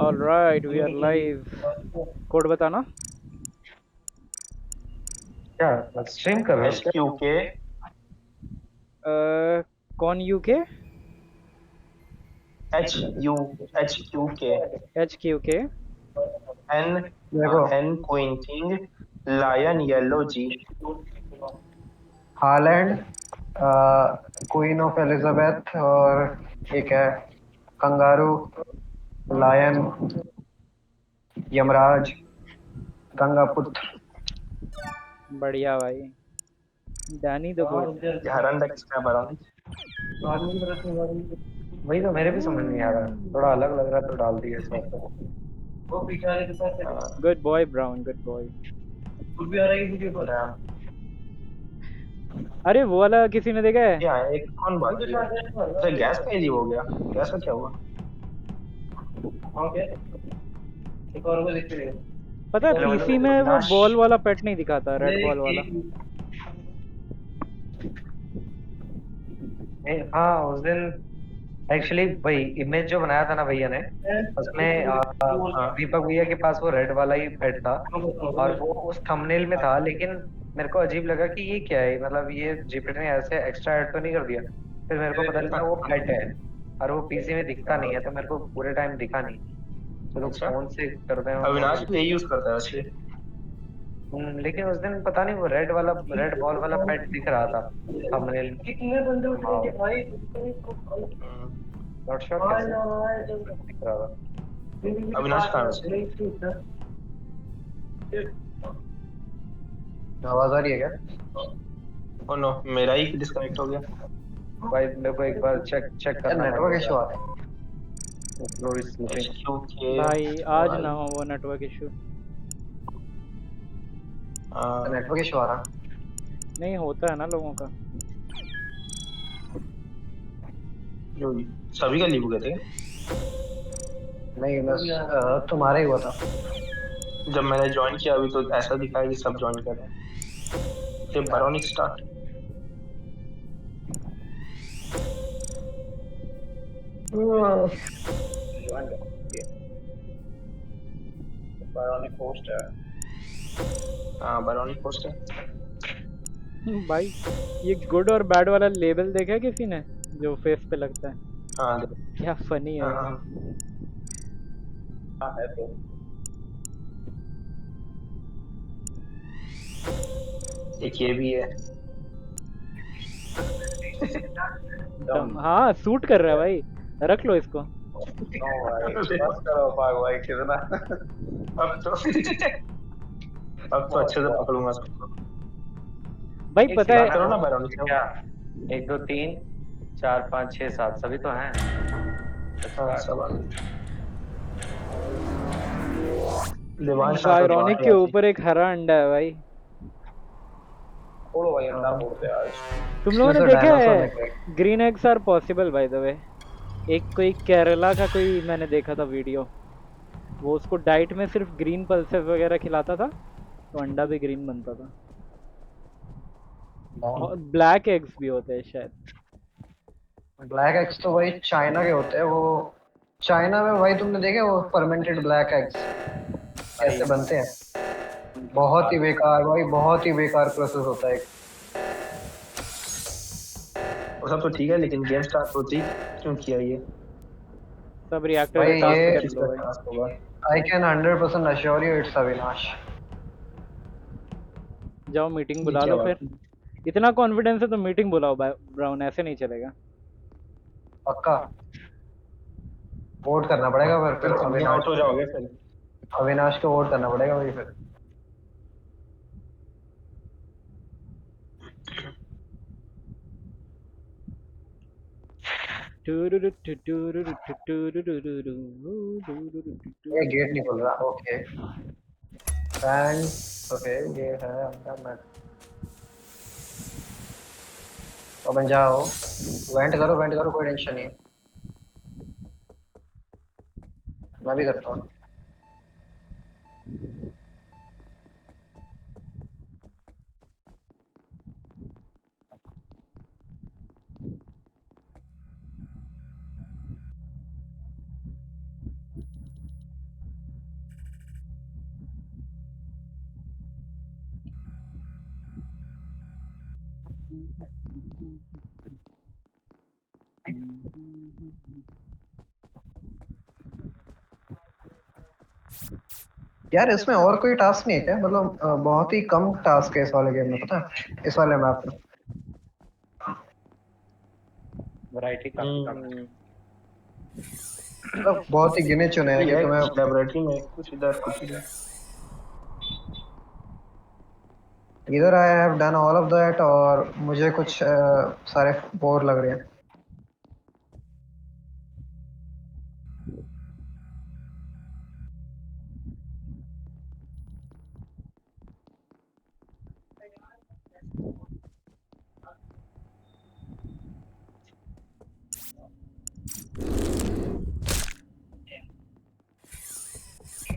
Alright we are live. Code बताना। क्या stream कर रहे हो क्या? HQK कौन यूके? HQK HQK। N देखो, N Queen King Lion Yellow G Holland, queen of Elizabeth, और एक है कंगारू, लायन, यमराज, गंगापुत्र। बढ़िया भाई। Danny the good. हरंडा किसका बराबर? वही तो मेरे भी समझ नहीं आ रहा, थोड़ा अलग लग रहा तो डाल दिया इस बार तो। Good boy brown, good boy. अरे वो वाला किसी ने देखा है? क्या एक कौन बाकी है? अच्छा गैस का ही हो गया। गैस का क्या हुआ? पता है हेलो हेलो पीसी में वो अविनाश। बॉल वाला पेट नहीं दिखाता, रेड बॉल वाला। हाँ, उस दिन एक्चुअली वही इमेज जो बनाया था ना भैया ने, उसमें हाँ दीपक भैया के पास वो रेड वाला ही पेट था, और वो उस थंबनेल में था। लेकिन मेरे को अजीब लगा कि ये क्या है, मतलब ये जीपीटी ने ऐसे एक्स्ट्रा ऐड तो नहीं कर दिया। फिर मेरे को पता चला वो पेट है, और वो पीसी में दिखता नहीं है, तो मेरे को पूरे टाइम दिखा नहीं। तो लोग अच्छा फोन से करते हैं तो। अविनाश भी यही यूज करता है वैसे। लेकिन उस दिन पता नहीं वो रेड बॉल वाला पेट दिख रहा था थंबनेल में। हम्म, नॉट श्योर कैसे दिख रहा था। अविनाश कहाँ है वैसे? आवाज आ रही है क्या? ओ नो मेरा ही डिस्कनेक्ट हो गया। भाई मेरे को एक बार चेक चेक करना नेटवर्क इशू आ रहा है। स्लीपिंग। HQK भाई आज ना भाई हो वो नेटवर्क इशू। नेटवर्क इशू आ रहा। नहीं होता है ना लोगों का। जो सभी का लीव हो गए थे। नहीं बस तुम्हारा ही हुआ था। जब मैंने ज्वाइन किया अभी तो ऐसा दिखाया कि सब ज्वाइन कर रहे हैं। फिर बरोनिक स्टार्ट। हाँ बरोनिक पोस्ट है। भाई ये गुड और बैड वाला लेबल देखा है किसी ने, जो फेस पे लगता है? हाँ देखो। क्या फनी है हाँ यार। हाँ एक ये भी है। हाँ सूट कर रहा है भाई, रख लो इसको। अब तो अब तो अच्छे से पकड़ूंगा सबको। भाई एक पता बात है करो ना बैरोनिक से। क्या? एक दो तीन चार पाँच छः सात सभी तो हैं। हाँ सब आ गए। देवांश आता तो आ बायरॉनिक के गया थी। ऊपर एक हरा अंडा है भाई। हाँ, तुम इसमें लोगों ने से देखा डायनासोर है? निकले। Green eggs are possible by the way. एक कोई केरला का कोई मैंने देखा था वीडियो, वो उसको डाइट में सिर्फ ग्रीन पल्सेस वगैरह खिलाता था, तो अंडा भी ग्रीन बनता था। और ब्लैक एग्स भी होते हैं शायद। ब्लैक एग्स तो वही चाइना के होते हैं वो। चाइना में भाई तुमने देखे वो फर्मेंटेड ब्लैक एग्स कैसे बनते हैं? बहुत ही बेकार भाई, बहुत ही बेकार प्रोसेस होता है। वो सब तो ठीक है लेकिन गेम स्टार्ट होती क्यों किया ये? सब रिएक्टर भाई रिटास्क ये कर लो किसका भाई। टास्क होगा? I can 100% assure you it's Avinash. जाओ मीटिंग ये बुला क्या लो फिर। बात है? इतना कॉन्फिडेंस है तो मीटिंग बुलाओ ब्राउन, ऐसे नहीं चलेगा। पक्का वोट करना पड़ेगा फिर फिर तुम ही अविनाश आउट हो को। जाओगे फिर। अविनाश को वोट करना पड़ेगा भाई फिर। ये गेट नहीं खुल रहा। Okay fan. ओके ये है अंदर मैं। अपन जाओ, वेंट करो कोई टेंशन नहीं है। मैं भी करता हूँ। यार इसमें और कोई टास्क नहीं है क्या? मतलब बहुत ही कम टास्क है इस वाले गेम में, पता है, इस वाले मैप में। वैरायटी काफी कम है। मतलब बहुत ही गिने चुने हैं ये कि है तुम्हें। लेबोरेटरी में कुछ इधर कुछ इधर। इधर I have done all of that, और मुझे कुछ सारे बोर लग रहे हैं।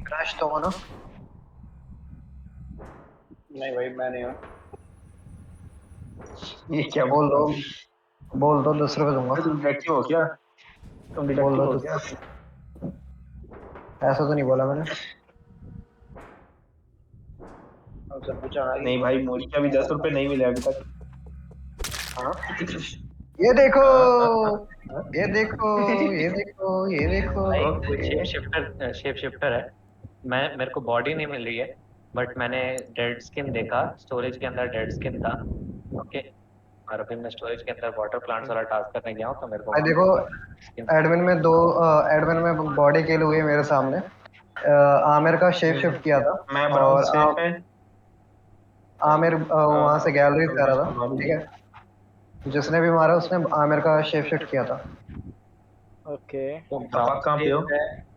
क्रैश तो हो ना? नहीं भाई मैं नहीं हूँ। ये क्या बोल दो, बोल दो, 10 रुपए दूंगा। तुम डिटेक्टिव हो क्या? तुम बोल डिटेक्टिव दो हो तो, क्या? ऐसा तो नहीं बोला मैंने। हमसे पूछा ना नहीं भाई, मोरी का भी 10 रुपए नहीं मिले अभी तक। हाँ ये देखो, हाँ? ये देखो, ये देखो, ये देखो। भाई कोई ओके। शेप शिफ्टर है। मैं मेरे को बॉडी नहीं मिल रही है, बट मैंने डेड स्किन देखा, स्टोरेज के अंदर डेड स्किन था। ओके, और अभी मैं स्टोरेज के अंदर वाटर प्लांट्स वाला टास्क करने गया हूँ, तो मेरे को भाई वहाँ देखो, पे स्किन। एडमिन में दो, एडमिन में बॉडी किल हुई है मेरे सामने। आमिर का शेप शिफ्ट किया था, मैं ब्राउन और सेफ है। आमिर वहां से गैलरी से आ रहा था, हमारी ठीक है। जिसने भी मारा उसने आमिर का शेप शिफ्ट किया था। ओके, तो आप कहाँ पे हो? है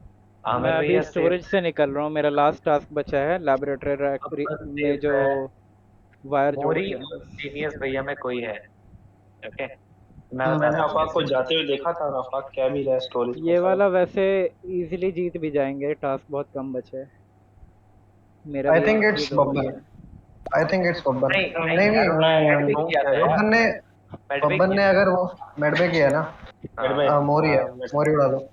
मैं आमिर अभी भैया सेफ स्टोरेज से निकल रहा हूँ। मेरा लास्ट टास्क बचा है लेबोरेटरी में, सेफ जो है। वायर जोड़ मोरी के। और जीनियस भैया में कोई है। ओके, मैं बता मैंने रहा हूँ अफाक को कैसे। जाते हुए देखा था, और अफाक क्या भी रहा स्टोरेज में ये शायद। वाला वैसे इजीली जीत भी जाएंगे, टास्क बहुत कम बचे हैं। मेरा आई भी थिंक एक ही इट्स दो बचा बब्बन, है। I think it's Babban. नहीं नहीं नहीं यार, नहीं, उन्होंने मेड भी हूँ किया क्या था है? यार। बब्बन ने, मेड भी बब्बन किया ने अगर वो मेडबे किया ना, मेरे हाँ। में मोरी है, मोरी उड़ा दो।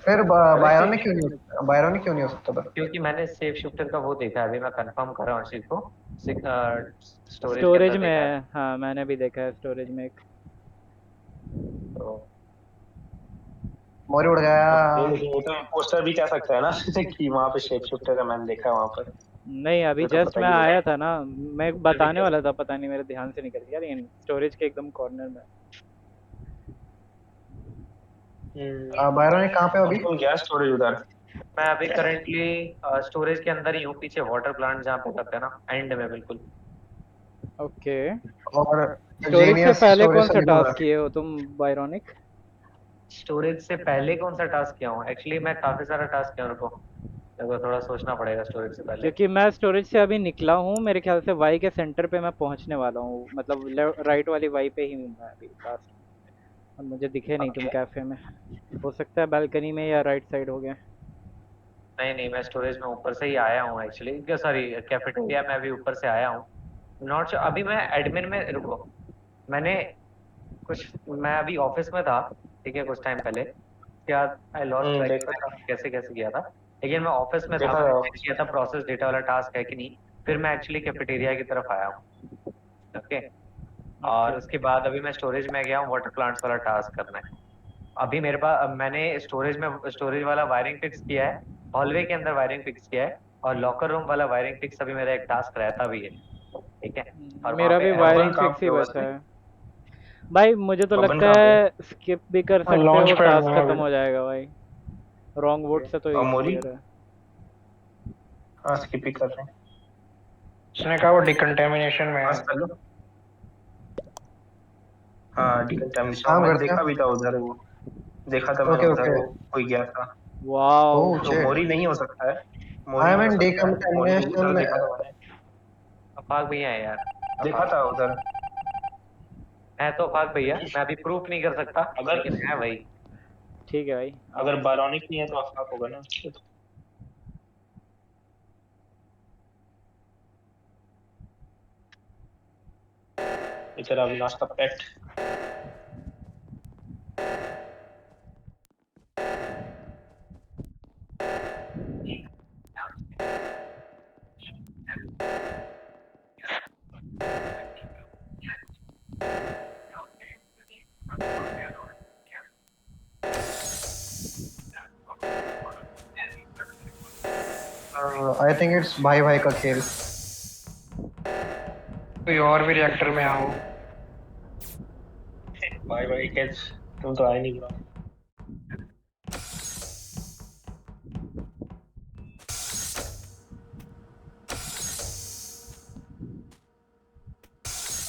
फिर बायरन ने क्यों नहीं बायरन ने क्यों नहीं हो सकता फिर? क्योंकि मैंने सेफ शिफ्टर का वो देखा है, अभी मैं कंफर्म कर रहा हूँ इस चीज को। स्टोरेज के स्टोरेज अंदर में देखा है। है, हाँ मैंने भी देखा है स्टोरेज में एक। तो मोरी उड़ गया। लेकिन ये तो पोस्टर भी कह सकता है ना कि वहां पे शेप शिफ्टर का मैंने देखा है वहां पर। नहीं, अभी ये तो जस्ट पता मैं ही होगा। आया था ना, मैं फिर भी बताने कह वाला सकते था, पता नहीं मेरे ध्यान से निकल गया, लेकिन स्टोरेज के एकदम कॉर्नर में। बायरन ने कहाँ पे हो अब अभी? तुम गया स्टोरेज उधर? मैं अभी करंटली स्टोरेज के अंदर ही हूँ, पीछे वाटर प्लांट जहाँ पे करते हैं ना, एंड में बिल्कुल। ओके, और स्टोरेज से जीनियस पहले स्टोरेज कौन से सा निकल रहा टास्क है। किए हो तुम, बायरोनिक? स्टोरेज से पहले कौन सा टास्क किया हूँ? एक्चुअली मैं काफी सारा टास्क किया हूँ, मेरे को थोड़ा सोचना पड़ेगा स्टोरेज से पहले। क्योंकि मैं स्टोरेज से अभी निकला हूँ, मेरे ख्याल से वाई के सेंटर पे मैं पहुँचने वाला हूँ, मतलब राइट वाली वाई पे ही हूँ मैं अभी लास्ट। अब मुझे दिखे नहीं तुम ओके। कैफे में। हो सकता है बालकनी में या राइट साइड हो गया। नहीं नहीं, मैं स्टोरेज में ऊपर से ही आया हूँ एक्चुअली, सॉरी कैफेटेरिया में अभी ऊपर से आया हूँ। नॉट श्योर, अभी मैं एडमिन में, रुको, मैंने कुछ, मैं अभी ऑफिस में था, ठीक है, कुछ टाइम पहले। क्या, आई लॉस्ट ट्रैक देखा था। कैसे कैसे किया था, लेकिन मैं ऑफिस में था, देखा मैंने था। चेक किया था प्रोसेस डेटा वाला टास्क है कि नहीं। फिर मैं एक्चुअली कैफेटेरिया की तरफ आया हूँ। ओके, ओके, और उसके बाद अभी मैं स्टोरेज में गया हूँ वाटर प्लांट्स वाला टास्क करना है। अभी मेरे पास, मैंने स्टोरेज वाला वायरिंग फिक्स किया है, हॉलवे के अंदर वायरिंग फिक्स किया है, और लॉकर रूम वाला वायरिंग फिक्स अभी मेरा एक टास्क रहता भी है, ठीक है। और वहाँ मेरा पे भी बबन वायरिंग एडमिन, कहाँ फिक्स पे ही हो बचा वैसे? है। भाई मुझे तो बबन लगता कहाँ पे है? है स्किप भी कर सकते लॉन्च हो, पैड टास्क में खत्म अभी। हो जाएगा भाई। रॉन्ग वोट से तो ये और मोरी? क्लियर है। हाँ, स्किप ही कर रहे हैं। उसने कहा वो डिकंटेमिनेशन में है। पास कर लो। हाँ, डिकंटामिनेशन काम मैंने करते देखा भी हैं। था उधर वो। देखा था मैंने ओके उधर, ओके। वो कोई गया था। वाओ, ओह तो शिट, मोरी नहीं हो सकता है। मोरी आई एम नहीं हो इन सकता है, मोरी डिकंटामिनेशन उधर में। देखा था मैंने। अफाक भैया है यार। देखा था अफाक उधर। है तो अफाक भैया, मैं अभी प्रूफ नहीं कर सकता, अगर लेकिन है भाई। ठीक है भाई। अगर बारॉनिक नहीं है तो अफाक होगा ना। बेचारा अविनाश का पेट। आई थिंक इट्स भाई भाई का खेल। कोई और भी रिएक्टर में आओ। भाई भाई कैच, तुम तो आए नहीं ब्रो।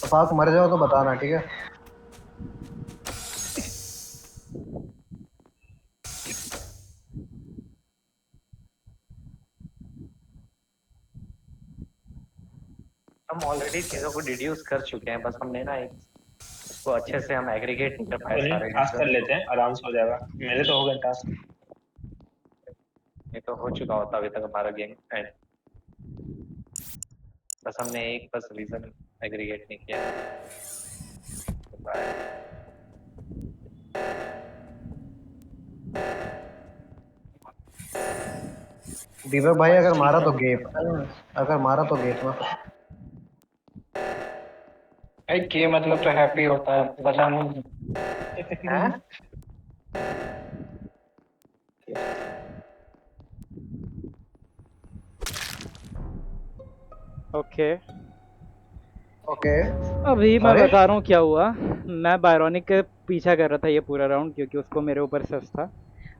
अफाक मर जाओ तो बताना, ठीक है? हम ऑलरेडी चीजों को डिड्यूस कर चुके हैं, बस हमने ना एक इसको अच्छे से हम एग्रीगेट नहीं कर पाए चलिए सारे टास्क कर reasons लेते को। हैं, आराम से हो जाएगा। मेरे तो हो गए टास्क। ये तो हो चुका होता अभी तक हमारा गेम एंड, बस हमने एक बस रीजन एग्रीगेट नहीं किया। दीपक भाई अगर मारा तो गेट, अगर मारा तो गेट में। भाई के मतलब तो हैप्पी होता है, पता नहीं। हैं? Okay okay. अभी मैं अरे बता रहा हूँ क्या हुआ। मैं बायरॉनिक के पीछा कर रहा था ये पूरा राउंड, क्योंकि उसको मेरे ऊपर सस था।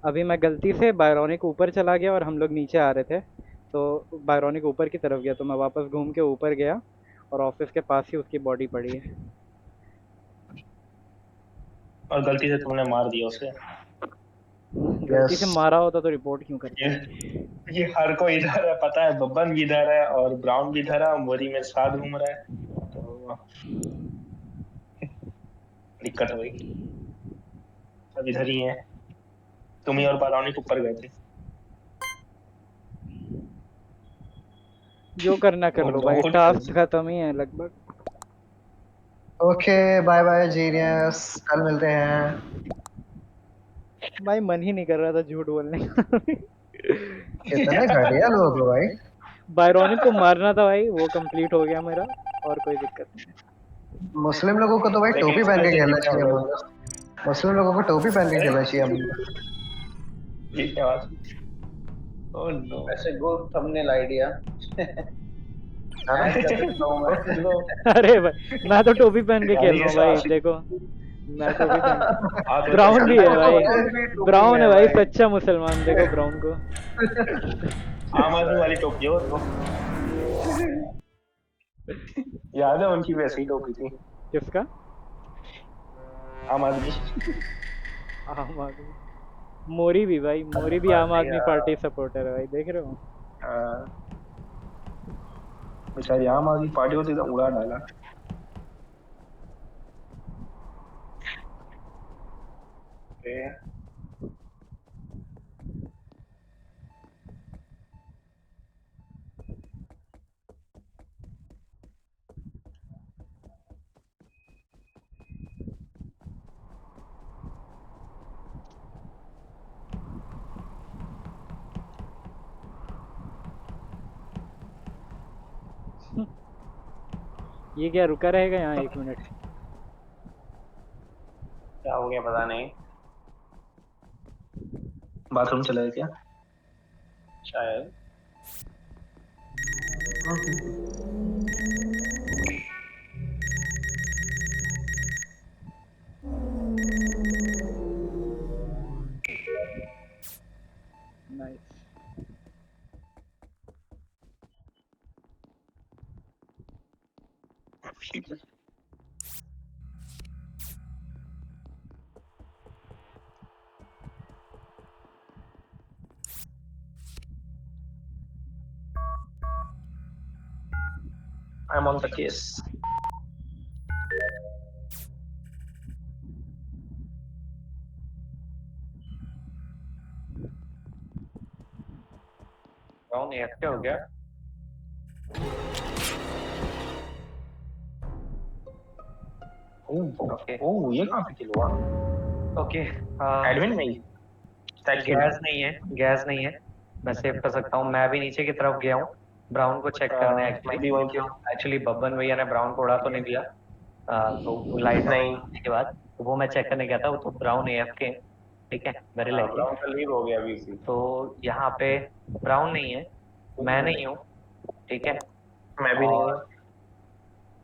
अभी मैं गलती से बायरॉनिक ऊपर चला गया और हम लोग नीचे आ रहे थे, तो बायरॉनिक ऊपर की तरफ गया, तो मैं वापस घूम के ऊपर गया और ऑफिस के पास ही उसकी बॉडी पड़ी है। और गलती से तुमने मार दिया उसे। गलती से मारा होता तो रिपोर्ट क्यों ये करते? ये हर कोई इधर है, पता है, बब्बन भी इधर है और ब्राउन भी इधर है और मोरी मेरे साथ घूम रहा है, तो दिक्कत हो गई। सब इधर ही है, तुम ही और बारानिक ऊपर गए थे। जो करना कर लो भाई, टास्क खत्म ही है लगभग। ओके, बाय बाय जीनियस, कल मिलते हैं। भाई मन ही नहीं कर रहा था झूठ बोलने का। कितने घटिया लोग हो भाई। बायरॉनिक को मारना था भाई, वो कंप्लीट हो गया मेरा, और कोई दिक्कत नहीं। मुस्लिम लोगों को तो भाई लेकिन टोपी पहन के इसमें से खेलना जीतना चाहिए। होगा। मुस्लिम लोगों को टोपी पहन के खेलना चाहिए। ये क्या बात? Oh no. वैसे गुड थंबनेल आइडिया। अरे भाई मैं तो टोपी पहन के खेल रहा हूँ भाई, देखो मैं टोपी पहन। ब्राउन भी है भाई, ब्राउन है भाई, सच्चा मुसलमान, देखो ब्राउन को। आम आदमी वाली टोपी हो तो। याद है उनकी वैसी ही टोपी थी। किसका? आम आदमी। आम आदमी। मोरी भी भाई, मोरी भी आम आदमी पार्टी सपोर्टर है भाई, देख रहे हो? बेचारी आम आदमी पार्टी होती तो उड़ा डाला। ये क्या रुका रहेगा यहाँ 1 मिनट? क्या हो गया पता नहीं। बाथरूम चला है क्या? शायद। Nice. I'm on the case. Brown AFK हो गया। ओके। ओह ये कहाँ पे किल हुआ? ओके, एडमिन में ही? गैस नहीं है, गैस नहीं है, मैं सेव कर सकता हूँ। मैं भी नीचे की तरफ गया हूँ ब्राउन को चेक करने। मैं भी वहीं पे हूँ। एक्चुअली बब्बन भैया ने ब्राउन को उड़ा तो नहीं दिया, तो लाइट नहीं। के बाद तो वो मैं चेक करने गया था, वो तो ब्राउन एएफके, ठीक है, वेरी लाइक। ब्राउन का लीव हो गया अभी। तो यहाँ पे ब्राउन नहीं है, मैं नहीं हूँ, ठीक है। मैं भी नहीं और हूँ।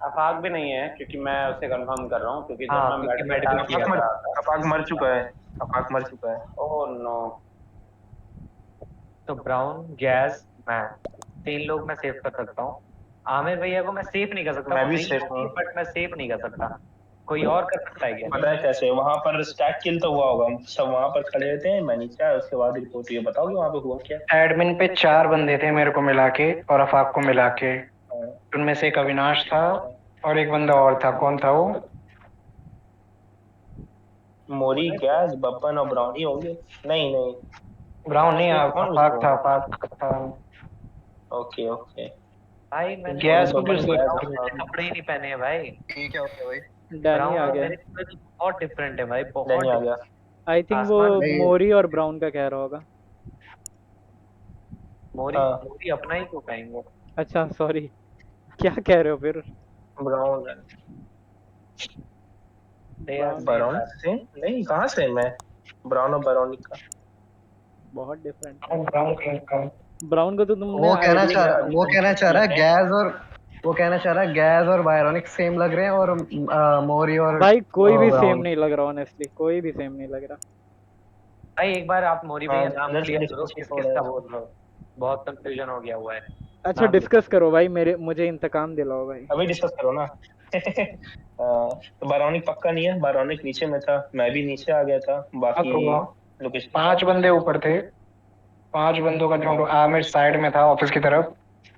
आफाक भी नहीं है क्योंकि मैं उसे कंफर्म कर रहा हूँ क्योंकि जब हाँ, मैं क्योंकि बेड पे मैंने था भी किया था। अपाक मर चुका है। अपाक मर चुका है। Oh no. तो ब्राउन, गैस, मैं, 3 लोग मैं सेव कर सकता हूँ। आमिर भैया को मैं सेव नहीं कर सकता, मैं वो भी नहीं सेफ होगी, हूँ। बट मैं सेव नहीं कर सकता। कोई और कर सकता है क्या? पता है कैसे वहां पर स्टैक किल तो हुआ होगा, सब वहां पर खड़े थे, मैं नीचे आया, उसके बाद रिपोर्ट हुई। बताओगे वहां पे हुआ क्या? एडमिन पे 4 बंदे थे मेरे को मिला के और अफाक को मिला के। हाँ, उनमें से एक अविनाश था और एक बंदा और था। कौन था वो? मोरी, गैस, बब्बन और ब्राउनी होंगे। नहीं नहीं, ब्राउन नहीं, कौन अफाक था, होगा? अफाक था। Okay okay. भाई मैंने मोरी, गैस को भी बब्बन, उसने गैस, ब्राउन जैसे कपड़े ही नहीं पहने हैं भाई। ठीक है, ओके भाई। डैनी ब्राउन आ और गया। मेरे कपड़े तो बहुत डिफरेंट है भाई, बहुत लेने आ गया। different। आई थिंक वो आसमान नहीं, मोरी और ब्राउन का कह रहा होगा। मोरी हाँ, मोरी अपना ही क्यों कहेंगे? अच्छा सॉरी, क्या कह रहे हो फिर? Brown. They are brown same brown same नहीं, कहाँ से मैं? ब्राउन और बैरोनिका। बहुत डिफरेंट है। ब्राउन कलर का। ब्राउन को तो तुमने वो कहना आईडी चाह रहा अभी वो कहना चाह रहा है ठीक है। गैस और वो कहना चाह रहा है गैस और बायरोनिक सेम लग रहे हैं और मोरी और भाई कोई भी सेम ब्राउन। नहीं लग रहा, ऑनेस्टली कोई भी सेम नहीं लग रहा। भाई। एक बार आप मोरी हाँ, भैया नाम इधर से क्लियर करो, डिस्कस किस हो किस रहा का है। बोल रहे हो? बहुत कंफ्यूजन हो गया हुआ है। अच्छा नाम डिस्कस करो भाई, मेरे मुझे इंतकाम दिलाओ भाई। अभी डिस्कस करो ना। तो बारोनिक पक्का नहीं है, बारोनिक नीचे में था, मैं भी नीचे आ गया था, हाँ, बाकी तो लोकेशन 5 बंदे ऊपर थे। 5 बंदों का जो आमिर साइड में था ऑफिस की तरफ,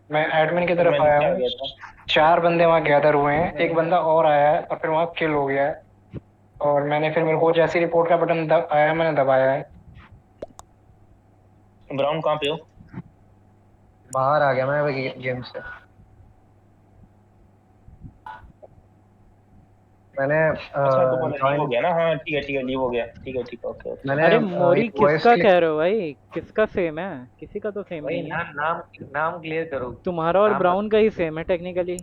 मैं एडमिन की फिर तरफ मैं आया नीचे आ हूँ। गया था। 4 बंदे वहाँ गैदर हुए हैं, एक बंदा और आया है और फिर वहाँ किल हो गया है। और फिर मेरे को जैसे रिपोर्ट का बटन आया, मैंने दबाया है। ब्राउन कहाँ पे हो? बाहर आ गया मैं गेम से। मैंने अच्छा तो बोला लीव हो ज्वाइन गया ना? हाँ ठीक है ठीक है, लीव हो गया। ठीक है ठीक है, ओके ओके। मैंने अरे मोरी वॉइस किसका क्लिक कह रहे हो भाई? किसका सेम है? किसी का तो सेम भाई नहीं है। नाम क्लियर करो। तुम्हारा और नाम ब्राउन का ही सेम है टेक्निकली।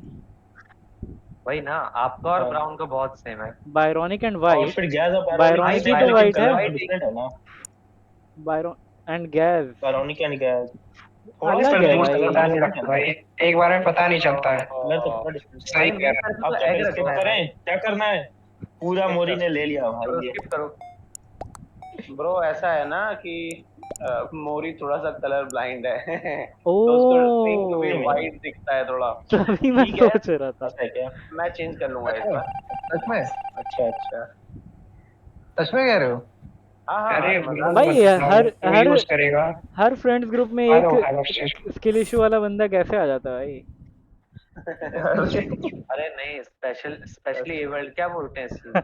वही ना, आपका और हाँ, ब्राउन का बहुत सेम है। बायरॉनिक एंड और वाइट। फिर गैस और बारोनिक भी भाई बायरॉनिक भी सेम है, तो लेकिन वाइट है। कलर तो वाइट डिफरेंट है ना। बायरॉन एंड गैस बारोनिक एंड गैस थोड़ा सा अलग है नहीं, कंफ्यूज भाई। कलर पता नहीं डिफरेंट है लगता ना। भाई, एक बार में पता नहीं चलता है। कलर तो थोड़ा डिफरेंट है। सही भाई कह मेरे रहा सर पे अब तो क्या एग करें, स्किप रखा है भाई। करें? क्या करना है? पूरा मोरी ने ले लिया करो, भाई ये। स्किप करो। ब्रो ऐसा है ना कि मोरी थोड़ा सा कलर ब्लाइंड है ओ तो उसको पिंक भी हम्म, वाइट दिखता है थोड़ा। तभी मैं ठीक है। सोच रहा था। ऐसा है क्या? मैं चेंज कर लूंगा सच इस में? बार। सच में? अच्छा अच्छा। सच में कह रहे हो? हाँ हाँ, अरे अरे मजाक भाई नहीं। ब्रो, हर वो हर यूज करेगा। हर फ्रेंड्स ग्रुप में फायदा एक उठाएगा उस चीज का। स्किल इशू वाला बंदा कैसे आ जाता है भाई? अरे अरे नहीं, स्पेशली एबल्ड क्या बोलते हैं इस चीज को?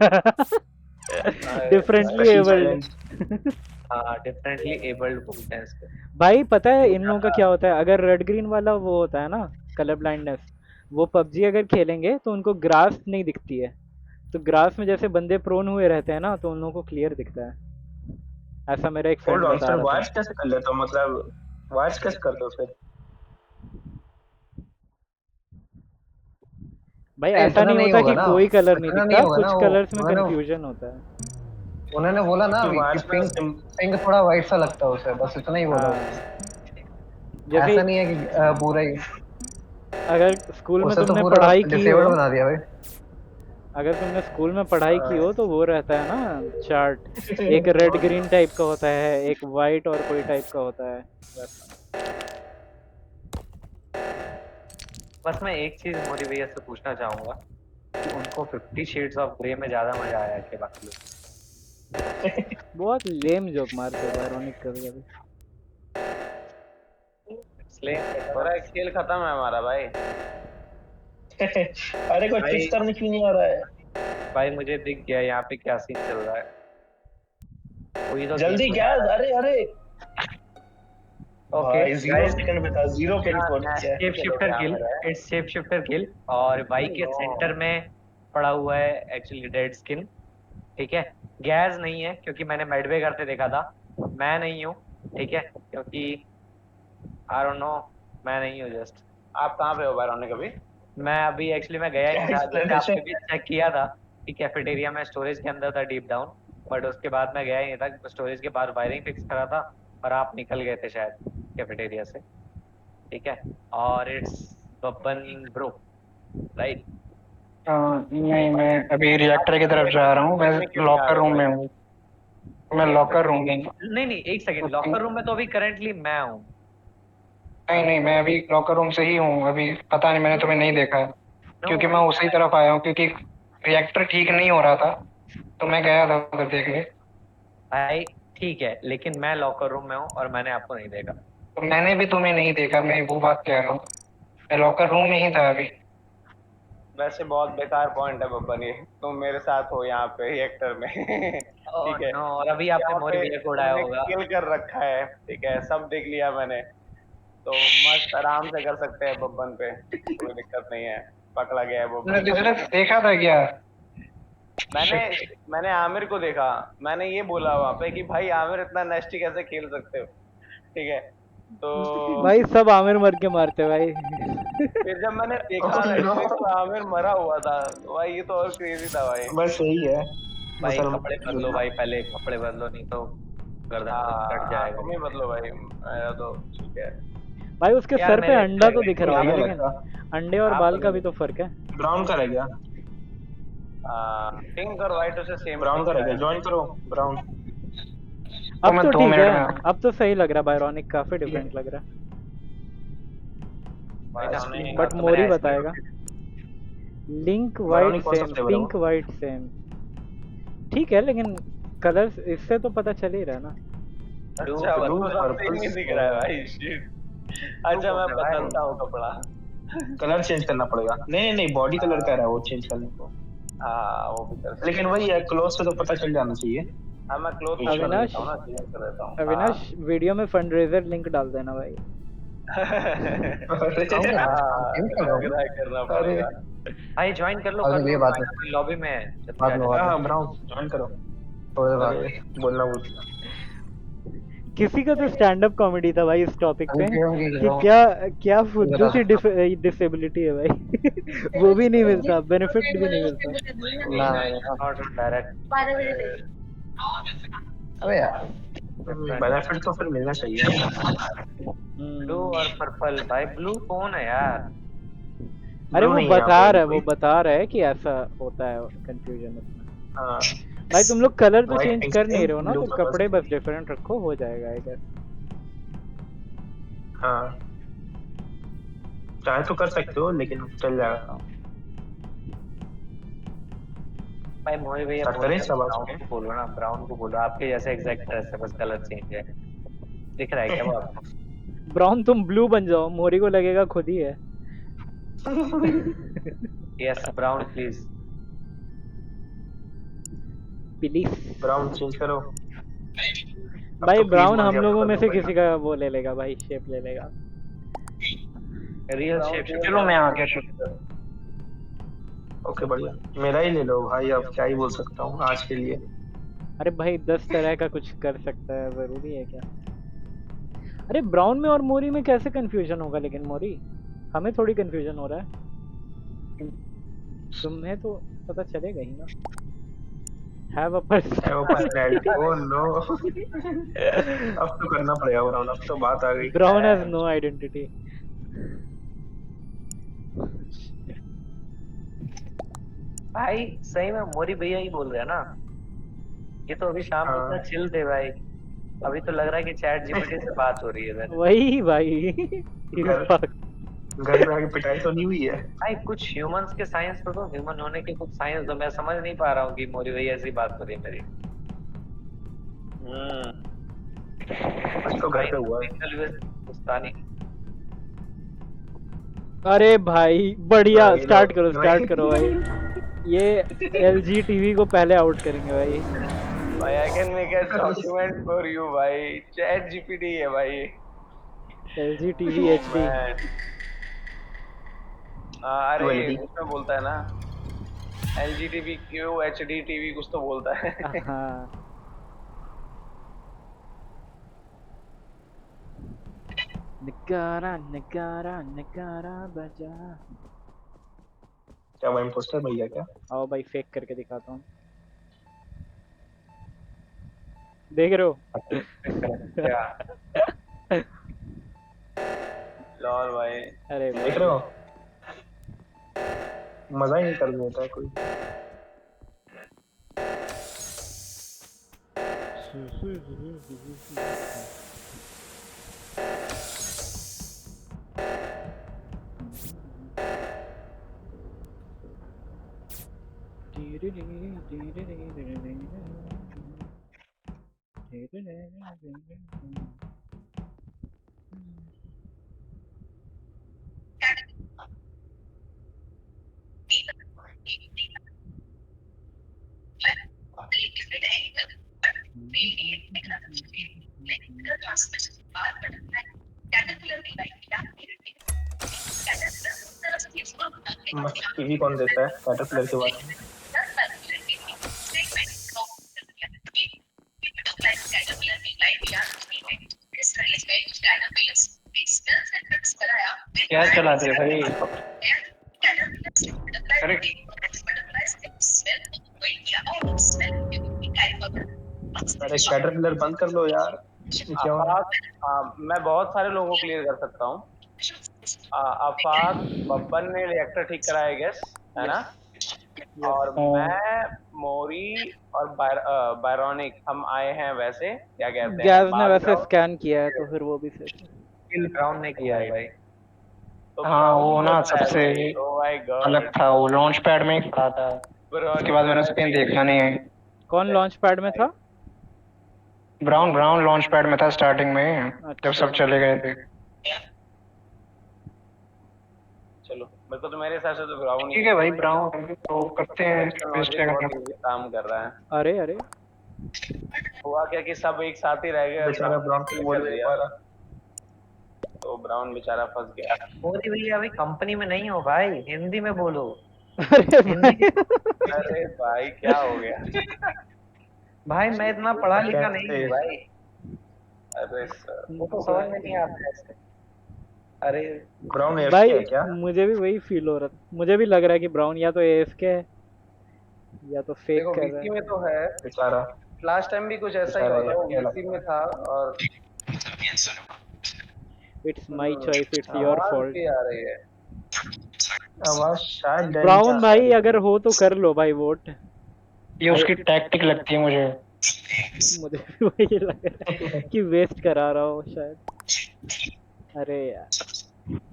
अरे डिफरेंटली स्पेशल एबल्ड। चैलेंज। हाँ, डिफरेंटली एबल्ड बोलते हैं इसको। भाई पता है इन लोगों का क्या होता है? अगर रेड ग्रीन वाला वो होता है ना, कलर ब्लाइंडनेस, वो पबजी अगर खेलेंगे तो उनको ग्रास नहीं दिखती है। तो ग्रास में जैसे बंदे प्रोन हुए रहते हैं ना, तो उन लोगों को क्लियर दिखता है। ऐसा मेरा एक होल्ड फ्रेंड ऑन बता सर, रहा था। वाच कैसे कर लेते हो? मतलब वाच कैसे करते हो फिर? भाई ऐसा इतना नहीं नहीं होता होगा कि ना, कोई कलर नहीं इतना नहीं दिखता, होगा ना। कुछ वो कलर्स में कंफ्यूजन होता है। उन्होंने बोला ना कि अभी कि वाच में पिंक थोड़ा वाइट सा लगता है उसे, बस इतना ही बोला हाँ उसने। जैसे ऐसा नहीं है कि पूरा ही। अगर स्कूल में उसे तो तुमने पूरा पढ़ाई की हो, डिसेबल्ड बना दिया भाई। अगर तुमने स्कूल में पढ़ाई की हो तो वो रहता है ना चार्ट, एक रेड ग्रीन टाइप का होता है, एक वाइट और कोई टाइप का होता है वैसा। बस मैं एक चीज मोदी भैया से पूछना चाहूंगा कि उनको 50 शेड्स ऑफ ग्रे में ज्यादा मजा आया कि बाकी लोग? बहुत लेम जोक मारते हैं बायरॉनिक कभी कभी। इसलिए पूरा खेल खत्म है हमारा भाई। अरे कोई भाई फिक्स करने क्यों नहीं आ रहा है? भाई मुझे दिख गया यहाँ पे क्या सीन चल रहा है। कोई तो जल्दी गेम बना गैस, रहा अरे अरे है। ओके भाई 0 सेकंड पे था, 0 पे रिपोर्ट किया है। शेप शिफ्टर किल, इट्स शेप शिफ्टर किल। और बाइक के सेंटर में पड़ा हुआ है एक्चुअली डेड स्किन, ठीक है। गैस नहीं है क्योंकि मैंने मेडवे करते देखा था। मैं नहीं हूँ, ठीक है, क्योंकि आई डोंट नो, मैं नहीं हूँ जस्ट। आप कहाँ पे हो बायरोनिक अभी? मैं अभी एक्चुअली मैं गया ही नहीं क्या था, जैसे आपने explanation? भी चेक किया था कि कैफेटेरिया में स्टोरेज के अंदर था डीप डाउन, बट उसके बाद मैं गया ही नहीं था, स्टोरेज के बाद वायरिंग फिक्स करा था और आप निकल गए थे शायद कैफेटेरिया से। ठीक है, और इट्स बब्बन ब्रो, राइट? नहीं, मैं अभी रिएक्टर की तरफ जा रहा हूँ, मैं में क्यों नहीं आ लॉकर रहे रूम भाई? में हूँ। मैं लॉकर रूम में हूँ। नहीं नहीं, एक सेकंड, लॉकर रूम में तो अभी करंटली मैं हूँ। नहीं नहीं, मैं अभी लॉकर रूम से ही हूँ अभी। पता नहीं, मैंने तुम्हें नहीं देखा है क्योंकि मैं उसी तरफ आया हूँ, क्योंकि रिएक्टर ठीक नहीं हो रहा था तो मैं गया था उधर देखने। भाई ठीक है, लेकिन मैं लॉकर रूम में हूँ और मैंने आपको नहीं देखा। तो मैंने भी तुम्हें नहीं देखा, मैं वो बात कह रहा हूँ। मैं लॉकर रूम में ही था अभी। वैसे बहुत बेकार पॉइंट है बब्बन, ये तुम मेरे साथ हो यहाँ पे रिएक्टर में। ठीक है, नो, और अभी आपने यहाँ मोरी पे भैया को उड़ाया तुमने होगा। किल कर रखा है, ठीक है, सब देख लिया मैंने, तो मस्त आराम से कर सकते हैं बब्बन पे, कोई दिक्कत नहीं है। पकड़ा गया है तुमने बब्बन। दूसरा देखा था क्या? मैंने मैंने आमिर को देखा, मैंने ये बोला वहां पे कि भाई आमिर इतना नेस्टी कैसे खेल सकते हो, ठीक है, तो भाई सब आमिर मर के मारते भाई। फिर जब मैंने देखा नेक्स्ट तो आमिर मरा हुआ था, तो भाई ये तो और क्रेजी था भाई। बस यही है भाई मुसलमान। कपड़े बदलो भाई, पहले कपड़े बदलो, नहीं तो गर्दन कट जाएगा। तुम ही बदलो भाई, मेरा तो ठीक है। भाई उसके यार सर पे मेरे अंडा तो दिख रहा क्या होगा, क्या लेकिन लगता? अंडे और आप बाल का बदलो। भी तो फर्क है। ब्राउन का रह गया, पिंक और व्हाइट उसे सेम ब्राउन का रह गया, ज्वाइन करो ब्राउन। अब मैं तो 2 ठीक मिनट है, में आऊँ। अब तो सही लग रहा है, बायरॉनिक काफी डिफरेंट लग रहा है। बट तो मोरी मैंने बताएगा। लिंक वाइट ब्राउन कौन सा सेम, फ्लेवर है पिंक वो? वाइट सेम, ठीक है, लेकिन कलर इससे तो पता चल ही रहा है ना। अच्छा ब्लू मतलब सब पर्पल सेम ही दिख रहा है भाई, शिट। अच्छा मैं बदलता हूँ कपड़ा। कलर चेंज करना पड़ेगा। नहीं नहीं नहीं, बॉडी कलर कह रहा है वो चेंज करने को। हाँ वो भी कर सकते लेकिन वही है, क्लोज से तो पता चल जाना चाहिए। हैं। हाँ मैं क्लोथ Visual बदल अविनाश, देता हूँ ना, चेंज कर देता हूँ। अविनाश वीडियो में फंडरेजर लिंक डाल देना भाई। हाँ लग रहा है करना अरे पड़ेगा। भाई ज्वाइन कर लो, बाद कर में लो, ये बात है, लॉबी में है, जल्दी बाद आ में जाओ। बात है, हाँ ब्राउन ज्वाइन करो। थोड़ी देर बाद। अरे बोलना भूल गया। किसी का तो स्टैंड अप कॉमेडी था भाई इस टॉपिक पे, हम गेम कि खेल क्या क्या नहीं फुद्दू बता सी सकता। डिसेबिलिटी है भाई। वो भी नहीं मिलता, बेनिफिट भी नहीं मिलता। ना नॉट डायरेक्ट। अबे यार, बेनिफिट तो फिर मिलना चाहिए। ब्लू और पर्पल, भाई ब्लू कौन है यार? अरे ब्लू वो नहीं है यहाँ बता पे रहा है, वो कोई। बता रहा है कि ऐसा होता है कंफ्यूजन उसमें। हाँ भाई तुम लोग कलर तो व्हाइट चेंज पिंक कर नहीं सेम, रहे हो ना, ब्लू तो पर्पल कपड़े सेम। बस डिफरेंट रखो, हो जाएगा आई गेस। हाँ चाहे तो कर सकते हो, लेकिन चल जाएगा काम। भाई मोहित भैया स्टार्ट बोल करें रहे हैं सब आज ब्राउन में। को बोलो ना, ब्राउन को बोलो, आपके जैसे एग्जैक्ट ड्रेस है, बस कलर चेंज है। दिख रहा है क्या वो आपको? ब्राउन तुम ब्लू बन जाओ, मोरी को लगेगा खुद ही है। Yes brown please. Please brown change करो। अब भाई, तो प्लीज ब्राउन मान हम दिया, लोगों में बदलना से पड़ेगा। किसी का वो ले लेगा भाई, शेप ले लेगा। रियल शेप चलो मैं आ गया, चलो। ओके बढ़िया, मेरा ही ले लो भाई, अब क्या ही बोल सकता हूँ आज के लिए। अरे भाई 10 तरह का कुछ कर सकता है, जरूरी है क्या? अरे ब्राउन में और मोरी में कैसे कंफ्यूजन होगा, लेकिन मोरी हमें थोड़ी कंफ्यूजन हो रहा है, तुम्हें तो पता चलेगा ही ना। Have a personality, oh no. अब तो करना पड़ेगा ब्राउन, अब तो बात आ गई। Brown has no identity. भाई सही में मोरी भैया ही बोल रहे हैं ना? ये तो अभी शाम को इतना चिल थे भाई, अभी तो लग रहा है कि चैट जीपीटी से बात हो रही है इधर। वही भाई। घर में आके पिटाई तो नहीं हुई है? भाई कुछ ह्यूमंस के साइंस तो ह्यूमन होने के कुछ साइंस तो मैं समझ नहीं पा रहा हूँ कि मोरी भैया ऐसी बात हो रही है मेरी। कुछ तो घर पे हुआ है। पुस्तानी। अरे भाई बढ़िया, भाई स्टार्ट लो, करो भाई। स्टार्ट करो भाई। ये LG टीवी को पहले आउट करेंगे भाई। भाई I can make a document for you भाई, चैट जीपीटी है भाई। LG TV HD। मैन अरे QLED। उसमें बोलता है ना, LG TV Q HD TV कुछ तो बोलता है। हाँ नकारा नकारा नकारा बजा। क्या वो इम्पोस्टर मिल गया क्या? आओ भाई फेक करके दिखाता हूँ, देख रहे हो? क्या? लॉल भाई। अरे देख रहे हो मजा ही नहीं कर देता है कोई। मस्त टीवी कौन देता है कैटरपिलर के बारे में। क्या चलाते हो भाई? अरे अरे कैटरपिलर बंद कर लो यार। ये क्या हो रहा है? आफाक, मैं बहुत सारे लोगों को क्लियर कर सकता हूँ। आफाक, बब्बन ने रिएक्टर ठीक कराया गैस, है ना? और मैं, मोरी और बायरोनिक हम आए हैं वैसे क्या कहते हैं, गैस ने वैसे बाथग्राउंड। स्कैन किया है तो फिर वो भी सही है। किल ब्राउन ने किया है भाई। तो हाँ, वो ब्राउन ना बोलता है सबसे भाई, oh my God, अलग था, वो लॉन्च पैड में ही खड़ा था। ब्राउन उसके बाद मैंने स्क्रीन देखा नहीं है। कौन लॉन्च पैड में था? ब्राउन ब्राउन लॉन्च पैड में था स्टार्टिंग में, जब अच्छा। सब चले गए थे। चलो, मेरे को तो मेरे हिसाब से तो ब्राउन ठीक है भाई, ब्राउन तो करते हैं, वेस्ट क्या करना। काम कर रहा है। अरे अरे हुआ क्या कि सब एक साथ ही रह गए, बेचारा ब्राउन कुछ बोल नहीं पा रहा। तो ब्राउन बेचारा फंस गया। मोदी भैया अभी कंपनी में नहीं हो भाई, हिंदी में बोलो। अरे भाई। अरे भाई क्या हो गया? भाई मैं इतना पढ़ा लिखा नहीं हूँ भाई, अरे सर, वो तो समझ में नहीं आता ऐसे। अरे ब्राउन एफ भाई है क्या? मुझे भी वही फील हो रहा था, मुझे भी लग रहा है कि ब्राउन या तो AFK है या तो फेक देखो कर रहा वीसी है। में तो है, बेचारा लास्ट टाइम भी कुछ ऐसा ही बेचारा हुआ था, वो ये वीसी में था। और it's my choice, it's your आवाज फॉल्ट। भी आ रही है। आवाज शायद डैनी ब्राउन की आ भाई रही है। अगर हो तो कर लो भाई वोट। ये उसकी टैक्टिक लगती है मुझे। मुझे भी वही लग रहा है कि वेस्ट करा रहा हो शायद। अरे यार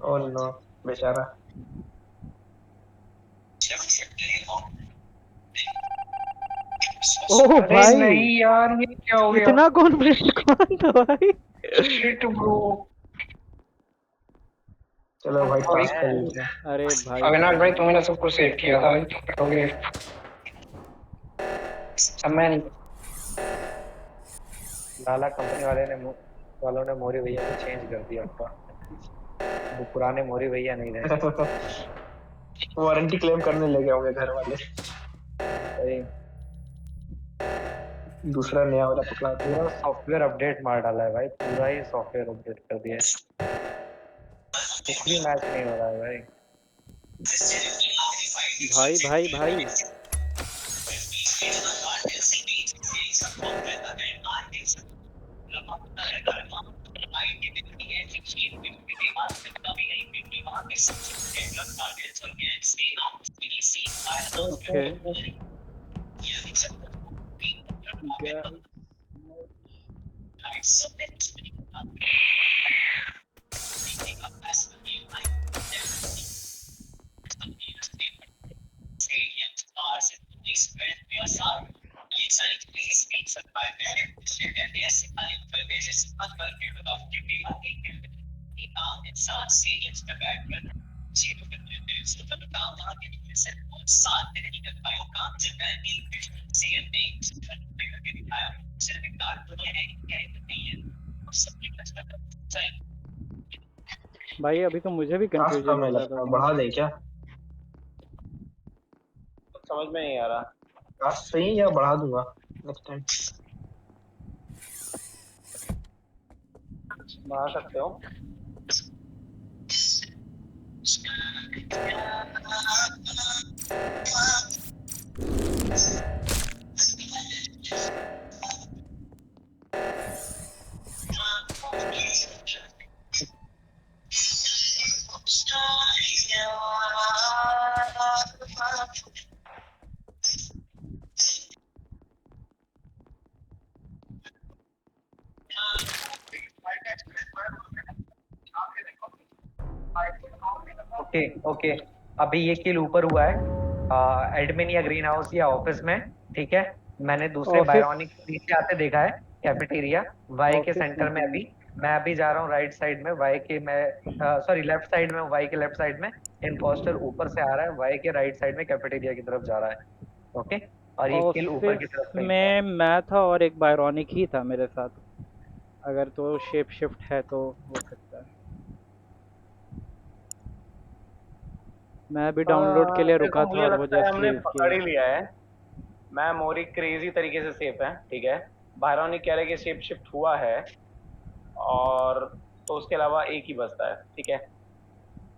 ओह नो बेचारा। ओह अरे भाई नहीं यार, ये क्या हो गया? इतना कॉन्फिडेंट कौन था भाई? Shit bro. चलो भाई टास्क कर लीजिए। अरे भाई अविनाश भाई, तुमने सब कुछ सेव किया था, तुम करोगे। अब मैं नहीं। लाला कंपनी वालों ने मोरी भैया को चेंज कर दिया आपका, वो पुराने मोरी भैया नहीं रहे। वारंटी क्लेम करने लगे होंगे घर वाले। अरे दूसरा नया वाला पकड़ा दिया। पूरा सॉफ्टवेयर अपडेट मार डाला है भाई, पूरा ही सॉफ्टवेयर अपडेट कर दिया है, कुछ भी मैच नहीं हो रहा है भाई। भाई भाई भाई ओके भाई अभी तो मुझे भी टास्क कंफ्यूजन कम हो है रहा लगता है, था। बढ़ा दें क्या? समझ में नहीं आ रहा। टास्क सही है या बढ़ा दूंगा नेक्स्ट टाइम? बढ़ा सकते हो। ओके ओके, अभी ये किल ऊपर हुआ है एडमिन या ग्रीन हाउस या ऑफिस में, ठीक है। मैंने दूसरे ऑफिस बायोनिक नीचे आते देखा है कैफेटेरिया वाई के ऑफिस सेंटर में। अभी मैं अभी जा रहा हूँ राइट साइड में वाई के, मैं सॉरी लेफ्ट साइड में, वाई के लेफ्ट साइड में। इम्पोस्टर ऊपर से आ रहा है, वाई के राइट साइड में कैफेटेरिया की तरफ जा रहा है। ओके, और ये किल ऊपर की तरफ ऑफिस कहीं में मैं था और एक बायरॉनिक ही था मेरे साथ। अगर तो शेप शिफ्ट है तो हो सकता है। मैं अभी डाउनलोड के लिए देखो रुका था मुझे और वो लगता है जस्ट हमने लीव पकड़ किया। ही लिया है। मैं मोरी क्रेजी तरीके से सेफ है, ठीक है। बायरॉनिक कह रहा है कि शेप शिफ्ट हुआ है, और तो उसके अलावा एक ही बचता है, ठीक है।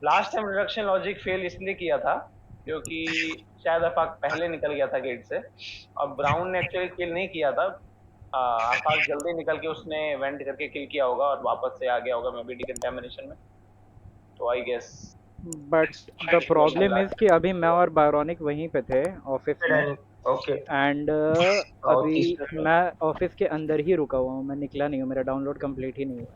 Last time reduction logic fail इसलिए किया था क्योंकि शायद अफाक पहले निकल गया था गेट से, और ब्राउन ने एक्चुअली किल नहीं किया था। अफाक जल्दी निकल के उसने वेंट करके किल किया होगा और वापस से आ गया होगा, मे बी डिकंटामिनेशन में। तो I guess but the problem is कि अभी मैं और बायरॉनिक वहीं पे थे ऑफिस में। ओके। एंड और अभी तीसरा मैं ऑफिस के अंदर ही रुका हुआ हूँ, मैं निकला नहीं हूँ, मेरा डाउनलोड कंप्लीट ही नहीं हुआ।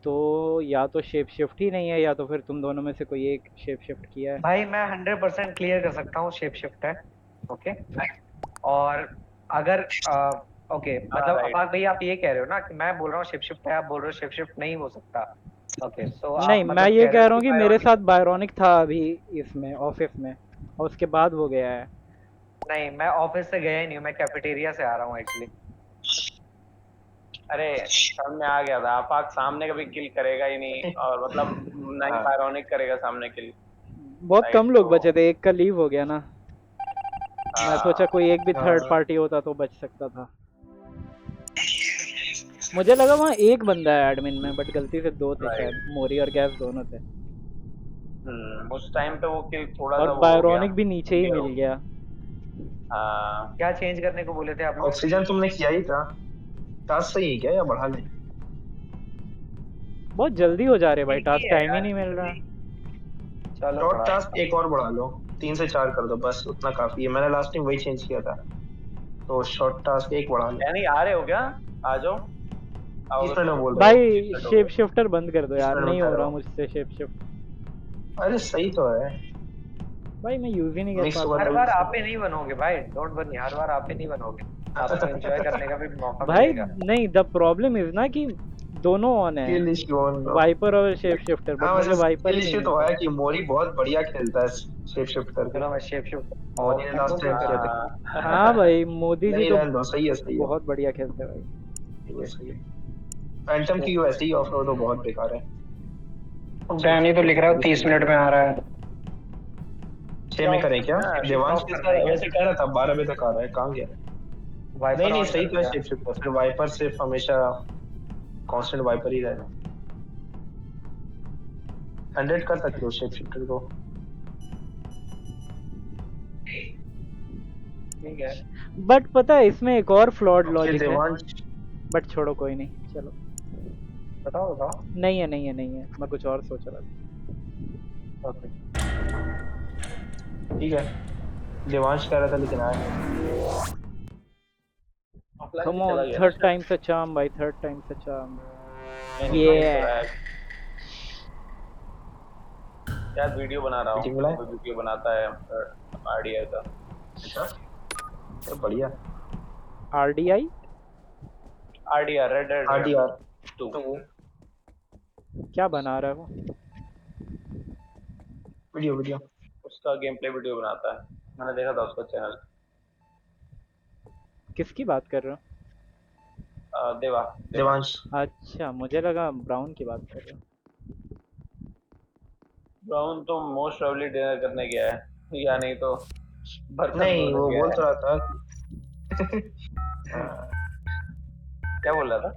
तो या तो शेप शिफ्ट ही नहीं है या तो फिर तुम दोनों में से कोई एक शेप शिफ्ट किया है। भाई मैं 100% क्लियर कर सकता हूँ शेप शिफ्ट है। ओके, और अगर ओके मतलब राइट। अफाक भाई आप ये कह रहे हो ना कि मैं बोल रहा हूँ शेप शिफ्ट है, आप बोल रहे हो शेप शिफ्ट नहीं हो सकता। ओके, सो आप नहीं, मैं मतलब ये कह रहे कह हो रहा कि हूँ कि मेरे बायोनिक। साथ बायरॉनिक था अभी इसमें ऑफिस में और उसके बाद वो गया है। नहीं, मैं ऑफिस से गया ही नहीं हूँ, मैं कैफेटेरिया से आ रहा हूँ एक्चुअली। अरे समझ में आ गया था, आफाक सामने कभी किल करेगा ही नहीं, और मतलब ना ही बायरॉनिक करेगा सामने किल। बहुत राइट, कम लोग तो बचे थे, एक का लीव हो गया ना। मैं सोचा कोई एक भी थर्ड पार्टी होता तो बच सकता था। मुझे लगा वहाँ एक बंदा है एडमिन में, बट गलती से दो थे राइट। शायद, मोरी और गैस दोनों थे। उस टाइम पे वो किल थोड़ा और सा वो हो गया, बायरॉनिक भी नीचे ही क्लियर मिल हो गया। गया। हाँ, क्या चेंज करने को बोले थे आप लोग? ऑक्सीजन तुमने किया ही था। टास्क सही है क्या या बढ़ा लें? बहुत जल्दी हो जा रहे भाई ठीक ही टास्क, है टाइम ही यार, नहीं मिल रहा। चलो शॉर्ट बढ़ा टास्क देता एक और बढ़ा लो, 3 से 4 कर दो, बस उतना काफी है। मैंने लास्ट टाइम वही चेंज किया था, तो शॉर्ट टास्क एक बढ़ा लो। यानी आ रहे हो क्या? आ जाओ, 30 आओगे मिनट तो में बोल रहे हो? भाई सेट हो शेप गया। शिफ्टर बंद कर दो 30 यार, मिनट में नहीं कह हो रहे रहा हो? मुझसे शेप शिफ्ट। अरे सही तो है। भाई मैं यूज ही नहीं कर मिक्स पाता होगा हर हूँ। बार तभी आप ही नहीं बनोगे भाई, डोंट वरी, हर बार आप ही नहीं बनोगे। आपको एंजॉय करने का भी मौका भाई मिलेगा। नहीं, द प्रॉब्लम इज ना कि दोनों ऑन है, skill issue on low. Viper और शेप शिफ्टर, बट हाँ मुझे वैसे वाइपर स्किल ही नहीं इश्यू मिल तो रहा। है कि मोरी बहुत बढ़िया खेलता है शेप शिफ्ट करके। चलो मैं शेप शिफ्ट मोरी ने कर दूं लास्ट टाइम फिर। किया था। हाँ भाई, मोदी जी नहीं तो रहने दो, सही है सही है। बहुत बढ़िया खेलते हैं भाई। सही है सही है। फैंटम की वैसे ही ऑफ रोड तो बहुत बेकार है। डैनी तो लिख रहा है 30 मिनट में आ रहा है। 6 में करें क्या? हाँ, शिफ्ट देवांश ऑफ किसका करना है क्या? वैसे कह रहा था 12 बजे तक आ रहा है, कहाँ गया? नहीं वाइपर नहीं ऑन सही कर तो है दिया। शेप शिफ्ट, फिर वाइपर सिर्फ हमेशा कांस्टेंट वाइपर ही रहेगा। 100 कर सकते हो शेप शिफ्टर को। ठीक है, बट पता है इसमें एक और फ्लॉड ओके लॉजिक है, देवांश। बट छोड़ो कोई नहीं, चलो। बताओ बताओ। नहीं है नहीं है नहीं है, मैं कुछ और सोच रहा था। ओके, ठीक है, देवांश कह रहा था लेकिन आया नहीं। ऑफलाइन कम भी चला ऑन, गया ना थर्ड शायद। टाइम से चार्म भाई, थर्ड टाइम से चार्म। नहीं, नहीं, खेल तो ये रहा है। शायद वीडियो बना रहा हूँ, मीटिंग बुलाए? कोई वीडियो बनाता है आरडीआई का। अच्छा तो बढ़िया। RDI RDR, red dead RDR 2। तो क्या बना रहा है वो? Video video. उसका गेम प्ले वीडियो बनाता है, मैंने देखा था उसका चैनल। किसकी बात कर रहे देवा। देवांश। हो? अच्छा, मुझे लगा ब्राउन की बात कर रहे हो। ब्राउन तो मोस्ट प्रोबेबली डिनर करने गया है, या नहीं तो बर्तन नहीं धोने वो गया बोल है। तो रहा था कि हाँ, क्या बोल रहा था?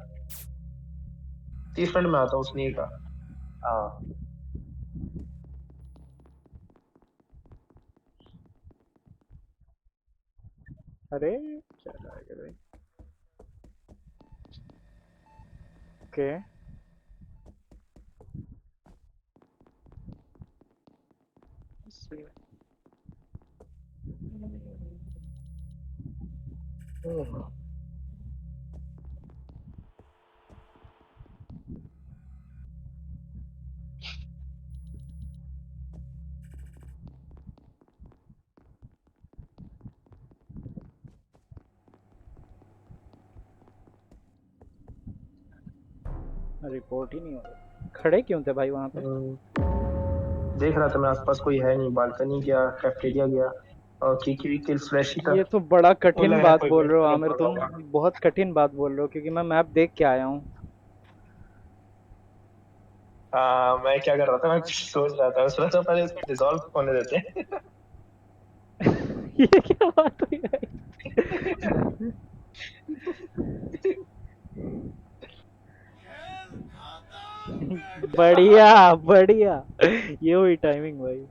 30 मिनट में आता हूँ उसने ही कहा। हाँ, अरे चला गया भाई। ओके, रिपोर्ट ही नहीं हो रहा। खड़े क्यों थे भाई वहाँ पे? देख रहा था मैं आसपास कोई है नहीं, बालकनी गया, कैफेटेरिया गया और की किल्स फ्लैश ही था। ये तो बड़ा वो कठिन लग रहा है बात कोई बोल रहे हो मेरे आमिर, को तुम होगा। बहुत कठिन बात बोल रहे हो क्योंकि मैं मैप देख के आया हूँ। मैं क्या कर रहा था, मैं सोच रहा था, सोचा था पहले इसको डिसॉल्व होने देते हैं। ये क्या बात हुई भाई? बढ़िया बढ़िया, ये हुई टाइमिंग भाई।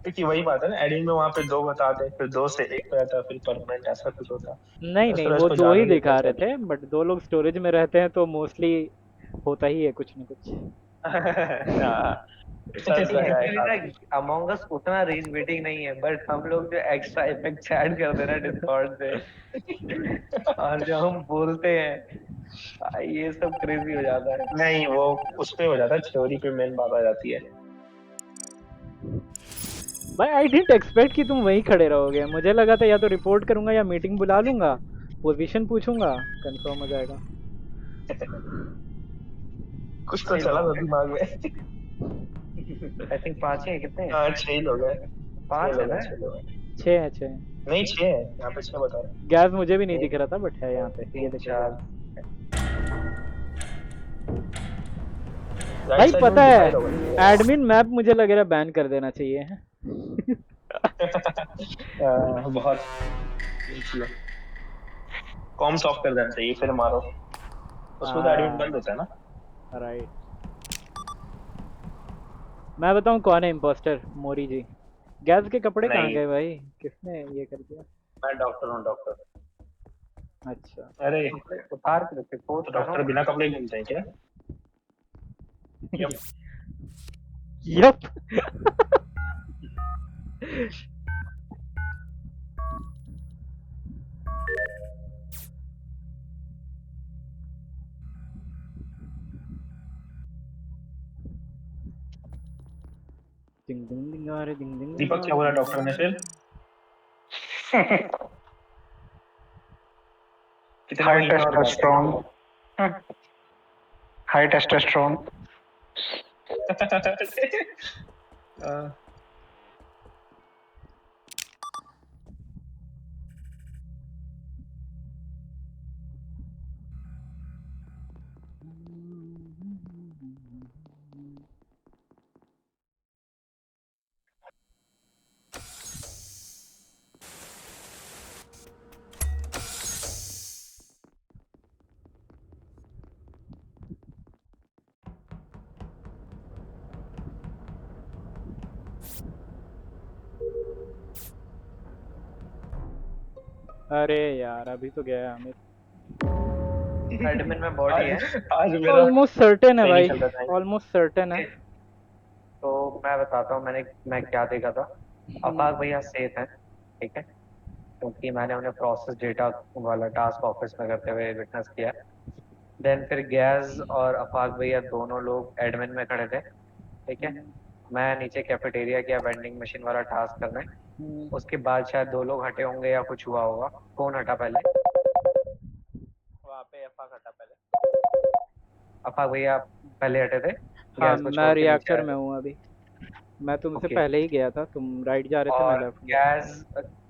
क्योंकि वही बात है ना, एडिंग में वहां पे 2 बताते हैं, फिर 2 से 1 हो जाता है, फिर परमानेंट ऐसा कुछ होता है। नहीं इस नहीं, तरह वो इसको 2 ही जाने देते दिखा हैं रहे चल। थे, बट 2 लोग स्टोरेज में रहते हैं तो मोस्टली होता ही है कुछ ना कुछ। हाँ, चल सका है एक्चुअली काफी। ना अमोंग अस उतना रेज बेटिंग नहीं है, बट हम लोग जो एक्स्ट्रा इफेक्ट ऐड कर देना डिस्कॉर्ड पे और जो हम बोलते हैं ये सब क्रेजी हो जाता है। नहीं, वो उस पे हो जाता है, थ्योरी पे मेन बात आ जाती है। भाई आई डिडंट एक्सपेक्ट कि तुम वहीं खड़े रहोगे। मुझे लगा था या तो रिपोर्ट करूंगा या मीटिंग बुला लूंगा, पोजीशन पूछूंगा, कंफर्म हो जाएगा। कुछ तो चला था दिमाग में। आई थिंक 5 ही है, कितने हैं? हाँ, 6 लोग हैं। 6 5 है लोग हैं, ना? 6 लोग हैं। 6 है 6। नहीं, 6 है, यहाँ पे 6 बता रहे गैस मुझे भी नहीं हैं। दिख रहा था बट है यहाँ पे, ये 3 देखो 4 गैस। राइट भाई साइड पता में है, डिवाइड होगा। एडमिन मैप मुझे लग रहा है बैन कर देना चाहिए है। बहुत कॉम्स ऑफ कर देना चाहिए, फिर मारो। उसमें तो एडमिन बंद होता है ना। राइट। मैं बताऊं कौन है इम्पोस्टर? मोरी जी। गैस के कपड़े कहाँ नहीं। गए भाई? किसने ये कर दिया? मैं डॉक्टर हूँ, डॉक्टर। अच्छा। अरे, उतार के रखे तो डॉक्टर बिना कपड़े घूमते हैं क्या? यप। यप। डिंग डिंग डिंग आ रे, डिंग डिंग दीपक क्या बोला डॉक्टर ने फिर? कितना हाई महीना और बात टेस्टोस्टेरोन, हाई टेस्टोस्टेरोन। करें? अरे यार अभी तो गया आमिर। एडमिन में बॉडी है। आज मेरा ऑलमोस्ट सर्टेन है सही भाई, नहीं चल रहा था। ऑलमोस्ट सर्टेन है। तो मैं बताता हूँ मैं क्या देखा था। अफाक भैया सेफ है, ठीक है, क्योंकि मैंने उन्हें प्रोसेस डेटा वाला टास्क ऑफिस में करते हुए विटनेस किया। देन फिर गैस और अफाक भैया दोनों लोग एडमिन में खड़े थे, ठीक है। मैं नीचे कैफेटेरिया गया वेंडिंग मशीन वाला टास्क करने। उसके बाद शायद 2 लोग हटे होंगे या कुछ हुआ होगा। कौन हटा पहले? वहाँ पे एफा कटा पहले। अफाक भैया पहले हटे थे, हाँ गैस को मैं छोड़ के नीचे रिएक्टर आए में थे। हूँ अभी। मैं तुमसे ओके। पहले ही गया था, तुम राइट जा रहे थे, मैं और लेफ्ट। गैस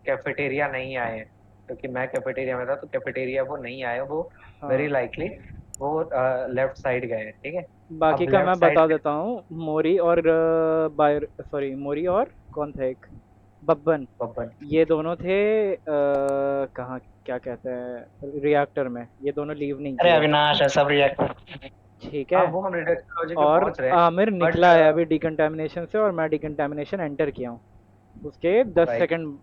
कैफेटेरिया नहीं आए हैं, क्योंकि मैं कैफेटेरिया में था, तो कैफेटेरिया वो नहीं आए, वो वेरी हाँ। लाइकली वो लेफ्ट साइड गए हैं, ठीक है। बाकी अब का लेफ्ट मैं साइड बता देता हूँ। मोरी और बायर सॉरी मोरी और कौन था एक, बब्बन। बब्बन। ये दोनों थे कहाँ, क्या कहते हैं, रिएक्टर में। ये दोनों लीव नहीं अरे किए। अविनाश है सब रिएक्टर। ठीक हाँ है। वो हम रिडक्शन लॉजिक पे और पहुंच रहे हैं, आमिर बट निकला है अभी डिकंटामिनेशन से, और मैं डिकंटामिनेशन एंटर किया हूँ। उसके 10 Right. सेकंड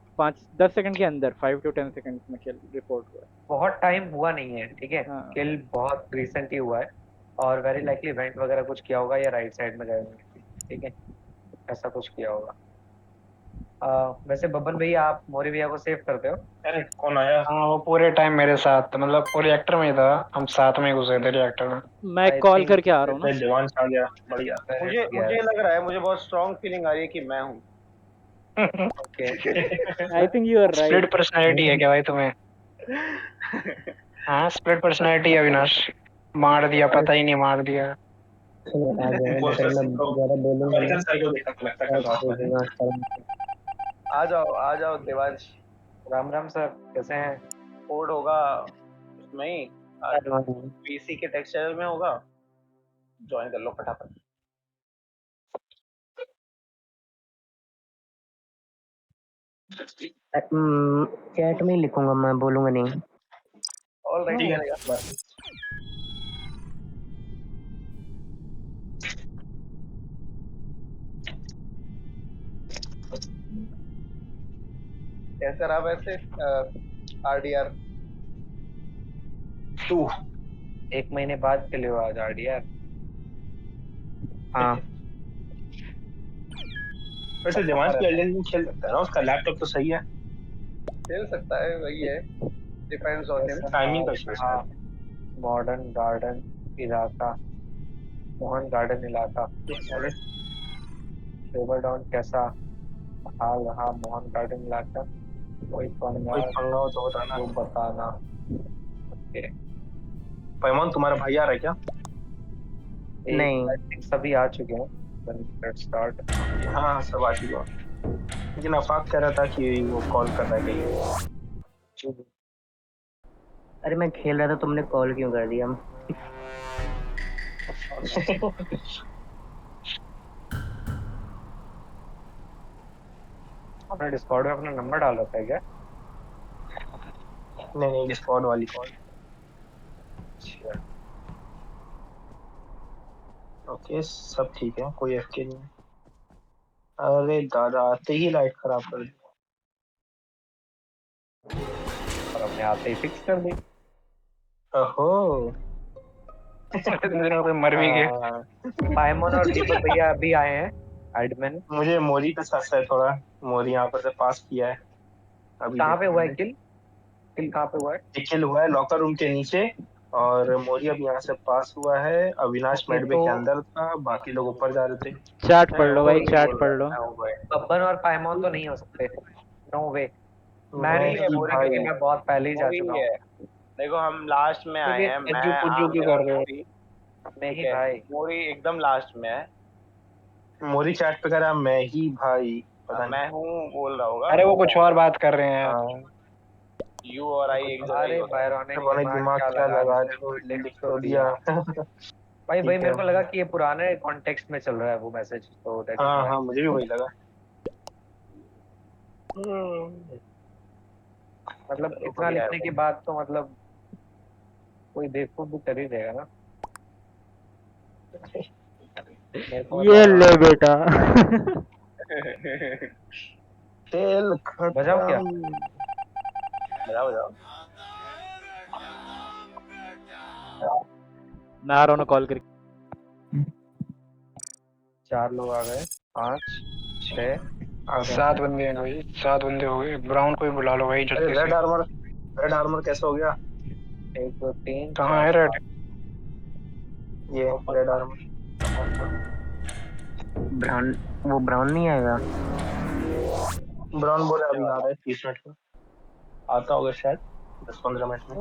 10 सेकंड के अंदर 5 to 10 सेकंड में किल रिपोर्ट हुआ है। बहुत टाइम हुआ नहीं है, ठीक है। हाँ। किल बहुत रिसेंट ही हुआ है, और वेरी लाइकली वेंट वगैरह कुछ किया होगा या राइट साइड में गए होंगे, ठीक है, ऐसा कुछ किया होगा। वैसे बब्बन भैया आप मोरी भैया को सेव करते हो? अरे कौन आया? हाँ वो पूरे टाइम मेरे साथ, मतलब वो रिएक्टर में ही था, हम साथ में घुसे थे रिएक्टर में। मैं I कॉल think करके आ रहा हूँ ना। फिर जवान आ गया, बढ़िया। मुझे लग रहा है, मुझे बहुत स्ट्रांग फीलिंग आ रही है कि मैं हूँ। Okay. I think you are split right. Personality है क्या भाई तुम्हें? हाँ स्प्लिट पर्सनैलिटी है अविनाश। मार दिया, पता ही नहीं मार दिया। आ जाएगा इम्पोस्टर लेकिन मैं सिंह को ज्यादा बोलूंगा अमेरिकन नहीं साइको देखा तो लगता है और कल रात में। भेजूंगा उसका। आ जाओ देवांश। राम राम सर, कैसे हैं? कोड होगा उसमें ही, पीसी के टेक्सचर में होगा, ज्वाइन कर लो फटाफट। चैट में ही लिखूंगा, मैं बोलूंगा नहीं। ऑल राइट ठीक है चलेगा। बस। कैसा रहा वैसे आरडीआर? 2 1 महीने बाद खेले हो आज आरडीआर? हाँ वैसे दिमाग की एल्डन रिंग खेल सकता है ना, उसका लैपटॉप तो सही है। खेल सकता है, वही है, डिपेंड्स ऑन हिम। टाइमिंग का इशू है हाँ, शायद। मॉडर्न गार्डन इलाका, मोहन गार्डन इलाका, टेबल डाउन कैसा हाल रहा मोहन गार्डन इलाका, कोई पंगा कोई पंगा हो तो बताना। तो बताना। ओके, पैमान तुम्हारा भाई आ रहा है क्या? नहीं। I think सभी आ चुके हैं। Let's start. हाँ सब आ चुके हो, लेकिन आफाक कह रहा था कि वो कॉल कर रहा है कहीं। अरे मैं खेल रहा था, तुमने कॉल क्यों कर दिया? आपने डिस्कॉर्ड में अपना नंबर डाल रखा है क्या? नहीं डिस्कॉर्ड वाली कॉल। अच्छा, ओके सब ठीक है, कोई एफके नहीं है। अरे दादा आते ही लाइट खराब कर दी। और हमने आते ही फिक्स कर दी। ओहो। कोई मर भी गया। पाइमन और दीपक भैया अभी आए हैं एडमिन। मुझे मोरी का शक है थोड़ा, मोरी यहाँ पर से पास किया है अभी। कहाँ पे देखा हुआ है मैंने। किल? किल कहाँ पे हुआ है? किल हुआ है लॉकर रूम के नीचे, और मोरी अब यहाँ से पास हुआ है। अविनाश ओके, मेडबे तो के अंदर था, बाकी लोग ऊपर जा रहे थे। चैट पढ़ लो भाई, वही चैट बोल पढ़ रहा लो। है, मैं हूँ भाई। बब्बन और पाइमन तो नहीं हो सकते, नो वे। मैं मैं नहीं ही हूँ भाई। क्योंकि मैं बहुत पहले ही जा वही चुका हूँ। है। देखो हम लास्ट में आए हैं, मैं अज्जू पुज्जू क्यों आमिर कर और रहे हो? मोरी। ठीक नहीं है, भाई, मोरी एकदम लास्ट में है। मोरी चैट पे कह रहा मैं ही भाई, पता नहीं। मैं हूँ बोल रहा होगा। अरे वो कुछ और बात कर रहे हैं। हाँ यू और आई एक जगह ही अरे होता है। बायरॉनिक मैंने दिमाग दिमाग क्या क्या लगा लगा रहे जो लिख लिख तो तो दिया। दिया। भाई ठीक मेरे है। को लगा कि ये पुराने कॉन्टेक्स्ट में चल रहा है वो मैसेज, तो दैट इज हाँ व्हाई। हाँ मुझे भी वही लगा। मतलब चलो इतना बढ़िया है लिखने के भाई। बाद तो मतलब कोई बेवकूफ भी कर ही देगा ना। मेरे को ये ले बायरॉनिक बेटा। खेल बजाओ क्या? खत्म। बजाओ बजाओ। मैं आ रहा हूँ कॉल करके। 4 लोग आ गए, 5 6 आ गया। 7 बंदे हैं भाई, 7 बंदे हो गए। ब्राउन को ही बुला लो भाई अरे जल्दी से। रेड आर्मर कैसे हो गया? 1 2 3 कहाँ 4 है रेड? 5। ये रेड आर्मर ब्राउन, वो ब्राउन नहीं आएगा। ब्राउन बोले अभी आ रहा है 30 मिनट में, आता होगा शायद 10-15 मिनट में।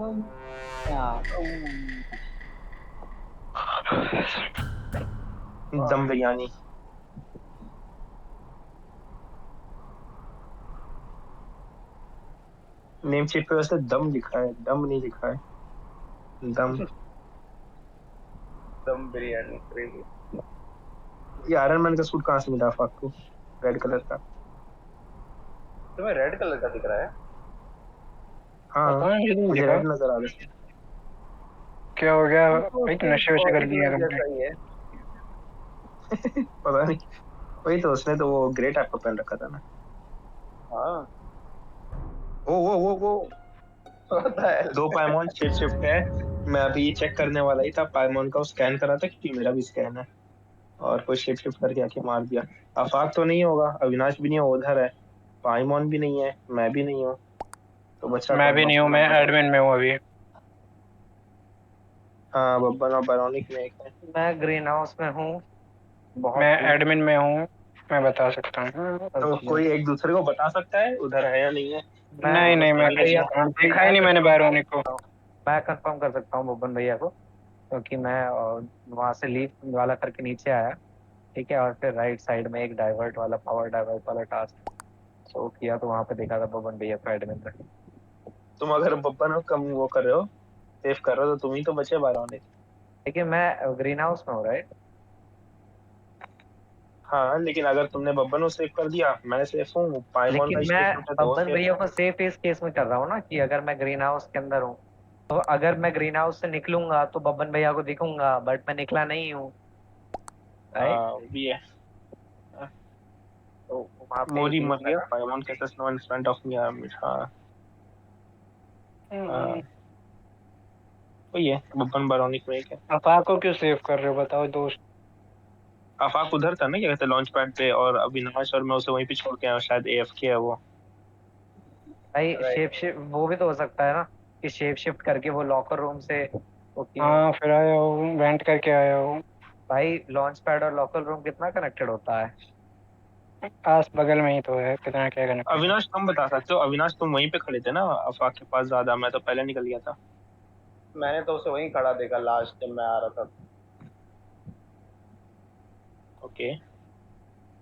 दम बिरयानी। नेम शीट पे वैसे दम लिखा है, दम नहीं लिखा है। दम। दम बिरयानी क्रेजी। ये आयरन मैन का सूट कहाँ से मिला आपको, रेड कलर का? तुम्हें रेड कलर का दिख रहा है? हाँ पता नहीं क्यों मुझे दिखा। रेड नजर आ रहा है। क्या हो गया भाई? नशे वशे कर दिए जैसा तुमने? ही है। पता नहीं, वही तो उसने तो वो ग्रे टाइप का पहन रखा था ना। हाँ वो पता है। 2 पाइमॉन शिफ्ट है। मैं अभी चेक करने वाला ही था, पाइमॉन का स्कैन करा था क्योंकि मेरा भी स्कैन है, और कोई शिफ्ट करके आके मार दिया। आफाक तो नहीं होगा, अविनाश भी नहीं है, उधर है। पाइमॉन भी नहीं है, मैं भी नहीं हूँ, तो बच्चा मैं कौन? भी नहीं हूँ, बब्बन मैं और बैरोनिक। एडमिन में हूँ अभी। हाँ बब्बन और बैरोनिक में एक है। मैं ग्रीन हाउस में हूँ, बहुत मैं दूर। एडमिन में हूँ, मैं बता सकता हूँ। तो कोई एक दूसरे को बता सकता है उधर है या नहीं है? नहीं मैं बब्बन कैसे भैया बताऊँ? देखा ही नहीं मैंने बैरोनिक को। मैं कंफर्म कर सकता हूँ बब्बन भैया को। क्योंकि मैं वहां से लीव वाला करके नीचे आया, ठीक है, और फिर राइट साइड में एक डाइवर्ट वाला, पावर डाइवर्ट वाला टास्क सो किया, तो वहां पे देखा था बबन भैया को एडमिन पे। तुम अगर बब्बन को कम वो कर रहे हो, सेफ कर रहे हो, तो तुम ही तो बचे बायरॉनिक। लेकिन मैं ग्रीन हाउस में हूँ, राइट? हाँ, लेकिन अगर तुमने बब्बन को सेफ कर दिया, मैं सेफ हूँ, पाइमोन का लेकिन मैं स्टेटमेंट है, दो बब्बन सेफ भैया है। को सेफ इस केस में कर रहा हूँ ना, कि अगर मैं ग्रीन हाउस के अंदर हूँ, तो अगर मैं ग्रीन हाउस से निकलूंगा तो बब्बन भैया को दिखूंगा, बट मैं निकला नहीं हूँ, राइट? हाँ, वो भी है। तो वहां पे मोरी एक मर लीव गया, लगा। पाइमोन कैसे snow in front of me. हाँ हाँ, वही है, बब्बन बायरॉनिक में एक है। आफाक को क्यों सेव कर रहे हो बताओ दोस्त? आफाक उधर था ना, क्या कहते हैं, लॉन्च पैड पे, और अविनाश और मैं उसे वहीं पे छोड़ के आया, शायद AFK है वो। भाई शेप शिफ्ट वो भी तो हो सकता है ना, कि शेप शिफ्ट करके वो लॉकर रूम से वो किए हों। हाँ फिर आया हूँ, वेंट करके आया हूँ। भाई लॉन्च पैड और लॉकर रूम कितना कनेक्टेड होता है? आस बगल में ही तो है, कितना क्या कनेक्टेड है। अविनाश, तुम बता सकते हो, अविनाश तुम वहीं पे खड़े थे ना आफाक के पास ज्यादा, मैं तो पहले निकल गया था। मैंने तो उसे वहीं खड़ा देखा लास्ट जब मैं आ रहा था। ओके।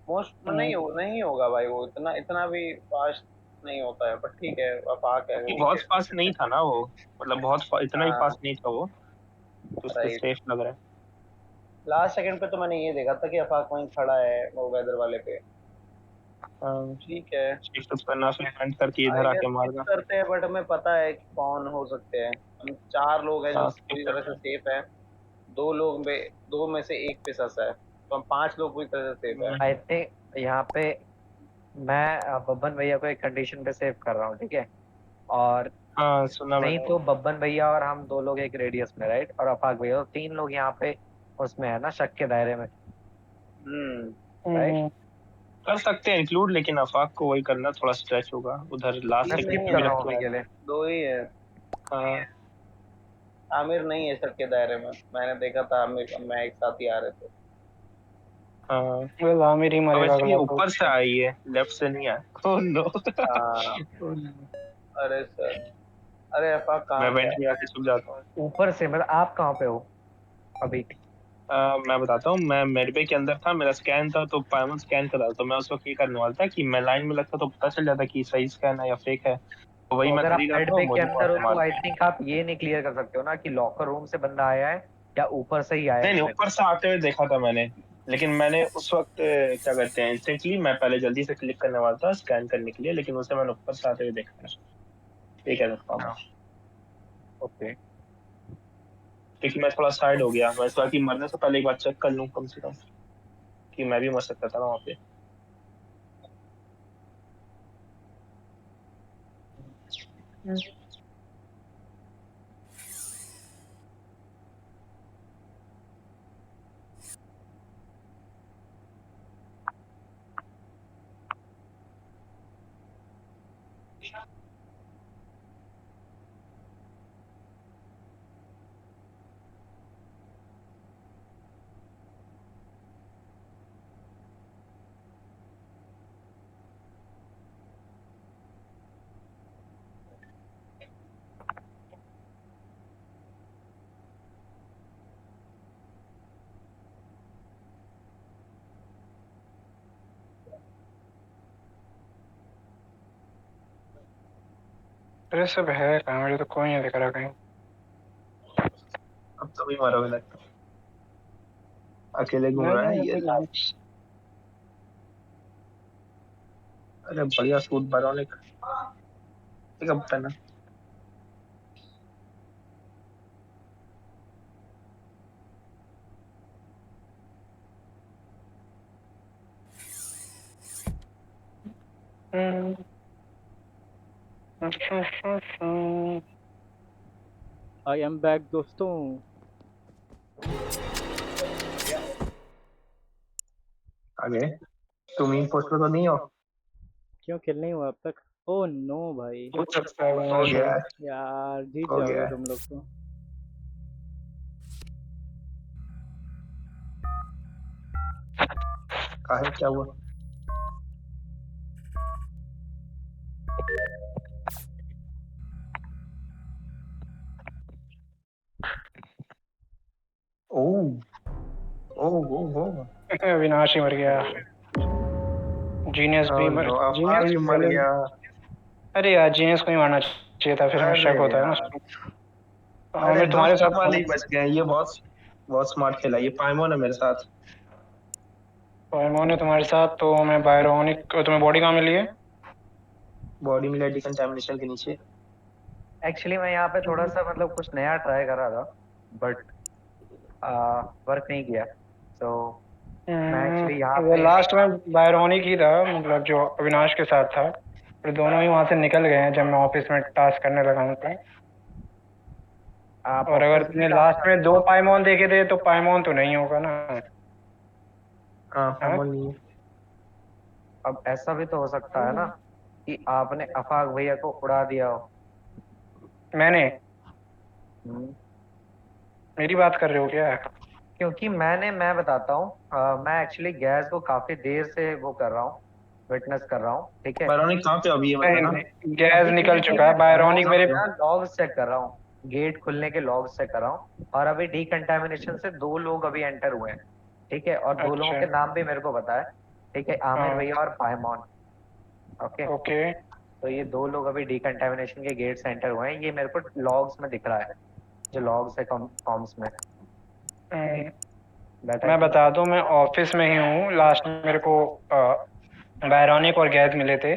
मोस्ट नहीं होगा भाई, वो इतना इतना भी फास्ट नहीं होता है, पर ठीक है, वफाक है कि वो। बहुत फास्ट नहीं था ना वो, मतलब इतना भी हाँ, फास्ट नहीं था वो, तो उससे राइट। सेफ लग रहा है। लास्ट सेकंड पे तो मैंने ये देखा था कि वफाक वहीं खड़ा है वो वेदर वाले पे। ठीक है, शिफ्ट करना, फिर इवेंट करके इधर आई गेस आके स्किप मारना। करते हैं, बट हमें पता है कि कौन हो सकते हैं। हम 4 लोग हैं जो हाँ, स्किप पूरी तरह करते से हैं। सेफ है। 2 में से एक पे सस है, तो हम 5 लोग पूरी तरह से सेफ है। आई थिंक यहाँ पे मैं बब्बन भैया को एक कंडीशन पे सेव कर रहा हूँ, ठीक है, और हाँ, सुना नहीं मैंने। तो बब्बन भैया और हम 2 लोग एक रेडियस में, राइट, और अफाक भैया, तो 3 लोग यहाँ पे उसमें है ना, शक के दायरे में, हम्म। राइट? हम्म, कर सकते हैं इंक्लूड, लेकिन आफाक को वही करना थोड़ा स्ट्रेच होगा, उधर लास्ट मैं 3 सेकंड स्किप नहीं में भी कर है, रहा हूँ रखते अभी हैं। के लिए। 2 ही है। हाँ। आमिर नहीं है शक के दायरे में, मैंने देखा था आमिर मैं एक साथ ही आ रहे थे। हाँ, well, आमिर ही अब मरेगा वैसे भी अगला तो। ऊपर से आई है, लेफ्ट से नहीं आया। Oh no. हाँ। अरे सर, अरे अफाक मैं कहाँ से वेंट आया? में आके छुप जाता हूँ। ऊपर से मतलब आप कहाँ पे हो अभी? मैं बताता हूँ, मैं मेडबे के अंदर था, मेरा स्कैन था, तो पायमन स्कैन कर रहा था, तो मैं उस वक्त ये करने वाला था कि मैं लाइन में लगता तो पता चल जाता कि सही स्कैन है या फेक है, तो वही तो मैं अगर कर आप ही रहा बेड था, और पे के मोदी को अंदर हो आके तो मार आई दिया। थिंक आप ये नहीं क्लियर कर सकते हो ना कि लॉकर रूम से बंदा आया है या ऊपर से ही आया नहीं है नहीं, नीचे। ऊपर से आते हुए देखा था मैंने, लेकिन मैंने उस वक्त क्या कहते हैं, इंस्टेंटली मैं पहले जल्दी से क्लिक करने वाला था स्कैन करने के लिए, लेकिन उसे मैंने ऊपर से आते हुए देखा था। ये कह सकता हूँ मैं, हाँ, ओके। क्योंकि मैं थोड़ा साइड हो गया, मैं सोचा कि मरने से पहले एक बार चेक कर लूँ कम से कम, कि मैं भी मर सकता था ना वहाँ पे। अरे सब है कहाँ, मुझे तो कोई नहीं दिख रहा कहीं। अब तो भी मरोगे लगता है। अकेले घूम नहीं रहा है नहीं ये अभी नहीं। लास्ट। अरे बढ़िया सूट बायरॉनिक, एक अब पहना। हम्म, आई एम बैक दोस्तों। आगे तुम ही पोस्ट तो नहीं हो। क्यों किल नहीं हुआ अब तक? ओ नो भाई, हो सकता है हो अविनाश गया भाई। है, यार जीत हो गया जाओगे है। तुम लोग तो। काहे, क्या हुआ? अविनाश ही मर गया। जीनियस भी मर आफाक भी मर गया। अरे यार जीनियस को ही मारना चाहिए था, फिर हमें शक होता है ना उसको। अरे मैं तुम्हारे साथ वाले ही बच गए। ये बहुत बहुत स्मार्ट खेला। ये पाइमोन है मेरे साथ। पाइमोन है तुम्हारे साथ, तो मैं बायरोनिक। तुम्हें बॉडी कहाँ मिली है? बॉडी मिला डिकंटामिनेशन के नीचे। एक्चुअली मैं यहाँ पे थोड़ा सा मतलब कुछ नया ट्राई कर रहा था, बट वर्क नहीं किया। तो मैं एक्चुअली यहाँ पे लास्ट में बायरोनिक ही था, मतलब जो अविनाश के साथ था। फिर दोनों ही वहां से निकल गए हैं जब मैं ऑफिस में टास्क करने लगा हूँ तो। आप और अगर ऑफिस तुमने में लास्ट में 2 पाइमोन देखे थे तो पाइमोन तो नहीं होगा ना। हाँ पाइमोन नहीं है। अब ऐसा भी तो हो सकता है ना कि आपने अफाक भैया को उड़ा दिया हो। मैंने? हम्म, मेरी बात कर रहे हो क्या? क्योंकि मैं बताता हूँ, मैं एक्चुअली गैस को काफी देर से वो कर रहा हूँ, विटनेस कर रहा हूँ, ठीक है। बायरोनिक कहाँ पे अभी ये बताना। गैस निकल चुका है। बायरोनिक मेरे लॉग्स चेक कर रहा हूँ, गेट खुलने के लॉग्स चेक कर रहा हूँ, और अभी डीकंटामिनेशन से 2 लोग अभी एंटर हुए हैं, ठीक है। और 2 लोगों के नाम भी मेरे को पता है, ठीक है, आमिर भैया और पाइमोन। Okay okay. तो ये 2 लोग अभी डीकंटामिनेशन के गेट से एंटर हुए हैं, ये मेरे को लॉग्स में दिख रहा है, जो लॉग्स है कॉम्स में। मैं बता दूं, मैं ऑफिस में ही हूँ। लास्ट में मेरे को बायरोनिक और गैस मिले थे।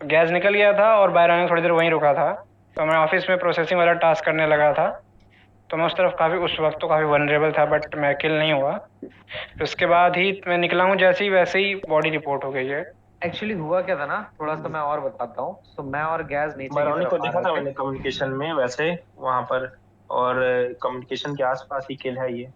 गैस निकल गया था और बायरोनिक थोड़ी देर वहीं रुका था, तो मैं ऑफिस में प्रोसेसिंग वाला टास्क करने लगा था। तो मैं उस तरफ काफ़ी उस वक्त तो काफ़ी वनरेबल था, बट मैं किल नहीं हुआ। उसके बाद ही मैं निकला हूँ, जैसे ही वैसे ही बॉडी रिपोर्ट हो गई है। एक्चुअली हुआ क्या था ना, थोड़ा सा मैं और बताता हूँ। तो मैं और गैस नीचे की बायरोनिक तरफ को आ देखा था रहे थे। मैंने कम्युनिकेशन में वैसे वहां पर, और कम्युनिकेशन के आसपास ही किल है ये।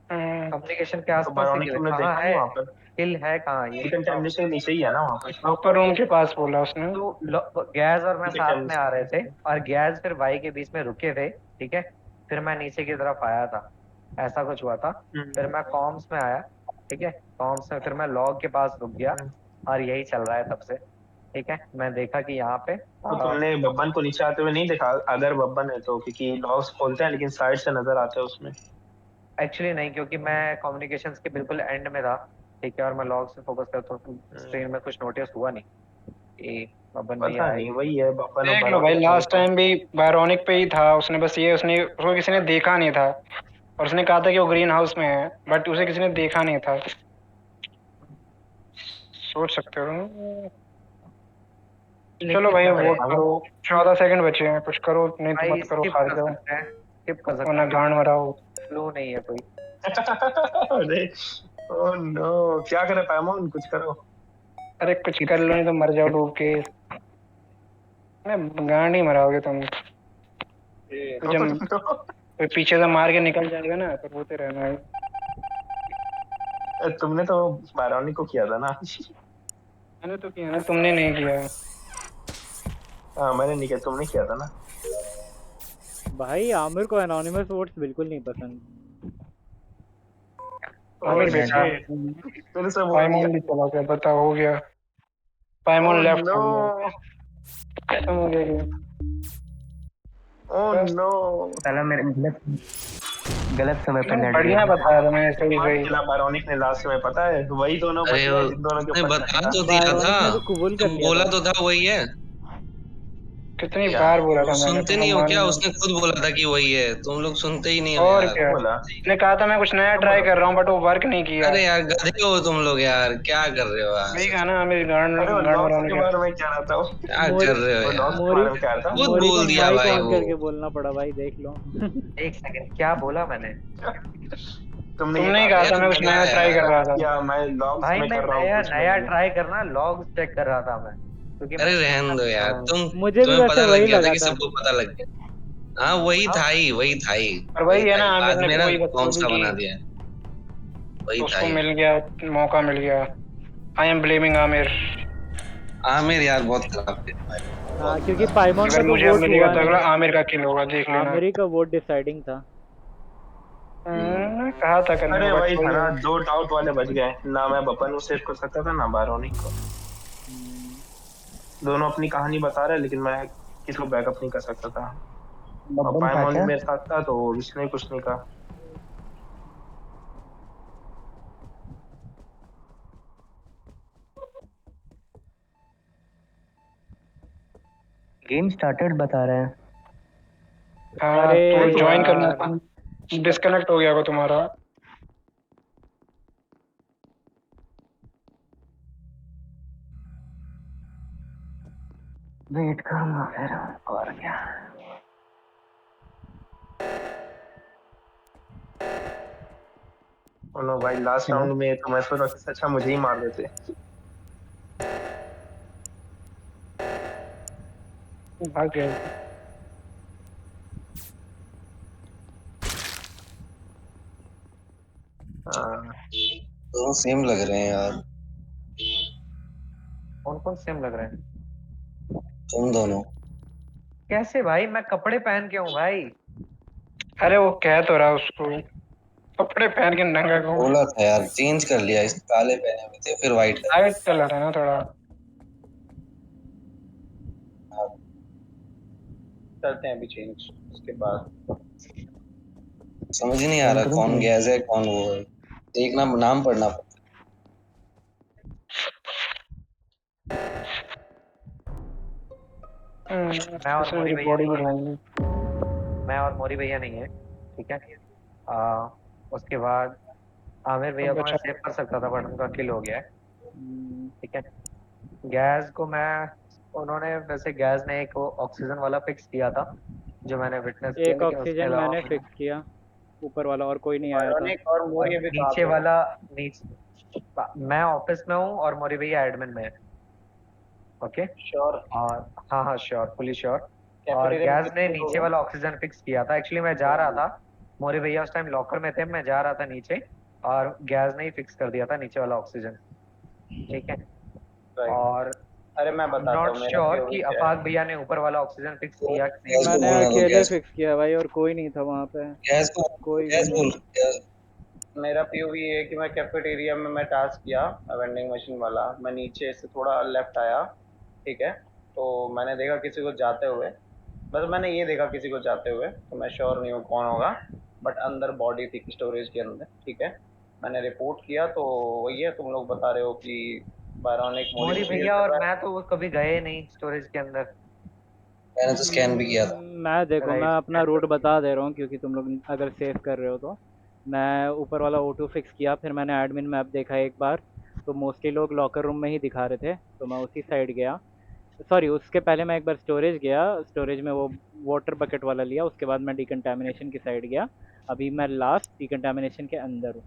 कम्युनिकेशन के तो आसपास ही बायरोनिक किल तुमने कहाँ देखा नहीं है? वहां पर? किल है कहाँ ये? डिकंटामिनेशन के नीचे ही है ना वहां पर। ऊपर रूम के पास बोला उसने। तो गैस और मैं साथ में आ रहे थे, Decontamination। और गैस फिर भाई के बीच में रुके थे, ठीक है। फिर मैं नीचे की तरफ आया था, ऐसा कुछ हुआ था। फिर मैं कॉम्स में आया, ठीक है। कॉम्स में फिर मैं लॉग के पास रुक गया, और यही चल रहा है तब से, ठीक है। मैं देखा कि यहाँ पे तो तुमने बब्बन को नीचे आते हुए नहीं देखा? अगर बब्बन है तो, क्योंकि लॉग्स खोलते हैं लेकिन साइड से नजर आते हैं उसमें। एक्चुअली नहीं, क्योंकि मैं कम्युनिकेशंस के बिल्कुल एंड में था, ठीक है। और मैं लॉग से फोकस करता हूँ, स्क्रीन में कुछ नोटिस हुआ नहीं कि बब्बन भैया पता आए। नहीं, वही है बब्बन और देख लो भाई, बायरोनिक लास्ट टाइम भी बायरोनिक पे ही था। उसने बस ये उसको किसी ने देखा नहीं था, और उसने कहा था कि वो ग्रीन हाउस में है, बट उसे किसी ने देखा नहीं था। सोच सकते हो। चलो भाई, वोट करो। 14 सेकंड बचे हैं, कुछ करो, नहीं तो मत करो, स्किप हार कर जाओ सकते हैं, स्किप कर सकते वरना हैं, गांड मराओ। फ्लो नहीं है कोई। अरे ओह नो, क्या करे पैमोन, कुछ करो। अरे कुछ कर लो, नहीं तो मर जाओ डूब के। गांड ही मराओगे तुम। तो जब कोई पीछे से मार के निकल जाएगा ना, तो रोते रहना है। तुमने तो बायरोनिक को किया था ना। मैंने तो किया ना, तुमने नहीं किया। हाँ मैंने नहीं किया, तुमने किया था ना। भाई आमिर को एनोनिमस वोट्स बिल्कुल नहीं पसंद। आमिर बेटा, फिर से बोल पाइमोन दिया। भी चला गया, बता हो गया। पाइमोन लेफ्ट हो गया, खत्म हो गया गेम। ओह नो, साला मेरे गलत समय पर लड़ बढ़िया गया। बताया था मैंने, सही मार सही। खेला बायरोनिक ने लास्ट में, पता है वही दोनों बच अरे गए जिन दोनों के उसने ऊपर बता शक था। तो दिया था, बायरोनिक ने तो कबूल कर तुम लिया बोला था। तो था वही है। कितनी क्या? बार बोला था मैंने, सुनते तुम नहीं हो मान क्या? लो। उसने खुद बोला था कि वही है, तुम लोग सुनते ही नहीं हो और यार। क्या, बोला? उसने कहा था मैं कुछ नया ट्राई कर रहा हूँ, बट वो वर्क नहीं किया। अरे यार गधे हो तुम लोग यार, क्या कर रहे हो यार? वही कहा ना, मेरी गांड अरे वो गांड लॉक्स मराने के का। बारे में कह रहा था वो। क्या मोरी कर रहे हो वो लॉक्स यार? के मोरी बारे में कह रहा था। खुद मोरी को बोल दिया माइक भाई ऑन वो। करके बोलना पड़ा भाई, देख लो। एक सेकंड, क्या बोला मैंने? तुमने तुमने ही कहा था मैं कुछ नया ट्राई कर रहा था। या मैं लॉग्स भाई में मैं कर रहा हूँ नया कुछ नया नहीं। ट्राई करना, लॉग चेक कर रहा था मैं, क्योंकि अरे मैं रहने दो यार, मुझे भी तुम्हें वैसे पता वही लग गया था लगा कि था। सबको पता लग गया। हाँ वही था ही, वही था ही, और वही वही है था ना, ही। आमिर बाद ने में भी ना वही कौन बता सा दी बना कि दिया, वही था उसको ही। मिल गया, मौका मिल गया। I am blaming Aamir. Aamir यार बहुत खराब थे। हाँ, क्योंकि पाइमोन का अगर तो मुझे अब वोट मिलेगा हुआ तो अगला नहीं। आमिर का किल होगा, देख लेना। आमिर ही का वोट डिसाइडिंग था। कहा था करने अरे को, वही बट था ना, 2 डाउट वाले बच गए ना। मैं बब्बन को सेव कर सकता था ना बायरोनिक को। दोनों अपनी कहानी बता रहे, लेकिन मैं किसी को बैकअप नहीं कर सकता था। और बब्बन था पाइमोन क्या? मेरे साथ था तो उसने कुछ नहीं कहा। गेम स्टार्टेड बता रहे हैं। हाँ अरे तुम ज्वाइन करना यार, था, डिस्कनेक्ट हो गया होगा तुम्हारा। वेट करूंगा फिर, और क्या। नो भाई, लास्ट राउंड में तो मैं सोच रहा था अच्छा मुझे ही मार देते। भाग गया। हाँ, दोनों सेम लग रहे हैं यार, कौन कौन सेम लग रहे हैं? तुम दोनों। कैसे भाई? मैं कपड़े पहन के हूँ भाई। अरे वो कह तो रहा उसको, कपड़े पहन के नंगा घूम। बोला था यार, चेंज कर लिया, इस काले पहने हुए थे फिर व्हाइट कर लाइट कलर है ना थोड़ा। दिया। करते हैं अभी चेंज, उसके बाद समझ ही नहीं आ रहा कौन गैस है कौन वो है, देखना नाम पढ़ना पड़ता मैं और इससे मोरी मेरी भैया बॉडी नहीं है, बढ़ाएंगे। मैं और मोरी भैया नहीं है, ठीक है। उसके बाद आमिर भैया अब को मैं बचा सेव कर सकता था बट उनका किल हो गया है, हम्म, ठीक है। गैस को मैं, उन्होंने वैसे गैस ने एक ऑक्सीजन वाला फिक्स किया था जो मैंने विटनेस किया, एक लेकिन उसके ऑक्सीजन अलावा मैंने फिक्स किया, ऊपर वाला, और कोई नहीं आया था। बायोनिक और मोरी अभी कहाँ नीचे पे? वाला, नीचे मैं ऑफिस में हूँ और मोरी भैया एडमिन में है, ओके। श्योर? और हाँ हाँ श्योर, फुली श्योर। और कैफेटेरिया में गैस ने कितने लोग नीचे हैं? वाला ऑक्सीजन फिक्स किया था, एक्चुअली मैं जा रहा था, मोरी भैया उस टाइम लॉकर में थे, मैं जा रहा था नीचे और गैस ने ही फिक्स कर दिया था नीचे वाला ऑक्सीजन, ठीक है। राइट। और अरे मैं बताता नॉट हूँ मेरा श्योर POV कि क्या है। अफाक भैया ने ऊपर वाला ऑक्सीजन फिक्स है। किया कि नहीं गैस को किया। मैंने बोलने दो, अकेले गैस फिक्स किया भाई, और कोई नहीं था वहाँ पे, गैस को कोई भी गैस नहीं। बोल गैस। मेरा POV ये है कि मैं कैफेटेरिया में मैं टास्क किया, वेंडिंग मशीन वाला, मैं नीचे से थोड़ा लेफ्ट आया, ठीक है। तो मैंने देखा किसी को जाते हुए, बस मैंने ये देखा किसी को जाते हुए, तो मैं श्योर नहीं हूँ कौन होगा, बट अंदर बॉडी थी स्टोरेज के अंदर, ठीक है। मैंने रिपोर्ट किया, तो वही है, तुम लोग बता रहे हो कि बायरोनिक मोरी मोरी को किल भैया कर और रहा है। मैं तो वो कभी गए नहीं स्टोरेज के अंदर, मैंने तो स्कैन भी किया था। मैं देखो, मैं राइट। अपना रूट बता दे रहा हूँ क्योंकि तुम लोग अगर सेव कर रहे हो तो। मैं ऊपर वाला O2 फिक्स किया, फिर मैंने एडमिन मैप देखा एक बार, तो मोस्टली लोग लॉकर रूम में ही दिखा रहे थे, तो मैं उसी साइड गया। सॉरी, उसके पहले मैं एक बार स्टोरेज गया, स्टोरेज में वो वाटर बकेट वाला लिया, उसके बाद मैं डिकंटामिनेशन की साइड गया। अभी मैं लास्ट डिकंटामिनेशन के अंदर हूँ,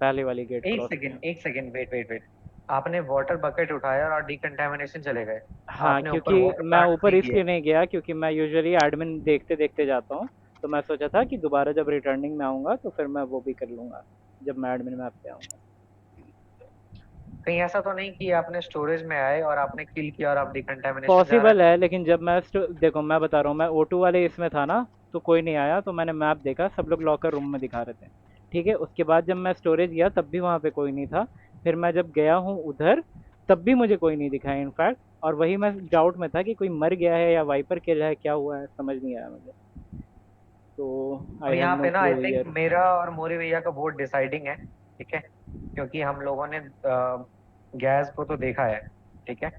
पहले वाली गेट क्रॉस किया। एक सेकंड, वेट वेट वेट। आपने वाटर बकेट उठाया और डिकंटामिनेशन चले गए? हाँ, आपने ऊपर क्योंकि वाटर मैं प्लांट ऊपर नहीं इसलिए किया? नहीं गया क्योंकि मैं यूजुअली एडमिन देखते देखते जाता हूँ, तो मैं सोचा था कि दोबारा जब रिटर्निंग में आऊँगा तो फिर मैं वो भी कर लूँगा जब मैं एडमिन मैप पे आऊँगा। कहीं ऐसा तो नहीं कि आपने स्टोरेज में आए और आपने किल किया और आप डिकंटामिनेशन जा रहे पॉसिबल है, लेकिन जब मैं देखो, मैं बता रहा हूँ, मैं O2 वाले इसमें था ना, तो कोई नहीं आया, तो मैंने मैप देखा, सब लोग लॉकर रूम में दिखा रहे थे, ठीक है। उसके बाद जब मैं स्टोरेज गया तब भी वहाँ पे कोई नहीं था, फिर मैं जब गया हूँ उधर तब भी मुझे कोई नहीं दिखा इनफैक्ट, और वही मैं डाउट में था कि कोई मर गया है या वाइपर किल है, क्या हुआ है समझ नहीं आया मुझे, तो और आई हैव यहाँ नो पे ना आई क्लू थिंक हियर। मेरा और मोरी भैया का वोट डिसाइडिंग है, ठीक है। क्योंकि हम लोगों ने गैस को तो देखा है, ठीक है,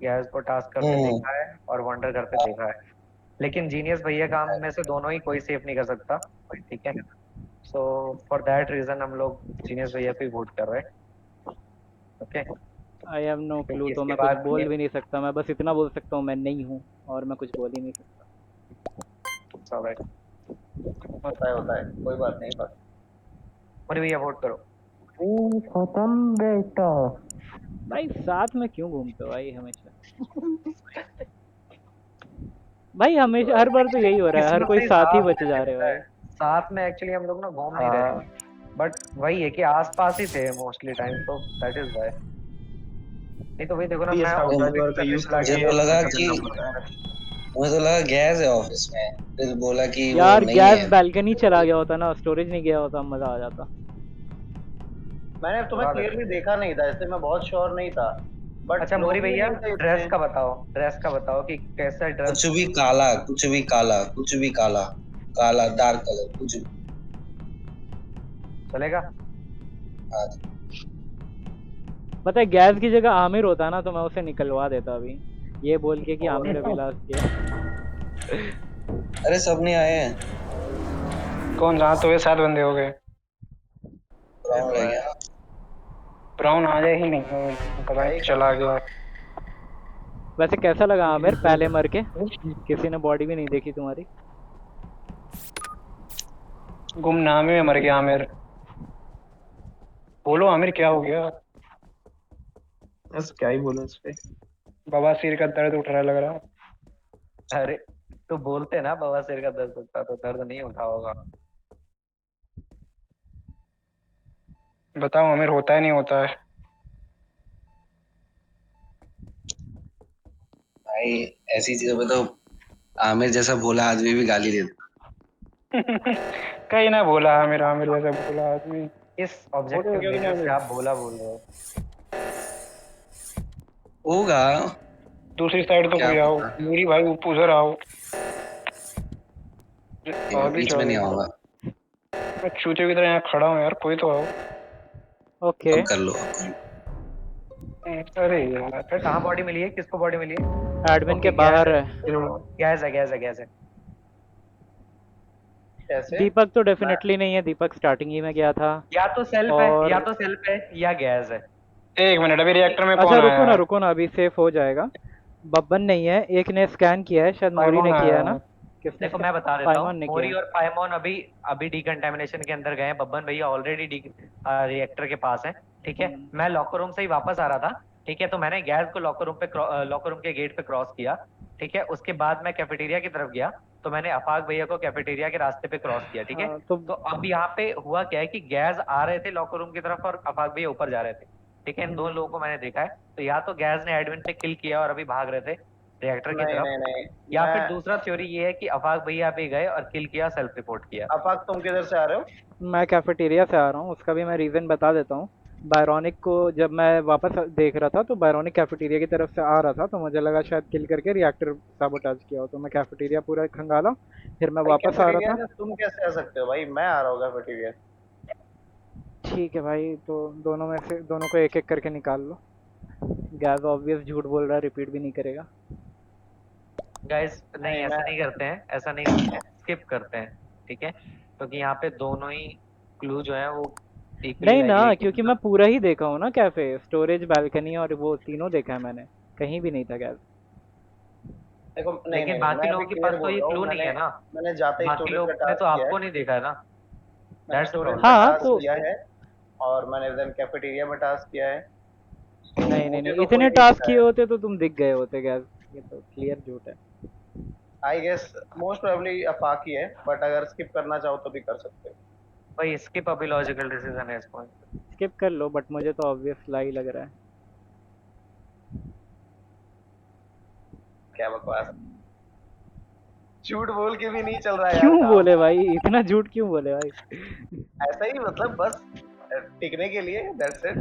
गैस को टास्क करते देखा है और वंडर करते देखा है, लेकिन जीनियस भैया का हम में से दोनों ही कोई सेफ नहीं कर सकता, ठीक है। सो फॉर दैट रीजन हम लोग जीनियस भैया पे वोट कर रहे हैं, okay. I have no clue, क्योंकि तो इसके मैं कुछ बाद बोल भी नहीं सकता, मैं बस इतना बोल सकता हूँ मैं नहीं हूँ, और मैं कुछ बोल ही नहीं सकता। होता है, कोई बात नहीं, बस मोरी भैया वोट करो। खत्म बेटा। भाई साथ में क्यों घूमते हो भाई हमेशा? भाई हमेशा हर बार तो यही हो रहा है, हर किस्मत कोई से साथ ही साथ बच में जा रहे हो मिलता भाई। है, साथ में एक्चुअली हम लोग ना घूम नहीं रहे थे, बट वही है कि आसपास ही थे मोस्टली टाइम, तो दैट इज वाई। नहीं तो वही देखो ना, ये मैं स्काउट ऑफिस ड्राइवर का में यूज चला मुझे गया। तो लगा करके कि करना पड़ता है। मुझे तो लगा गैस है ऑफिस में, फिर बोला कि वो यार नहीं गैस है। बैल्कनी चला गया होता ना, स्टोरेज नहीं गया होता, मजा आ जाता। मैंने तुम्हें क्लियरली देखा नहीं था, इसलिए मैं बहुत श्योर नहीं था, बट अच्छा मोरी लोग भी भैया, नहीं थे ड्रेस इतने। का बताओ, ड्रेस का बताओ कि कैसा ड्रेस कुछ भी काला, कुछ भी काला, कुछ भी काला, काला डार्क कलर कुछ भी। चलेगा? पता है, गैस की जगह आमिर होता ना तो मैं उसे निकलवा देता अभी, ये बोल के कि आमिर अभिलाष किया। अरे सब नहीं आए हैं, कौन जहाँ तो ये 7 बंदे हो गए। ब्राउन रह गया। ब्राउन आ जाए ही नहीं, पता नहीं चला गया। वैसे कैसा लगा आमिर पहले मर के? किसी ने बॉडी भी नहीं देखी तुम्हारी। गुमनामे में मर गया आमिर। बोलो आमिर क्या हो गया? बस क्या ही बोलूं इस पे। बवासीर का दर्द उठ रहा लग रहा। अरे तो बोलते ना बवासीर का दर्द होता तो दर्द नहीं उठा होगा। बताओ आमिर, होता है नहीं होता है? भाई ऐसी चीजों पे तो आमिर जैसा भोला आदमी भी गाली देता। कहीं ना बोला आमिर, आमिर जैसा बोला आदमी। इस ऑब्जेक्टिव क्यों नहीं नेचर से आमिर? आप बोला बोल रहे हो। होगा, दूसरी साइड तो क्या कोई आओ, पता। मेरी भाई उधर आओ। नहीं, मैं अभी बीच में नहीं आऊंगा। मैं चूते की तरह यहाँ खड़ा हूँ यार, कोई तो आओ। ओके अब कर लो। अरे यार फिर कहाँ बॉडी मिली है, किसको बॉडी मिली है? एडमिन के Okay, बाहर है। गैस है, गैस है, गैस है। कैसे? दीपक तो डेफिनेटली नहीं है, दीपक स्टार्टिंग ही में गया था। या तो सेल्फ है, और या तो सेल्फ है, या गैस है। एक मिनट, अभी रिएक्टर में अच्छा कौन आया है? रुको ना, अभी सेफ हो जाएगा। बब्बन नहीं है, एक ने स्कैन किया है, शायद मोरी ने पाइमोन किया है आया ना। है। किसने? देखो मैं बता देता पाइमोन हूँ, ने मोरी किया और पाइमोन अभी अभी डिकंटेमिनेशन के अंदर गए हैं। बब्बन भैया ऑलरेडी रिएक्टर के पास है। ठीक है, मैं लॉकर रूम से ही वापस आ रहा था। ठीक है, तो मैंने गैस को लॉकर रूम के गेट पे क्रॉस किया। ठीक है, उसके बाद मैं कैफेटेरिया की तरफ गया, तो मैंने अफाक भैया को कैफेटेरिया के रास्ते पे क्रॉस किया। ठीक है, हाँ, तो तो अब यहाँ पे हुआ क्या है कि गैस आ रहे थे लॉकर रूम की तरफ और अफाक भैया ऊपर जा रहे थे। ठीक है, इन दोनों लोगों को मैंने देखा है। तो या तो गैस ने एडमिन पे किल किया और अभी भाग रहे थे रिएक्टर की नहीं तरफ, नहीं नहीं, या फिर मैं दूसरा थ्योरी ये है कि अफाक भैया भी गए और किल किया, सेल्फ रिपोर्ट किया। आफाक तुम किधर से आ रहे हो? मैं कैफेटेरिया से आ रहा हूँ, उसका भी मैं रीज़न बता देता हूँ। बायरोनिक को जब मैं वापस देख रहा था तो बायरोनिक कैफेटेरिया की तरफ से आ रहा था, तो मुझे लगा शायद किल करके रिएक्टर साबोटाज किया हो, तो मैं कैफेटेरिया पूरा खंगाला, फिर मैं भाई वापस आ रहा कैफेटेरिया था। में तुम कैसे आ सकते हो भाई? मैं आ रहा हूँ कैफेटेरिया। ठीक है भाई, तो दोनों में से दोनों को एक एक करके निकाल लो। गैस ऑब्वियस झूठ बोल रहा है, रिपीट भी नहीं करेगा। गाइस नहीं, नहीं, ऐसा मैं नहीं करते हैं, ऐसा नहीं करते हैं, स्किप करते हैं। ठीक है, क्योंकि यहाँ पे दोनों ही क्लू जो है वो इक्वली नहीं ना, लाइकली क्योंकि मैं पूरा ही देखा हूँ ना, कैफे, स्टोरेज, बालकनी और वो तीनों देखा है मैंने, कहीं भी नहीं था गैस। देखो, नहीं लेकिन नहीं, बाकी मैं लोगों अभी के पास क्लियर तो बोल ये रहा क्लू हूँ। नहीं है ना। मैंने जाते ही बाकी स्टोरेज लोग का ने टास्क तो किया है। आपको नहीं देखा है ना। मैंने दैट्स द स्टोरेज प्रॉब्लम। का हाँ टास्क तो किया है, और मैंने देन कैफेटेरिया में टास्क किया है। तो नहीं नहीं मुझे नहीं, तो कोई इतने नहीं टास्क दिखा किए है। होते तो तुम दिख गए होते गैस, ये तो क्लियर झूठ है। आई गेस मोस्ट प्रोबेबली आफाक ही है, बट अगर स्किप करना चाहो तो भी कर सकते हो। भाई स्किप अभी लॉजिकल डिसीजन है इस पॉइंट। स्किप कर लो, बट मुझे तो ऑब्वियस लाई लग रहा है। क्या बकवास, झूठ बोल के भी नहीं चल रहा है यार क्यों काम। बोले भाई, इतना झूठ क्यों बोले भाई? ऐसा ही मतलब बस टिकने के लिए, दैट्स इट,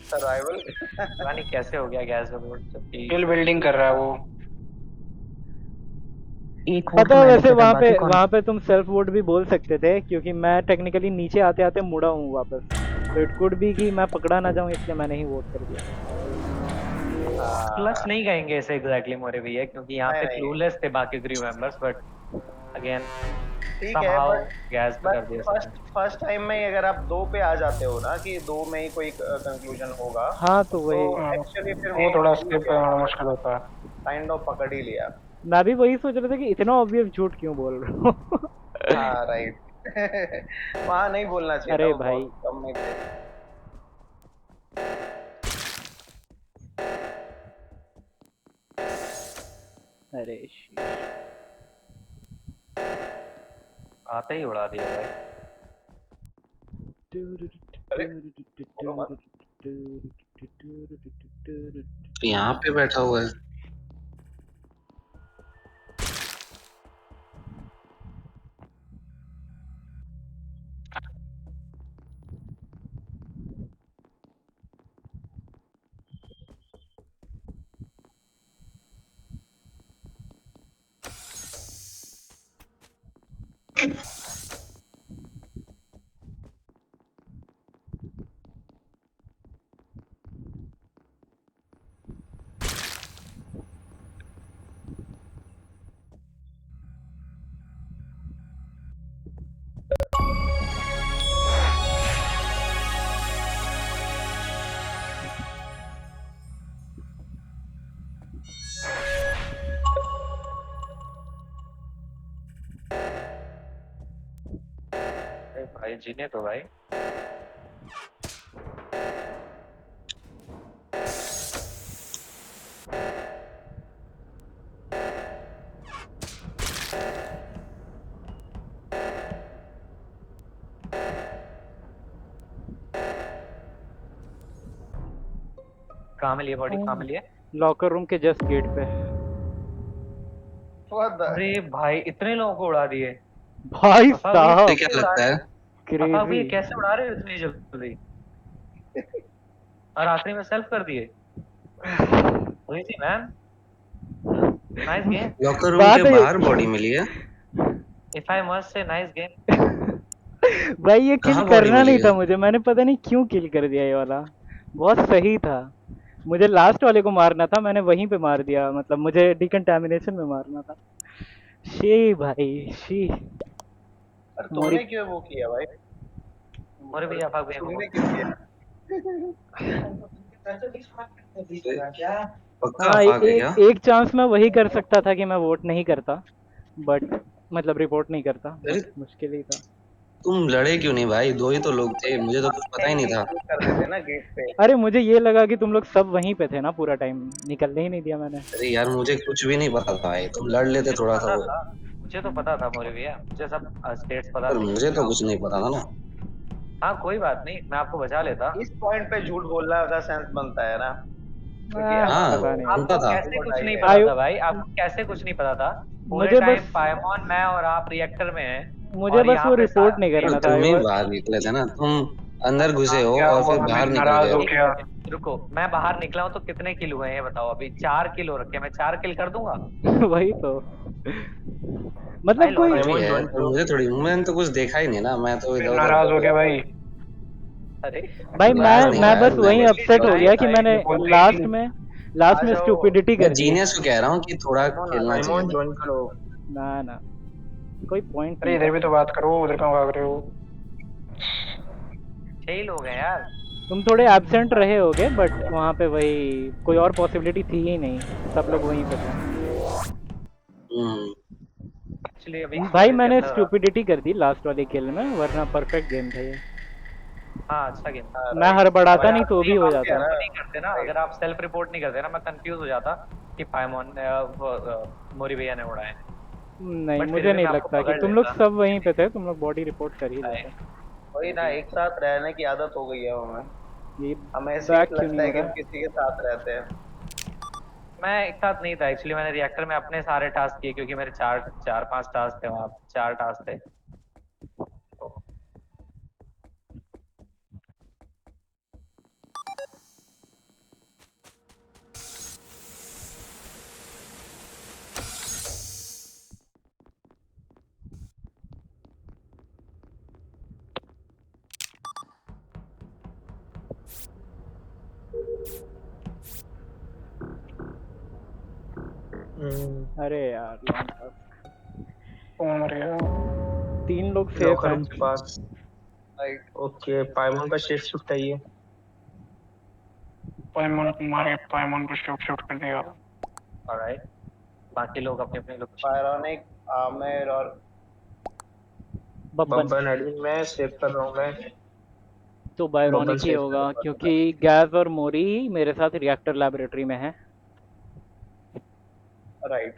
सर्वाइवल। पता नहीं कैसे हो गया गैस रिपोर्ट, जबकि हिल बिल्डिंग कर रहा है वो। एक वोट पता तो है, मैंने वैसे किया था, बाकी कौन? वहाँ पे तुम सेल्फ वोट भी बोल सकते थे, क्योंकि मैं टेक्निकली नीचे आते आते मुड़ा हूँ वापस, तो इट कुड भी कि मैं पकड़ा ना जाऊँ, इसलिए मैंने ही वोट कर दिया। प्लस नहीं कहेंगे इसे एग्जैक्टली मोरे भैया, क्योंकि यहाँ नहीं पे नहीं, क्लूलेस थे बाकी क्रू मेंबर्स, बट अगेन ठीक है, समहाउ बट गैस पे कर दिया फर्स्ट सबने। फर्स्ट टाइम में ही अगर आप दो पे आ जाते हो ना कि दो में ही कोई कंक्लूजन होगा, हाँ तो तो वही, एक्चुअली फिर ये थोड़ा ठीक स्किप है, करना मुश्किल होता है। काइंड ऑफ पकड़ ही लिया। मैं भी वही सोच रहा था कि इतना ऑब्वियस झूठ क्यों बोल रहा हूँ। हाँ राइट। वहाँ नहीं बोलना चाहिए था, अरे वो भाई, बहुत कम में थे। अरे shit। आते ही उड़ा दिया भाई। अरे बोलो मत। तो यहाँ पे बैठा हुआ है। भाई, जीने तो भाई। कहाँ मिली है बॉडी, कहाँ मिली है? लॉकर रूम के जस्ट गेट पे। What the- अरे भाई, इतने लोगों को उड़ा दिए। भाई अफाक भाई, साहब तुझे क्या लगता है? अफाक भाई क्रेजी। कैसे उड़ा रहे हो इतनी जल्दी? और आखिरी में सेल्फ कर दिए। Crazy man, nice game. Locker room बात के है- बाहर बॉडी मिली है। If I must say nice game. भाई ये किल कहाँ body करना मिली नहीं है? था मुझे, मैंने पता नहीं क्यों किल कर दिया ये वाला। बहुत सही था, मुझे लास्ट वाले को मारना था, मैंने वहीं पे मार दिया, मतलब मुझे डिकंटामिनेशन में मारना था। शी भाई शी। अरे तुमने क्यों वो किया भाई? मोरे भैया, अफाक भैया तुमने को- क्यों किया? पक्का हाँ, आफाक है क्या? एक चांस मैं वही कर सकता था कि मैं वोट नहीं करता, बट मतलब रिपोर्ट नहीं करता, अरे but मुश्किल ही था। तुम लड़े क्यों नहीं भाई? दो ही तो लोग थे, मुझे तो कुछ पता ही नहीं था। कर देते ना गेट पे। अरे मुझे ये लगा कि तुम लोग सब वहीं पे थे ना पूरा टाइम, निकलने ही नहीं दिया मैंने। अरे यार मुझे कुछ भी नहीं पता था भाई, तुम लड़ लेते थोड़ा सा वो। मुझे तो पता था मोरे भैया, मुझे सब स्टेट्स पता पर थे। मुझे तो कुछ नहीं पता था ना। हाँ कोई बात नहीं, मैं आपको बचा लेता। इस पॉइंट पे झूठ बोलना का सेंस बनता है ना, क्योंकि हाँ, पता नहीं। बनता आपको था। कैसे कुछ नहीं आयु- पता था भाई? आपको कैसे कुछ नहीं पता था? पूरे मुझे टाइम बस- पायमोन, मैं और आप रिएक्टर में हैं। मुझे और बस यहाँ वो पे रिपोर्ट साथ- नहीं करना था। तुम ही I was- बाहर निकले थे ना, तुम अंदर घुसे हो क्या और हुआ, फिर बाहर हमें निकल नाराज हो गए। क्या? रुको, मैं बाहर निकला हूँ तो कितने किल हुए हैं ये बताओ? अभी 4 किल हो रखे हैं, मैं 4 किल कर दूंगा। वही तो, भाई मतलब कोई लॉजिक- भी है, पर मुझे थोड़ी, मैंने तो कुछ देखा ही नहीं ना, मैं तो इधर नाराज हो गया भाई। अरे भाई नाराज मैं नहीं मैं यार, बस वही मैं अपसेट हो गया कि मैंने बोलते ही लास्ट नहीं। में स्टूपिडिटी मैं कर दी। जीनियस को कह रहा हूँ कि थोड़ा खेलना चाहिए साइमन था। ज्वाइन करो। ना कोई पॉइंट अरे नहीं इधर था। भी तो बात करो, उधर कहाँ भाग रहे हो? 6 ही लोग हैं यार। तुम थोड़े एब्सेंट रहे होगे, बट वहाँ पे वही कोई और पॉसिबिलिटी थी ही नहीं, सब लोग वहीं पे थे। एक्चुअली अभी भाई मैंने स्टूपिडिटी कर दी लास्ट वाली किल में, वरना परफेक्ट गेम था ये। हाँ अच्छा गेम था। मैं हड़बड़ाता अगर नहीं आप तो भी हो आप जाता। नहीं करते ना, अगर आप सेल्फ रिपोर्ट नहीं करते ना, मैं कंफ्यूज हो जाता कि पायमोन मोरी भैया ने उड़ाए। नहीं, But फिर मुझे भी नहीं मैं आपको लगता कि पकड़ तुम लोग लेता। सब वहीं पे थे, तुम लोग बॉडी रिपोर्ट कर ही लेते। वही ना, एक साथ रहने की आदत हो गई है हमें। ये हमें ऐसे बैक ही क्यों लगता है नहीं कि हो हम रहा? किसी के साथ रहते हैं। मैं एक साथ नहीं था एक्चुअली, मैंने रिएक्टर में अपने सारे टास्क किए क्योंकि मेरे 4-5 टास्क थे वहाँ, 4 टास्क थे। अरे यार long pass। कौन मर गया? 3 लोग सेफ लॉकर हैं। रूम के पास। राइट। ओके, पाइमोन का शिफ्ट है ये। पायमोन को मारे, पायमोन को शूट कर दिया। ऑलराइट, बाकी लोग अपने अपने लोकेशन। पायरोनिक, आमिर और बब्बन बब्बन एडमिन में सेव कर रहा हूँ मैं। तो बायरोनिक बब्बन ही safe होगा, करो। क्योंकि गैस और मोरी मेरे साथ रिएक्टर लैबोरेटरी में है। राइट।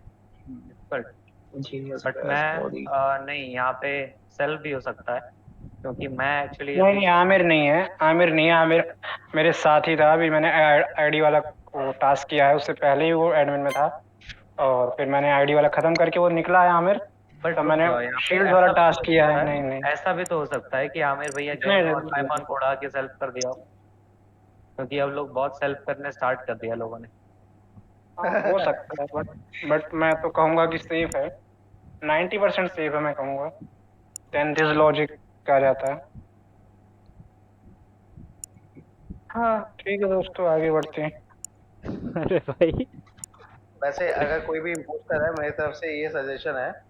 जीनियस बट मैं नहीं, यहाँ पे सेल्फ भी हो सकता है क्योंकि मैं एक्चुअली नहीं नहीं, आमिर नहीं है, आमिर नहीं है। आमिर मेरे साथ ही था, अभी मैंने आईडी वाला वो टास्क किया है, उससे पहले ही वो एडमिन में था, और फिर मैंने आईडी वाला खत्म करके वो निकला है आमिर। बट तो मैंने शील्ड वाला टास्क किया है। नहीं नहीं, ऐसा भी तो हो सकता है कि आमिर भैया नहीं, गए और नहीं। पायमोन को उड़ा के सेल्फ कर दिया हो, क्योंकि अब लोग बहुत सेल्फ करने स्टार्ट कर दिया लोगों ने। हो सकता है, बट मैं तो कहूंगा कि सेफ है, 90% सेफ है मैं कहूंगा। 10 दिस लॉजिक कहा जाता है। हाँ ठीक है दोस्तों, आगे बढ़ते हैं। अरे भाई वैसे अगर कोई भी इम्पोस्टर है, मेरी तरफ से ये सजेशन है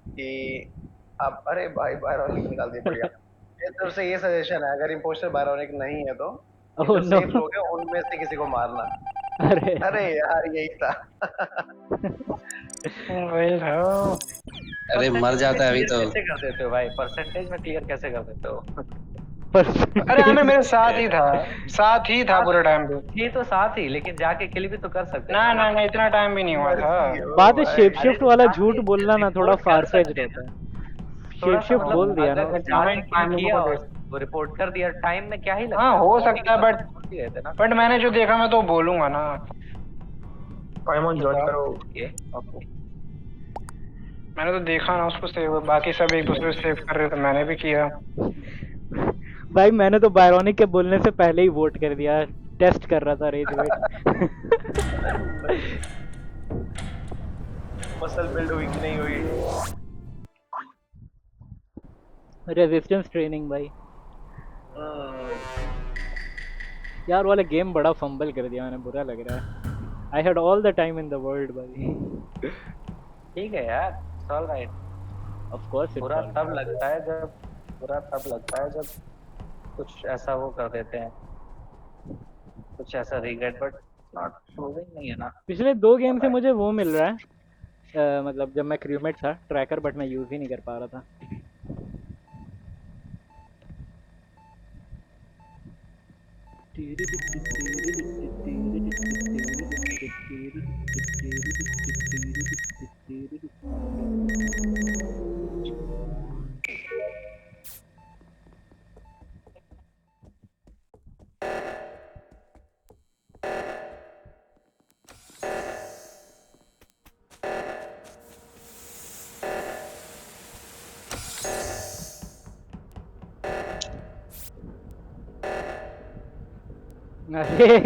कि आप, अरे भाई बायरोनिक निकाल दिए, बढ़िया। मेरी तरफ से ये सजेशन है, अगर इम्पोस्टर बायरोनिक नहीं है तो Oh, जो no. सेफ लोग हैं उनमें से किसी को मारना। अरे अरे यार यही था। वही था। अरे मर जाता है अभी तो। कैसे कर देते हो भाई, परसेंटेज में क्लियर कैसे कर देते हो? अरे आमिर मेरे साथ ही था, साथ ही था पूरे टाइम पे। ये तो साथ ही, लेकिन जाके किल भी तो कर सकते ना थे ना ना, इतना टाइम भी नहीं हुआ था। बात है शेप अरे शिफ्ट वाला जाके झूठ बोलना ना थोड़ा रिपोर्ट कर फारफेच्ड सकते होता थे। है। थोड़ा शेप सा शिफ्ट बोल मतलब दिया ना अगर उसने। जाके किल किया और वो रिपोर्ट कर दिया, टाइम में क्या ही लगता हाँ है, हो मौके सकता के है, बाद बट पहुंच ही गए थे ना। मैंने जो देखा मैं तो बोलूंगा ना। पाइमोन ये ज्वाइन बात करो। ये ओके। मैंने तो देखा ना उसको सेव, बाकी सब एक दूसरे से सेव कर रहे थे, मैंने भी किया। भाई मैंने तो बायरोनिक के बोलने से पहले ही वोट कर दिया, टेस्ट कर रहा था रेज वेट। मसल बिल्ड हुई कि नहीं हुई? रेजिस्टेंस ट्रेनिंग भाई। यार वाला गेम बड़ा फंबल कर दिया मैंने, बुरा लग रहा है। I had all the time in the world भाई। ठीक है यार, all right. Of course it's बुरा ऑल। तब लगता है जब बुरा तब लगता है जब कुछ ऐसा वो कर देते हैं, कुछ ऐसा रिग्रेट, बट नॉट प्रूविंग नहीं है ना। पिछले 2 गेम से मुझे वो मिल रहा है, मतलब जब मैं क्रूमेट था ट्रैकर, बट मैं यूज ही नहीं कर पा रहा था। अरे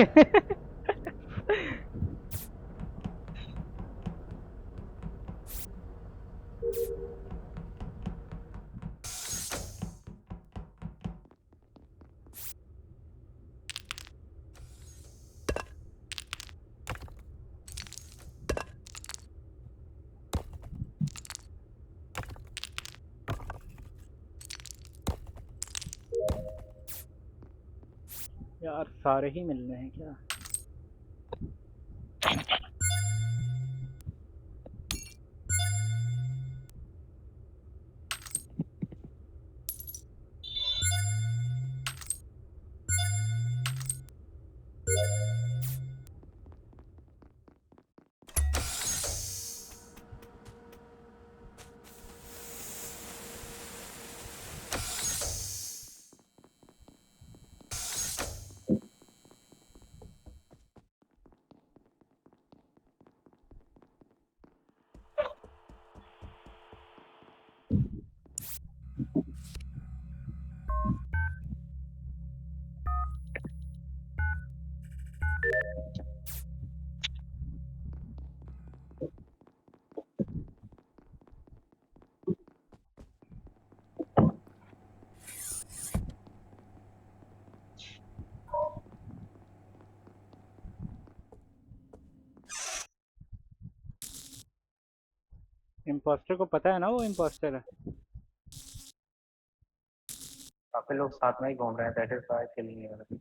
यार सारे ही मिलने हैं क्या? इम्पोस्टर को पता है ना वो इम्पोस्टर है। काफी लोग साथ में ही घूम रहे हैं, that is why killing.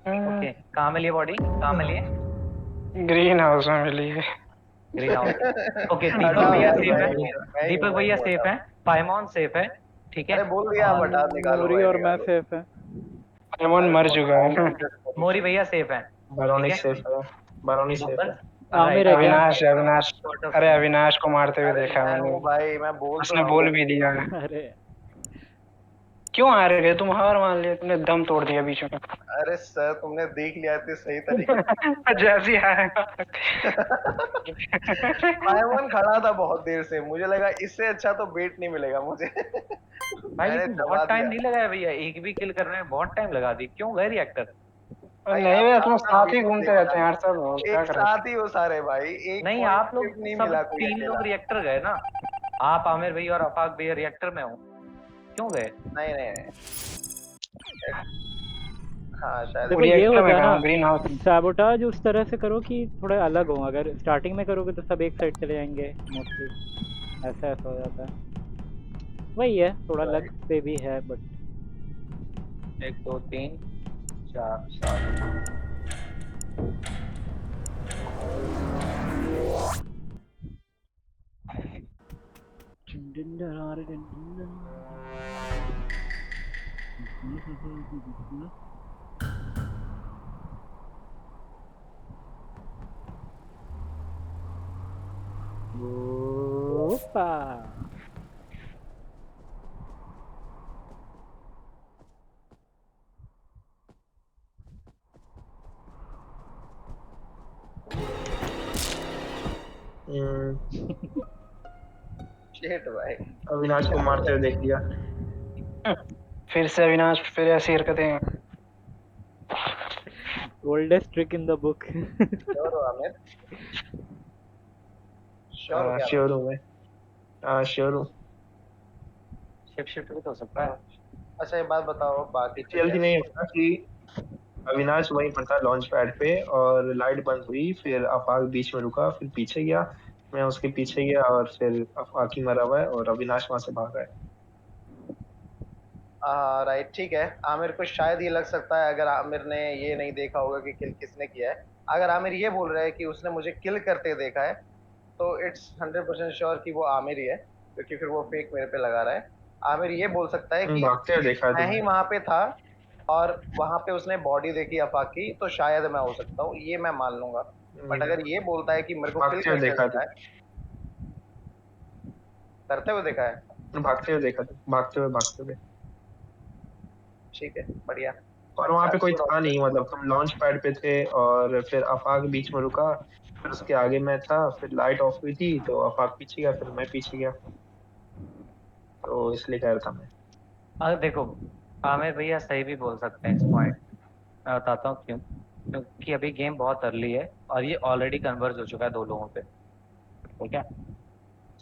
Okay, कहाँ मिली बॉडी, कहाँ मिली है? ग्रीन हाउस में मिली है। Green house. ओके, दीपक भैया सेफ है, दीपक भैया सेफ है, पाइमॉन सेफ है, ठीक है। अरे बोल दिया, बता निकालो मोरी भाई, और मैं निकालो। सेफ है। पाइमोन मर चुका है। मोरी भैया सेफ है, बारोनिक ठीक है। सेफ है। बारोनिक सेफ है। बब्बन आमिर है क्या? अविनाश अविनाश अरे अविनाश को मारते हुए देखा मैं मैंने। हूँ भाई, मैं बोल तो उसने रहा बोल हूँ। भी दिया। अरे क्यों हार गए तुम? हार मान लिए तुमने, दम तोड़ दिया बीच में। अरे सर, तुमने देख लिया इतने सही तरीके जैसी हार। पायमन खड़ा था बहुत देर से, मुझे लगा इससे अच्छा तो बेट नहीं मिलेगा मुझे। भाई मैंने लेकिन दबा बहुत टाइम दिया। नहीं लगाया भैया, एक भी किल करने में बहुत टाइम लगा दी, क्यों गए रिएक्टर? भाई नहीं आप भैया, तुम अपना साथ ही वीडियो घूमते देखो रहते हैं यार, यार सब, क्या एक कर रहे साथ ही हो सारे भाई, एक नहीं, पॉइंट आप लोग नहीं सब मिला कोई 3 अकेला। लोग रिएक्टर गए ना। आप, आमिर भैया और आफाक भैया रिएक्टर में हो, क्यों गए? नहीं नहीं नहीं। हाँ शायद देखो हो? ये रिएक्टर में होता है कहा ना, ग्रीन हाउस। सैबोटाज उस तरह से करो कि थोड़ा अलग हो। अगर स्टार्टिंग में करोगे तो सब एक साइड चले जाएंगे मोस्टली, ऐसा ऐसा हो जाता है। वही है, थोड़ा लक पे भी है बट 1 2 3 4 7। ओपा। शिट भाई। अविनाश को मारते हुए देख लिया। फिर से अविनाश, फिर ऐसी हरकतें। Oldest trick in the book. Sure हो आमिर? श्योर हो क्या? श्योर हूँ मैं, श्योर हूँ। शिफ्ट शिफ्ट भी तो हो सकता है। अच्छा, ये बात बताओ, बाकी जल्दी चीजें नहीं होगा कि अविनाश वहीं पर था लॉन्च पैड पे और लाइट बंद हुई, फिर आफाक बीच में रुका, फिर पीछे गया, मैं उसके पीछे गया और फिर आफाक ही मरा हुआ है और अविनाश वहां से भागा है। राइट, ठीक है। आमिर को शायद ये लग सकता है अगर आमिर ने ये नहीं देखा होगा कि किल किसने किया है। अगर आमिर ये बोल रहा है कि उसने मुझे किल करते देखा है, तो इट्स 100% श्योर कि वो आमिर ही है, क्योंकि फिर वो फेक मेरे पे लगा रहा है। आमिर ये बोल सकता है कि भागते हुए देखा है मैं ही तुमने। वहां पे था और वहां पे उसने बॉडी देखी अफाक की, तो शायद मैं हो सकता हूँ, ये मैं मान लूंगा। बट अगर ये बोलता है कि मेरे को किल भागते हुए करते देखा देखा है, करते हुए देखा है, भागते हुए देखा भागते हुए। ठीक है, बढ़िया। और वहां पे कोई था नहीं, मतलब तुम लॉन्च पैड पे थे और फिर आफाक बीच में रुका, फिर उसके आगे मैं था, फिर लाइट ऑफ हुई थी तो आफाक पीछे गया, फिर मैं पीछे गया, तो इसलिए कह रहा था मैं। अगर देखो, आमिर भैया सही भी बोल सकते हैं इस पॉइंट। मैं बताता हूँ क्यों। क्योंकि अभी गेम बहुत अर्ली है और ये ऑलरेडी कन्वर्ज हो चुका है 2 लोगों पे, ठीक है?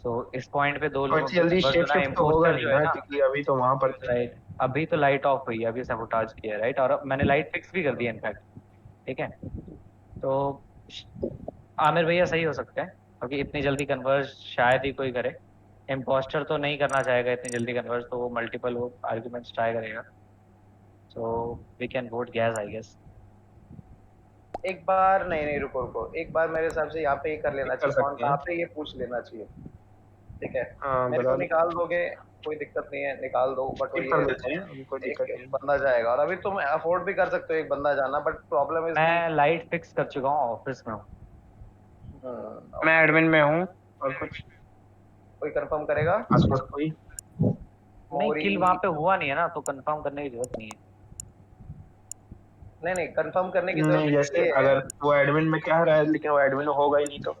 तो इस पॉइंट पे 2 और लोगों इतनी पे जल्दी कन्वर्ज शेप होना, शिफ्ट तो होगा इम्पोस्टर नहीं जो है ना, ना। क्योंकि अभी तो वहां पर थे। राइट, अभी तो लाइट ऑफ हुई है, अभी सैबोटाज किया है, राइट? और अब मैंने लाइट फिक्स भी कर दी है इनफैक्ट, ठीक है? तो आमिर भैया सही हो सकते हैं, क्योंकि इतनी जल्दी कन्वर्ज शायद ही कोई करे। इम्पोस्टर तो नहीं करना चाहेगा इतनी जल्दी कन्वर्ज, तो वो मल्टीपल वो आर्ग्यूमेंट्स ट्राई करेगा। So we can vote guess, I guess. एक बार नहीं नहीं, रुको रुको, एक बार मेरे हिसाब से यहाँ पे ये कर लेना कर चाहिए, कौन सकते कहाँ हैं। पे ये पूछ लेना चाहिए, ठीक है? हाँ मेरे बता को दो। निकाल दोगे, कोई दिक्कत नहीं है, निकाल दो, बट स्किप वही कर है, देते हैं, अभी कोई एक दिक्कत नहीं। बंदा जाएगा। और अभी तुम अफोर्ड भी कर सकते हो एक बंदा जाना, बट प्रॉब्लम इज की मैं लाइट फिक्स कर चुका हूँ, ऑफिस में हूँ। मैं एडमिन में हूँ। और कुछ कोई कंफर्म करेगा? आसपास कोई? नहीं, मोरी? किल वहां पे हुआ नहीं है ना, तो कंफर्म करने की जरूरत नहीं है। नहीं नहीं, कंफर्म करने की नहीं, जरूरत जैसे इसलिए है, अगर वो एडमिन में कह रहा है लेकिन वो एडमिन होगा ही नहीं तो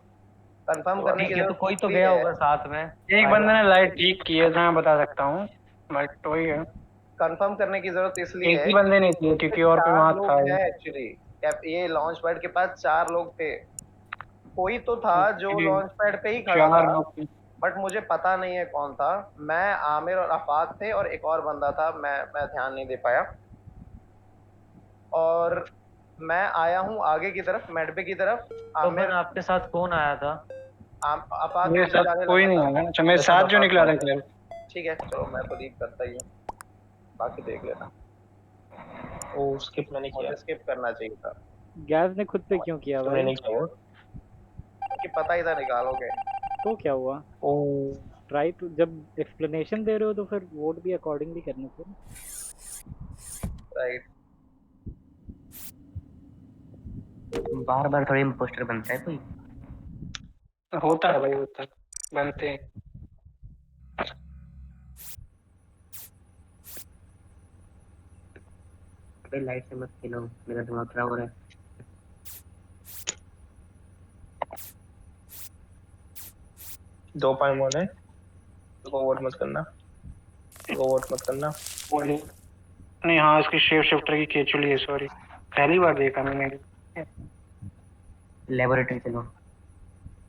कंफर्म करने की ठीक है, तो जरूरत कोई तो इसलिए गया है, होगा साथ में। एक बंदे ने लाइट ठीक की है, तो मैं बता सकता हूँ, बट वही है, कंफर्म करने की जरूरत इसलिए एक है ही बंदे ने की है क्योंकि और कोई 4 वहां था लोग ही। हैं एक्चुअली। ये लॉन्च पैड के पास 4 लोग थे, कोई तो था जो लॉन्च पैड पे ही खड़ा था, 4 लोग थे। बट मुझे पता नहीं है कौन था। मैं, आमिर और आफाक थे और एक और बंदा था, मैं ध्यान नहीं दे पाया। और मैं आया हूँ आगे की तरफ, मेडबे की तरफ। तो आमिर, आपके साथ कौन आया था? आफाक मेरे मुझे साथ जाने कोई लगा नहीं था। आया, अच्छा मेरे मेरे साथ साथ जो आफाक निकला था। था खैर। ठीक है, चलो मैं तो लीव करता ही हूँ, बाकी देख लेना। वो स्किप मैंने किया। मुझे स्किप करना चाहिए था, गैस ने खुद पे क्यों किया तो भाई? मैंने किया। क्योंकि पता ही था निकालोगे। तो क्या हुआ? ओ ट्राई तो, जब एक्सप्लेनेशन दे रहे हो तो फिर वोट भी अकॉर्डिंगली करने से। राइट, बार बार थोड़ी इम्पोस्टर बनता है कोई। होता है भाई, होता है, बनते हैं। अबे लाइट से मत खेलो, मेरा दिमाग खराब हो रहा है। दो पाइमोन है, तो वोट मत करना, तो वोट मत करना। बोलिए। नहीं हाँ, इसकी शेप शिफ्टर की केचुली है, सॉरी, पहली बार देखा मैंने। लेबोरेटरी चलो।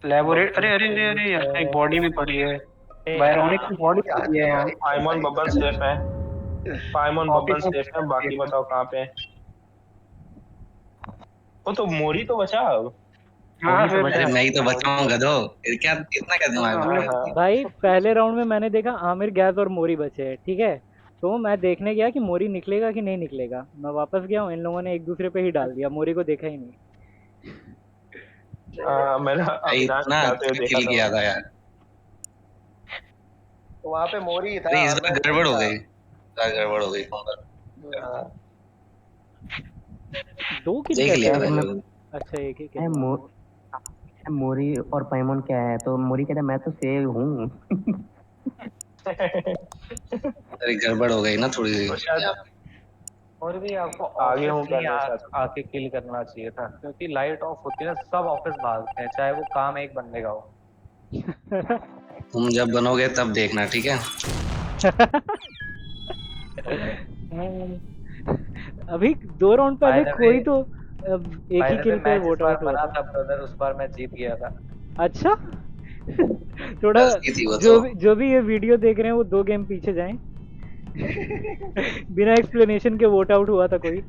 लेबोरेट अरे अरे अरे अरे यार, एक बॉडी भी पड़ी है, बायरोनिक की बॉडी पड़ी है यहाँ। पाइमोन बब्बन सेफ है, पाइमोन बब्बन ऑफिस में सेफ है, बाकी बताओ कहाँ पे है? वो तो मोरी तो बचा अब। हाँ तो फिर बचा अरे है। मैं ही तो बचाऊं गधो, क्या इतना क्या दिमाग हमने लगाते हो? भाई पहले राउंड में मैंने देखा आमिर, गैस और मोरी बचे हैं, ठीक है। तो मैं देखने गया कि मोरी निकलेगा कि नहीं निकलेगा। मैं वापस गया हूँ, इन लोगों ने एक दूसरे पे ही डाल दिया, मोरी को देखा ही नहीं। मैंने भाई अविनाश इतना जाते हुए अच्छा देखा किल था। किया था यार। तो वहां पे मोरी था, अरे इस बार मैं नहीं गड़बड़ हो था। गई, इस बार गड़बड़ हो गई कौन हाँ, 2 किल देख कैसे लिया हो था गए? जो। अच्छा, एक ही है किल हुआ। मोरी और पाइमोन क्या है, तो मोरी कहता है मैं तो सेव हूँ। अरे गड़बड़ हो गई ना थोड़ी सी। तो शायद और भी आपको आगे हूँ ऑफिस में ही करने शायद। आके किल करना चाहिए था, क्योंकि लाइट ऑफ होती है ना, सब ऑफिस भागते हैं, चाहे वो काम एक बंदे का हो। तुम जब बनोगे तब देखना, ठीक है? अभी 2 राउंड बाय पहले द वे कोई तो एक ही किल पे मैच इस वोट बार आउट हुआ बना था। था ब्रदर, उस बार मैं जीत गया था। अच्छा। थोड़ा गलती थी वो तो। जो भी ये वीडियो देख रहे हैं वो 2 गेम पीछे जाएं। बिना एक्सप्लेनेशन के वोट आउट हुआ था कोई।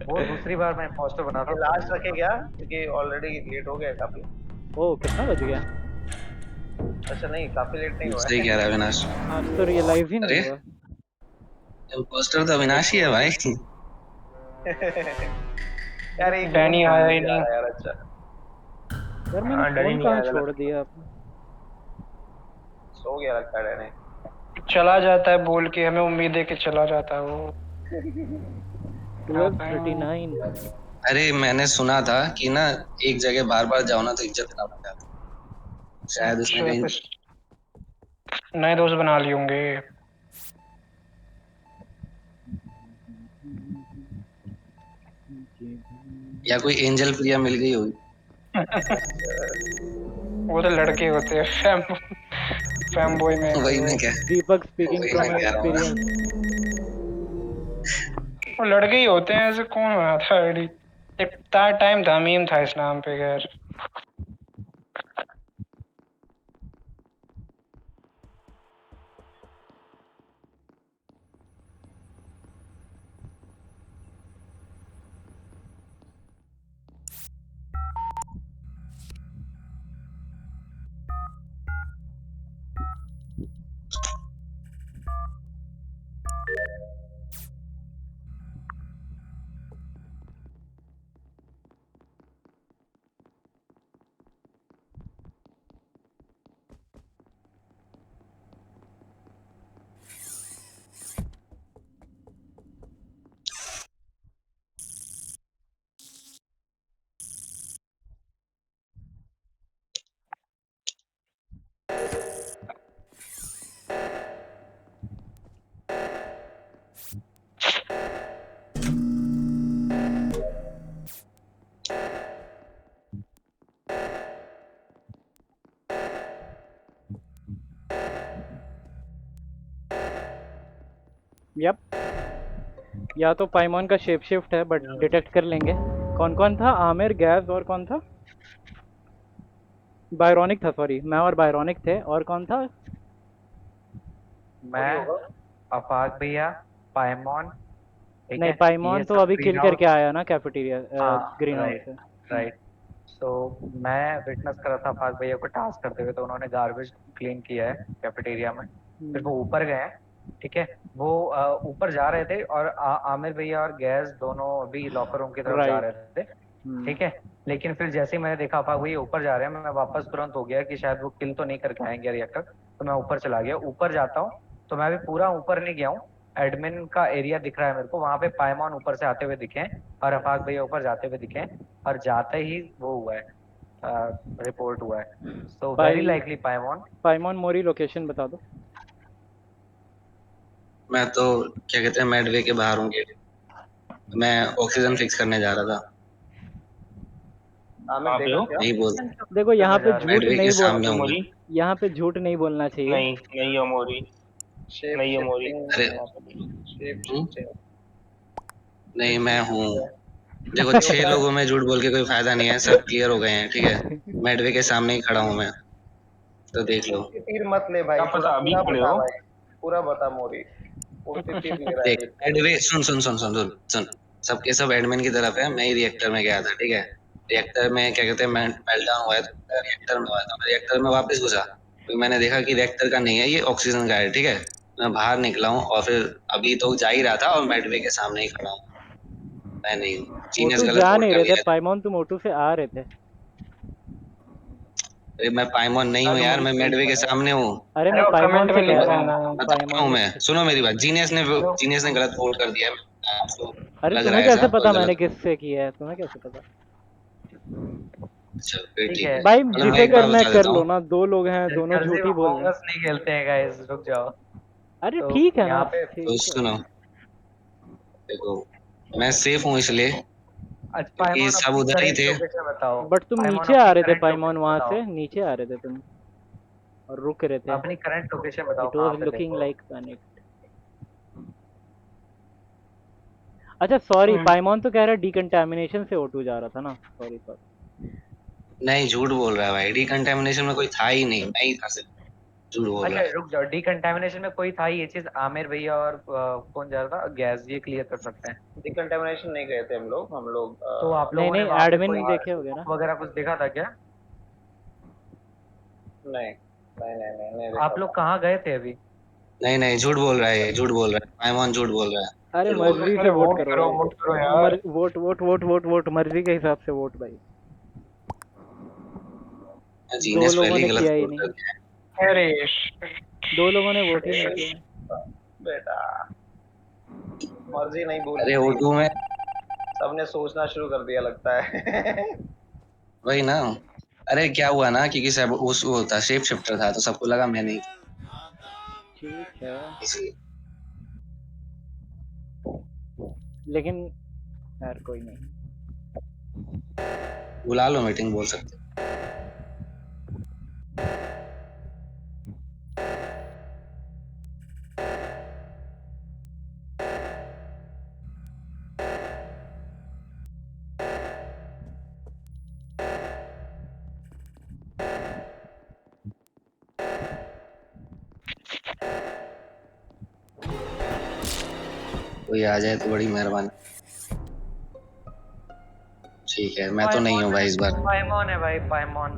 वो दूसरी बार मैं इम्पोस्टर बना था। लास्ट रखे क्या, क्योंकि ऑलरेडी लेट हो गया काफी। ओ, कितना बज गया? अच्छा नहीं, काफी लेट नहीं हुआ सही है। कह रहा है अविनाश। आज तो रियलाइज ही नहीं अरे हुआ। इम्पोस्टर तो अविनाश ही है भाई। यार एक डैनी मिनट आया ही जा नहीं। रहा है यार। अच्छा यार मैंने डरी फोन नहीं कहाँ आया, छोड़ गलत। दिया आपने? सो गया लगता है डैनी। चला जाता है बोल के, हमें उम्मीद है कि चला जाता है वो। 12:39। अरे मैंने सुना था कि ना एक जगह बार बार जाओ ना तो इज्जत खराब हो जाती है। शायद उसने अच्छा, कहीं कुछ नए दोस्त बना लिए होंगे। या कोई एंजल प्रिया मिल गई होगी। वो तो लड़के होते हैं, फैम बॉय में। वही मैं क्या दीपक स्पीकिंग वही फ्रॉम मैं कह रहा हूँ ना। एक्सपीरियंस। वो लड़के ही होते हैं, ऐसे कौन बना था आईडी? इतना टाइम था, मीम था इस नाम पे खैर। यप। या तो पाइमॉन का शेप शिफ्ट है, बट डिटेक्ट कर लेंगे। कौन कौन था? आमिर, गैस और कौन था? बायरोनिक था, सॉरी, मैं और बायरोनिक थे। और कौन था? मैं, अफाक भैया, पाइमॉन, ठीक नहीं, है, पाइमॉन ये तो सब अभी ग्रीन किल हाउस। करके आया ना कैफेटेरिया, हाँ ग्रीन हाउस राइट से। राइट। तो मैं विटनेस करा था अफाक भैया को टास्क करते हुए, तो उन्होंने गार्बेज क्लीन किया है कैफेटेरिया में। फिर वो ऊपर गए हैं, ठीक है। वो ऊपर जा रहे थे, और आमिर भैया और गैस दोनों अभी लॉकर रूम की तरफ जा राइट। रहे थे, ठीक है। लेकिन फिर जैसे ही मैंने देखा अफाक भैया ऊपर जा रहे हैं, मैं वापस तुरंत हो गया कि शायद वो किल तो नहीं करके आएंगे रिएक्टर, तो मैं ऊपर चला गया। ऊपर जाता हूँ तो मैं अभी पूरा ऊपर नहीं गया हूँ, एडमिन का एरिया दिख रहा है मेरे को, वहां पे पाइमॉन ऊपर से आते हुए दिखे हैं और अफाक भैया ऊपर जाते हुए दिखे हैं, और जाते ही वो हुआ है, रिपोर्ट हुआ है, सो भाई- वेरी लाइकली पाइमॉन। पाइमॉन मोरी लोकेशन बता दो। मैं तो क्या कहते हैं मेडवे के बाहर हूँ गेट। मैं ऑक्सीजन फिक्स करने जा रहा था। आमिर कहाँ पे देखा हो? क्या? नहीं बोल, देखो यहाँ पे झूठ मेडवे के नहीं बोल, सामने हूँ मैं। मोरी? यहाँ पे झूठ नहीं बोलना चाहिए। नहीं नहीं हो मोरी, शेप नहीं है मोरी। अरे शेप हूँ? शिफ्टिंग नहीं मैं हूँ। देखो ये 6 होता है। लोगों में झूठ बोल के कोई फायदा नहीं है, सब क्लियर हो गए हैं, ठीक है। मेडवे के सामने ही खड़ा हूँ मैं, तो देख लो। उल्टी तीर मत ले भाई, क्या पूरा पता अभी पूरा खड़े बता हो? भाई, पूरा बता मोरी। उल्टी तीर ले रहा है देख देख। मेडवे, सुन सुन सुन सुन सुन सुन, सबके सब एडमिन की तरफ है, मैं ही रिएक्टर में गया था, ठीक है। रिएक्टर में क्या कहते हैं मेल्टडाउन हुआ है, तो मैं रिएक्टर में हुआ था, मैं रिएक्टर में वापस घुसा, फिर मैंने देखा कि रिएक्टर का नहीं है, ये ऑक्सीजन का है, ठीक है। मैं बाहर निकला हूँ और फिर अभी तो जा ही रहा था और मेडवे के सामने ही खड़ा हूँ। मैं नहीं हूँ, जीनियस ओटू गलत जा वोट नहीं कर रहे थे दिया। पाइमॉन, तुम ओटू से आ रहे थे। अरे मैं पाइमॉन नहीं हूँ यार, मैं मेडवे के सामने हूँ। अरे अरे मैं वो पाइमॉन कमेंट से में कह लिख रहा देना। हूँ, बता रहा पाइमॉन हूँ में। मैं, सुनो मेरी बात। जीनियस ने गलत वोट कर दिया है, आपको अरे लग रहा तुम्हें है कैसे ऐसा, पता पर मैंने गलत। किससे किया है, तुम्हें कैसे पता? अच्छा फिर ठीक ठीक है। है। भाई मतलब मैं जिसे एक बात करना है बता कर देता लो हूँ। ना, दो लोग हैं, दोनों जल्दी झूठ ही बोल रहे हैं। नहीं खेलते हैं गाइस, रुक जाओ। अरे तो ठीक है ना, यहाँ पे तो ठीक है। सुनो, देखो मैं सेफ हूँ इसलिए अच्छा क्योंकि पाइमॉन सब अपनी उधर ही करंट थे। लोकेशन बताओ। बट तुम पाइमॉन नीचे आ अपनी रहे थे, करंट पाइमॉन लोकेशन वहां बताओ। से नीचे आ रहे थे तुम, और रुक रहे थे। अपनी करंट लोकेशन बताओ, इट कहाँ वॉज पे थे? Looking like panic. अच्छा सॉरी, पाइमॉन तो कह रहा है डिकंटामिनेशन से ओटू जा रहा था ना, सॉरी सॉरी। नहीं झूठ बोल रहा है भाई, डिकंटेमिनेशन में कोई था ही नहीं, मैं ही था सिर्फ। झूठ बोल रहा अच्छा है। रुक जाओ, डिकंटामिनेशन में कोई था, ये चीज आमिर भैया और कौन जा रहा था, गैस, ये क्लियर कर सकते हैं। डिकंटामिनेशन नहीं गए थे हम लोग तो आप नहीं लोगों ने नहीं, वहां पे कोई एडमिन देखे होगे ना। वगैरह कुछ देखा था क्या? नहीं नहीं नहीं नहीं, नहीं आप लोग कहाँ गए थे अभी? नहीं नहीं झूठ बोल रहा है, ये झूठ बोल रहा है, पाइमॉन झूठ बोल रहा है। अरे झूठ बोल रहा मर्जी अरे से वोट वोट करो करो, भाई। वोट करो यार। Vote vote vote vote vote मर्जी के हिसाब से वोट भाई। है। दो जीनियस लोगों पहले ने ही गलत किया ही वोट नहीं, कर दिया। अरे दो लोगों ने वोट ही नहीं किया। बेटा, मर्जी नहीं अरे बोलनी ओटू में थी, सबने सोचना शुरू कर दिया लगता है। वही ना। अरे क्या हुआ ना, क्योंकि सब उस वो था, शेप शिफ्टर था, तो सबको लगा मैं नहीं था, ठीक है, इसलिए। लेकिन यार कोई नहीं। बुला लो मीटिंग, बोल सकते। कोई आ जाए तो बड़ी मेहरबानी। ठीक है, मैं तो नहीं हूँ भाई इस बार। पाइमॉन है भाई, पाइमॉन।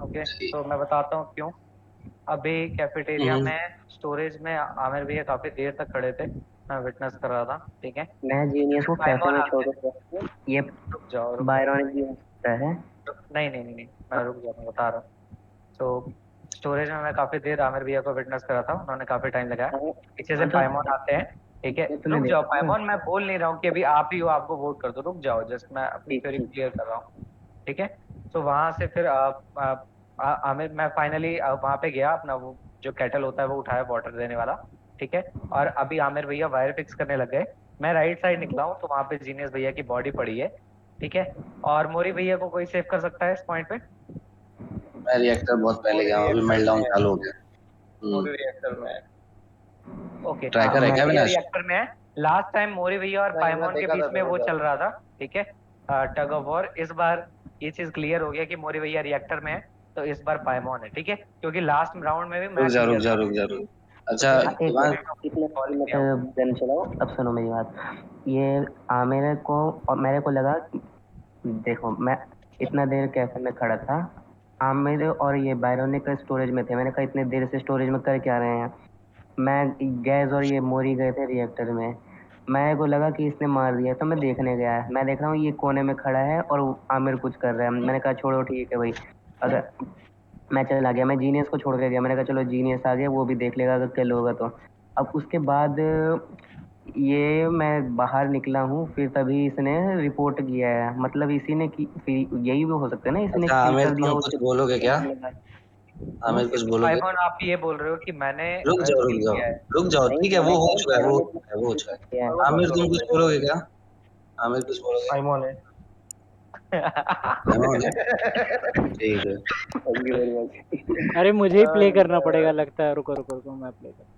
ओके, ठीक। तो मैं बताता हूँ क्यों। अभी कैफेटेरिया हम्म। में स्टोरेज में आमिर भैया काफी देर तक खड़े थे, मैं विटनेस कर रहा था, ठीक है। मैं जीनियस को कैफे पाइमॉन में आ छोड़ गया। के ये रुक जाओ बायरॉनिक भी हो सकता है। नहीं नहीं नहीं नहीं, मैं रुक जाओ, मैं बता रहा हूँ। तो स्टोरेज में मैं काफी देर आमिर भैया को विटनेस करा था, उन्होंने काफी टाइम लगाया। पीछे से पाइमॉन आते हैं, ठीक है। तुमने रुक जाओ देखा? पाइमॉन, मैं बोल नहीं रहा हूँ कि अभी आप ही हो, आपको वोट कर दो, रुक जाओ, जस्ट मैं अपनी ठीक थ्योरी ठीक। क्लियर कर रहा हूँ, ठीक है। तो वहां से फिर आमिर, मैं फाइनली वहां पे गया, अपना वो जो केटल होता है वो उठाया, वाटर देने वाला, ठीक है। और अभी आमिर भैया वायर फिक्स करने लग गए, मैं राइट साइड निकला हूँ, तो वहां पे जीनियस भैया की बॉडी पड़ी है, ठीक है। और मोरी भैया को कोई सेव कर सकता है इस पॉइंट पे? मैं रिएक्टर बहुत पहले गया हूँ, अभी मेल्टडाउन चालू हो गया। मोरी रिएक्टर में ओके, ट्रैकर है क्या भैया अविनाश? रिएक्टर में है। लास्ट टाइम मोरी भैया और नहीं, पाइमॉन मैं के देखा बीच था में दोनों वो का। चल रहा था, ठीक है, टग ऑफ वॉर। इस बार ये चीज क्लियर हो गया कि मोरी भैया रिएक्टर में है, तो इस बार पाइमॉन है, ठीक है, क्योंकि लास्ट राउंड में भी मैं रुक जा रुक क्लियर जा था। रुक जा रुक। अच्छा एक इवान, मिनट गन चलाओ, अब सुनो मेरी बात। ये मेरे को और मेरे को लगा देखो, मैं इतना देर कैफे में खड़ा था, आमिर और ये बायरोनिक स्टोरेज में थे। मैंने कहा इतने देर से स्टोरेज में कर क्या रहे हैं। मैं गैस और ये मोरी गए थे रिएक्टर में। मेरे को लगा कि इसने मार दिया, तो मैं देखने गया। मैं देख रहा हूँ ये कोने में खड़ा है और आमिर कुछ कर रहा है। मैंने कहा छोड़ो ठीक है भाई, अगर मैं चला गया, मैं जीनियस को छोड़ के गया। मैंने कहा चलो जीनियस आ गया, वो भी देख लेगा अगर किल होगा तो। अब उसके बाद ये मैं बाहर निकला हूँ, फिर तभी इसने रिपोर्ट किया है। मतलब इसी ने की, फिर यही भी हो सकता है ना, इसने अच्छा किल आमिर, कर दिया तुम हो कुछ तो। बोलोगे क्या? आमिर कुछ बोलोगे? आईफोन, आप ये बोल रहे हो कि मैंने रुक जाओ रुक किल जाओ किया है? रुक जाओ, नहीं, ठीक है, वो मैंने हो कहा चुका है, वो हो बैरोनिक चुका है, वो हो चुका किया है। है। करो आमिर करो तुम कुछ करो बोलोगे क्या? आमिर कुछ बोलोगे? आईमोन है। मेमोन है, ठीक है। Thank you very much. अरे मुझे ही प्ले करना पड़ेगा लगता है। रुको रुको रुको, मैं प्ले करता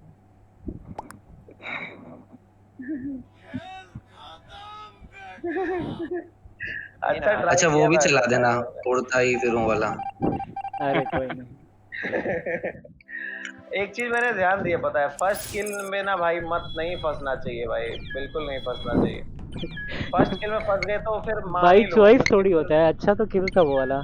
अच्छा ट्राई अच्छा वो किया भी था चला वैसे देना, आईफोन में। उड़ता ही फिरूं वाला। हूँ। अरे कोई नहीं। एक चीज मैंने ध्यान दिया, पता है, फर्स्ट किल में ना भाई मत नहीं फंसना चाहिए भाई, बिल्कुल नहीं फंसना चाहिए। फर्स्ट किल में फंस गए तो फिर मान भाई ही लो चॉइस मतलब थोड़ी कितने। होता है। अच्छा तो किल था वो वाला,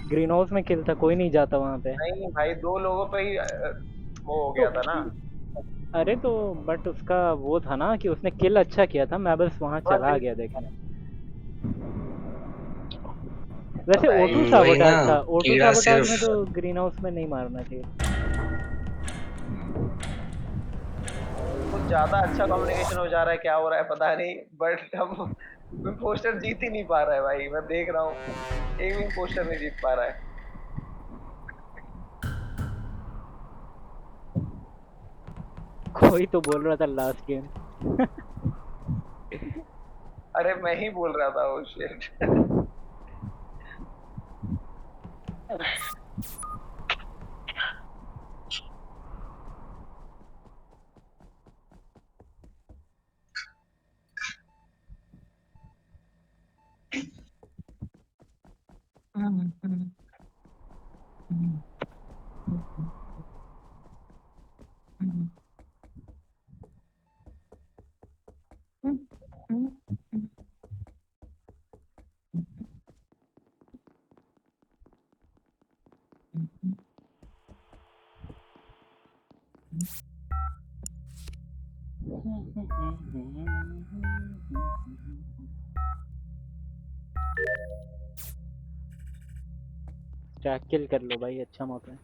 ग्रीन हाउस में किल था, कोई नहीं जाता वहां पे। नहीं भाई, 2 लोगों पे ही वो हो तो गया था ना। अरे तो बट उसका वो था ना कि उसने किल अच्छा किया था, मैं बस वहां चला गया देखने। वैसे पता है ऑटो वही ना, साबोटाज था, ऑटो कीड़ा साबोटाज में सिर्फ। तो ग्रीन हाउस में नहीं मारना चाहिए। कुछ ज्यादा अच्छा कम्युनिकेशन हो जा रहा है, क्या हो रहा है पता नहीं, बट हम पोस्टर जीत ही नहीं पा रहा है भाई, मैं देख रहा हूँ एक भी पोस्टर नहीं जीत पा रहा है। कोई तो बोल रहा था लास्ट गेम। अरे मैं ही बोल रहा था, ओ शिट। स्टैक किल कर लो भाई, अच्छा मौका है।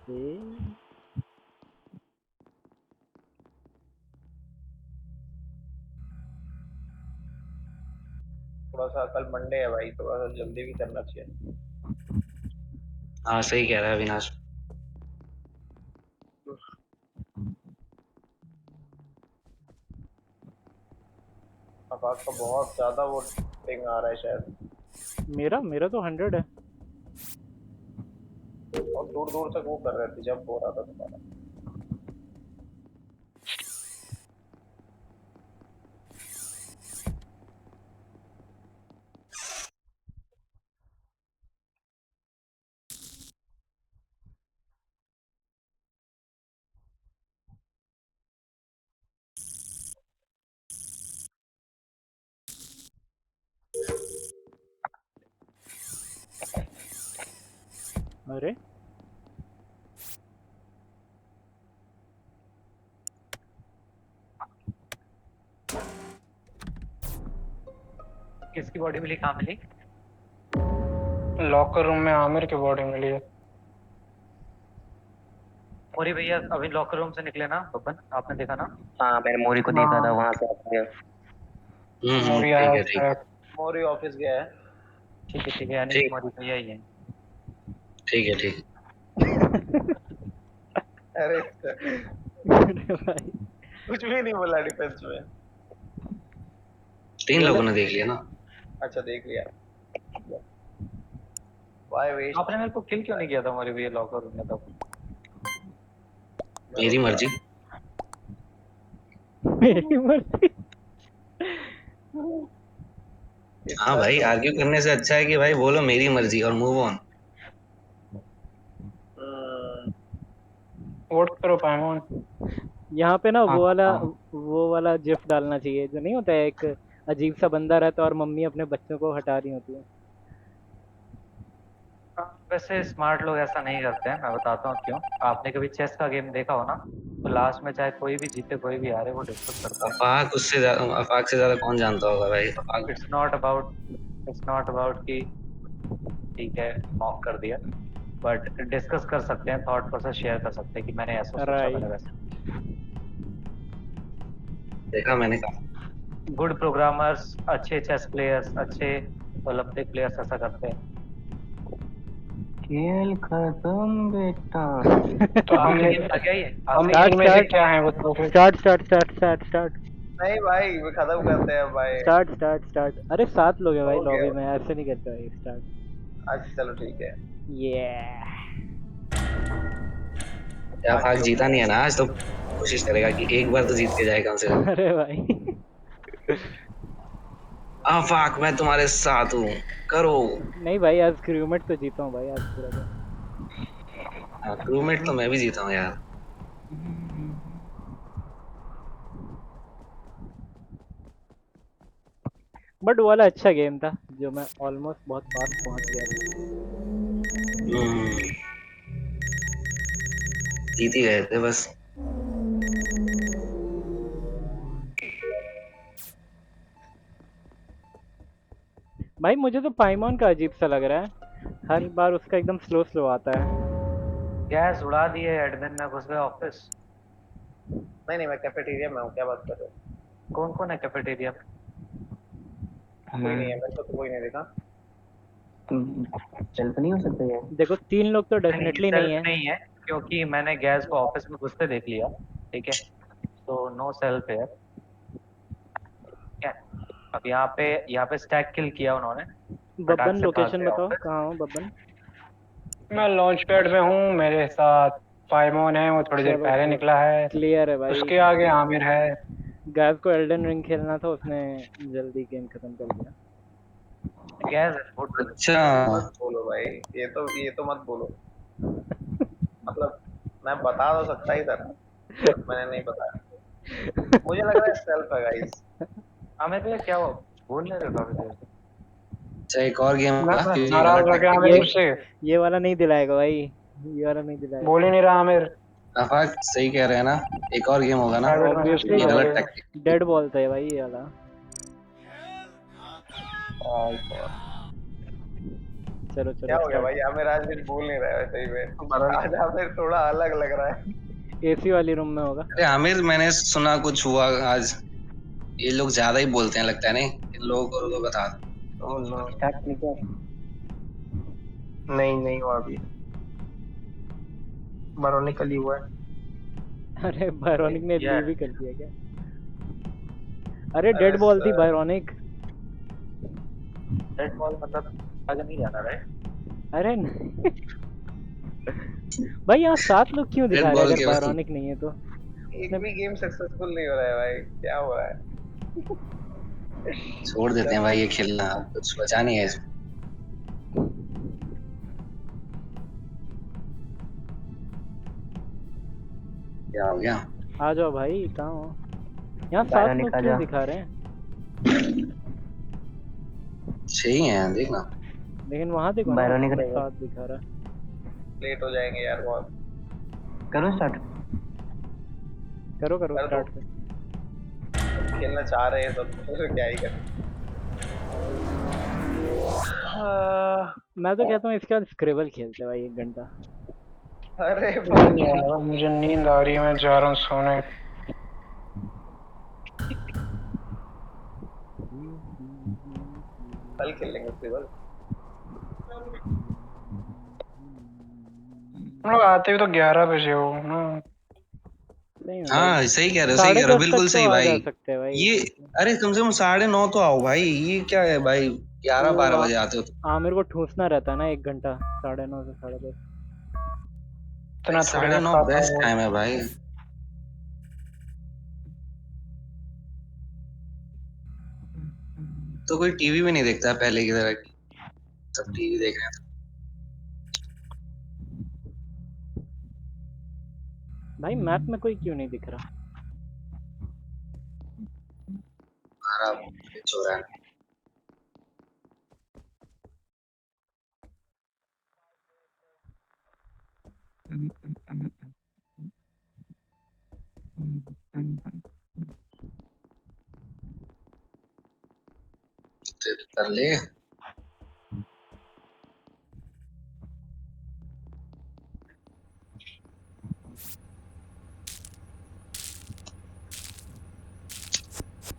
ए, थोड़ा सा कल मंडे है भाई, थोड़ा सा जल्दी भी करना चाहिए। हाँ सही कह रहा है अविनाश। आकाश का बहुत ज्यादा वो पिंग आ रहा है शायद, मेरा मेरा तो 100 है। और दूर दूर तक वो कर रहे थे जब हो रहा था तुम्हारा। अरे किसकी बॉडी मिली, कहाँ मिली? लॉकर रूम में आमिर की बॉडी मिली है। मोरी भैया अभी लॉकर रूम से निकले ना बब्बन, आपने देखा ना? हाँ, मैंने मोरी को देखा था, वहां से आ गया। मोरी ठीक आया है ठीक, शायद। मोरी ऑफिस गया है। ठीक है, यानी कि ठीक मोरी भैया ही है। ठीक है ठीक। अरे अरे भाई कुछ भी नहीं बोला डिफेंस में। 3 लोगों ने देख लिया ना। अच्छा देख लिया, वाई वेस्ट। आपने मेरे को किल क्यों नहीं किया था मोरी भैया लॉकर रूम में तब? मेरी मर्जी। मेरी मर्जी। हाँ भाई, आर्ग्यू करने से अच्छा है कि भाई बोलो मेरी मर्जी और मूव ऑन। वोट करो पाइमोन। यहाँ पे ना हाँ, हाँ। वो वाला जिफ डालना चाहिए जो नहीं होता है, एक अजीब सा बंदा रहता है और मम्मी अपने बच्चों को हटा रही होती है। वैसे स्मार्ट लोग ऐसा नहीं करते हैं, मैं बताता हूँ क्यों। आपने कभी चेस का गेम देखा हो ना, तो लास्ट में चाहे कोई भी जीते कोई भी हारे, वो डिस्कस करते हैं। अफाक से ज्यादा कौन जानता होगा भाई अफाक। इट्स नॉट अबाउट कि ठीक है मॉक कर दिया, बट डिस्कस कर सकते हैं, थॉट प्रोसेस शेयर कर सकते हैं कि मैंने ऐसा सोचा, मैंने राइट। वैसा। देखा मैंने कहा। गुड प्रोग्रामर्स, अच्छे चेस प्लेयर्स, अच्छे ओलंपिक प्लेयर्स ऐसा करते हैं। खेल खत्म बेटा। तो आपके हमने गेम था क्या ये? हम आपके इनमें से क्या है वो तो फिर स्टार्ट। नहीं भाई खत्म करते हैं भाई। स्टार्ट। अरे 7 लोग हैं भाई ओके लॉबी में, ऐसे नहीं करते भाई। स्टार्ट। अच्छा चलो ठीक है। ये क्या फाक बाकी लोग जीता नहीं है ना आज, तो कोशिश करेगा कि एक बार तो जीत के जाए कम से कम। अरे भाई आफाक मैं तुम्हारे साथ हूँ, करो। नहीं भाई, आज क्रूमेट तो जीता हूँ भाई आज पूरा दिन। क्रूमेट तो मैं भी जीता हूँ यार। बट वो वाला अच्छा गेम था, जो मैं ऑलमोस्ट बहुत पास पहुंच गया था। हम्म, जीत ही गए थे बस। भाई मुझे तो पाइमॉन का अजीब सा लग रहा है, हर बार उसका एकदम स्लो आता है। गैस उड़ा दिए, एडमिन में घुस गए ऑफिस। नहीं मैं कैफेटेरिया में हूँ, क्या बात कर रहे हो? कौन कौन है कैफेटेरिया में? कोई नहीं है, मेरे को तो कोई नहीं देखा। सेल्फ नहीं हो सकता ये? देखो 3 लोग तो नहीं, डेफिनेटली नहीं सेल्फ है। नहीं है, क्योंकि मैंने गैस को ऑफिस में घुसते देख लिया। ठीक है, तो नो सेल्फ है। ठीक है, अब यहाँ पे स्टैक किल किया उन्होंने, बब्बन फटाक से भाग लोकेशन गए बताओ, ऑफिस। कहाँ हो बब्बन? मैं लॉन्च पैड में हूँ, मेरे साथ पाइमोन है, वो थोड़ी देर चलो पहले फिर निकला है। क्लियर है भाई। उसके आगे आमिर है। गैस को एल्डन रिंग खेलना था, उसने जल्दी गेम खत्म कर दिया। गैस झूठ बोल। अच्छा। मत बोलो भाई, ये तो मत बोलो। मतलब मैं बता तो सकता ही था ना, बट मैंने नहीं बताया। मुझे लग रहा है सेल्फ है गाइस। हमें भैया क्या हुआ, बोल नहीं रहे काफी देर से। अच्छा एक और गेम ना होगा, ये वाला नाराज हो गया आमिर ये मुझसे। ये वाला नहीं दिलाएगा भाई, ये वाला नहीं दिलाएगा। बोल ही नहीं रहा आमिर। आफाक सही कह रहे हैं ना, एक और गेम होगा ना, प्राइवेट मैसेज ऑब्वियसली ये किया वाला बोलेगा। टैक्टिक। डेड बॉल था ये भाई, ये वाला। चलो क्या चलो हो गया भाई, स्टार्ट। आमिर आज कुछ बोल नहीं रहा है सही में। बारह आज आमिर थोड़ा अलग लग रहा है। एसी वाली रूम में होगा। अरे आमिर मैंने सुना कुछ हुआ आज, ये लोग ज्यादा ही बोलते हैं लगता है, नहीं इन लोगों को तो बता दो। Oh no. स्टार्ट नहीं किया? नहीं हुआ अभी, बारोनिकल ही हुआ है। अरे बायरोनिक ने यार लीव ही कर दिया क्या? अरे अरे डेड बॉल थी सर, बायरोनिक। रेड बॉल मतलब आगे नहीं जाना, राइट? अरे नहीं। भाई यहाँ 7 लोग क्यों दिखा रेड रहे हैं बॉल अगर केवल बायरोनिक नहीं है तो? एक भी गेम सक्सेसफुल नहीं हो रहा है भाई, क्या हो रहा है? छोड़ देते हैं भाई ये खेलना, कुछ बचा नहीं है इसमें। क्या हो गया? आ जाओ भाई, कहाँ हो? यहाँ 7 बायरोनिक लोग आ क्यों जा। दिखा रहे हैं? सही है देखना। लेकिन वहाँ देखो ना, बायरोनिक उसमें रहेगा। 7 दिखा रहा है। लेट हो जाएंगे यार बहुत। करो स्टार्ट। करो कर दो, स्टार्ट कर। खेलना चाह रहे हैं सब तो क्या ही करें। मैं तो कहता हूँ इसके बाद स्क्रेबल खेलते हैं भाई 1 घंटा। अरे नहीं यार, मुझे नींद आ रही है, मैं जा रहा हूँ सोने। कल खेल लेंगे केवल। हम लोग आते भी तो 11 बजे हो ना। नहीं भाई, हाँ सही कह रहे हो, सही कह रहे हो, 10:30 तक बिल्कुल तो सही आ भाई। जा सकते हैं भाई। ये अरे कम से कम 9:30 तो आओ भाई, ये क्या है भाई, 11-12 वो बजे आते हो तो। आमिर को ठूसना रहता है ना 1 घंटा, 9:30 से 10:30। भाई इतना थोड़ी ना 9:30 खाता बेस्ट हूँ। टाइम है भाई। तो कोई टीवी भी नहीं देखता है पहले की तरह, सब टीवी देख रहे हैं। भाई मैप में कोई क्यों नहीं दिख रहा? हमारा कुछ हो रहा है। तो कर ले।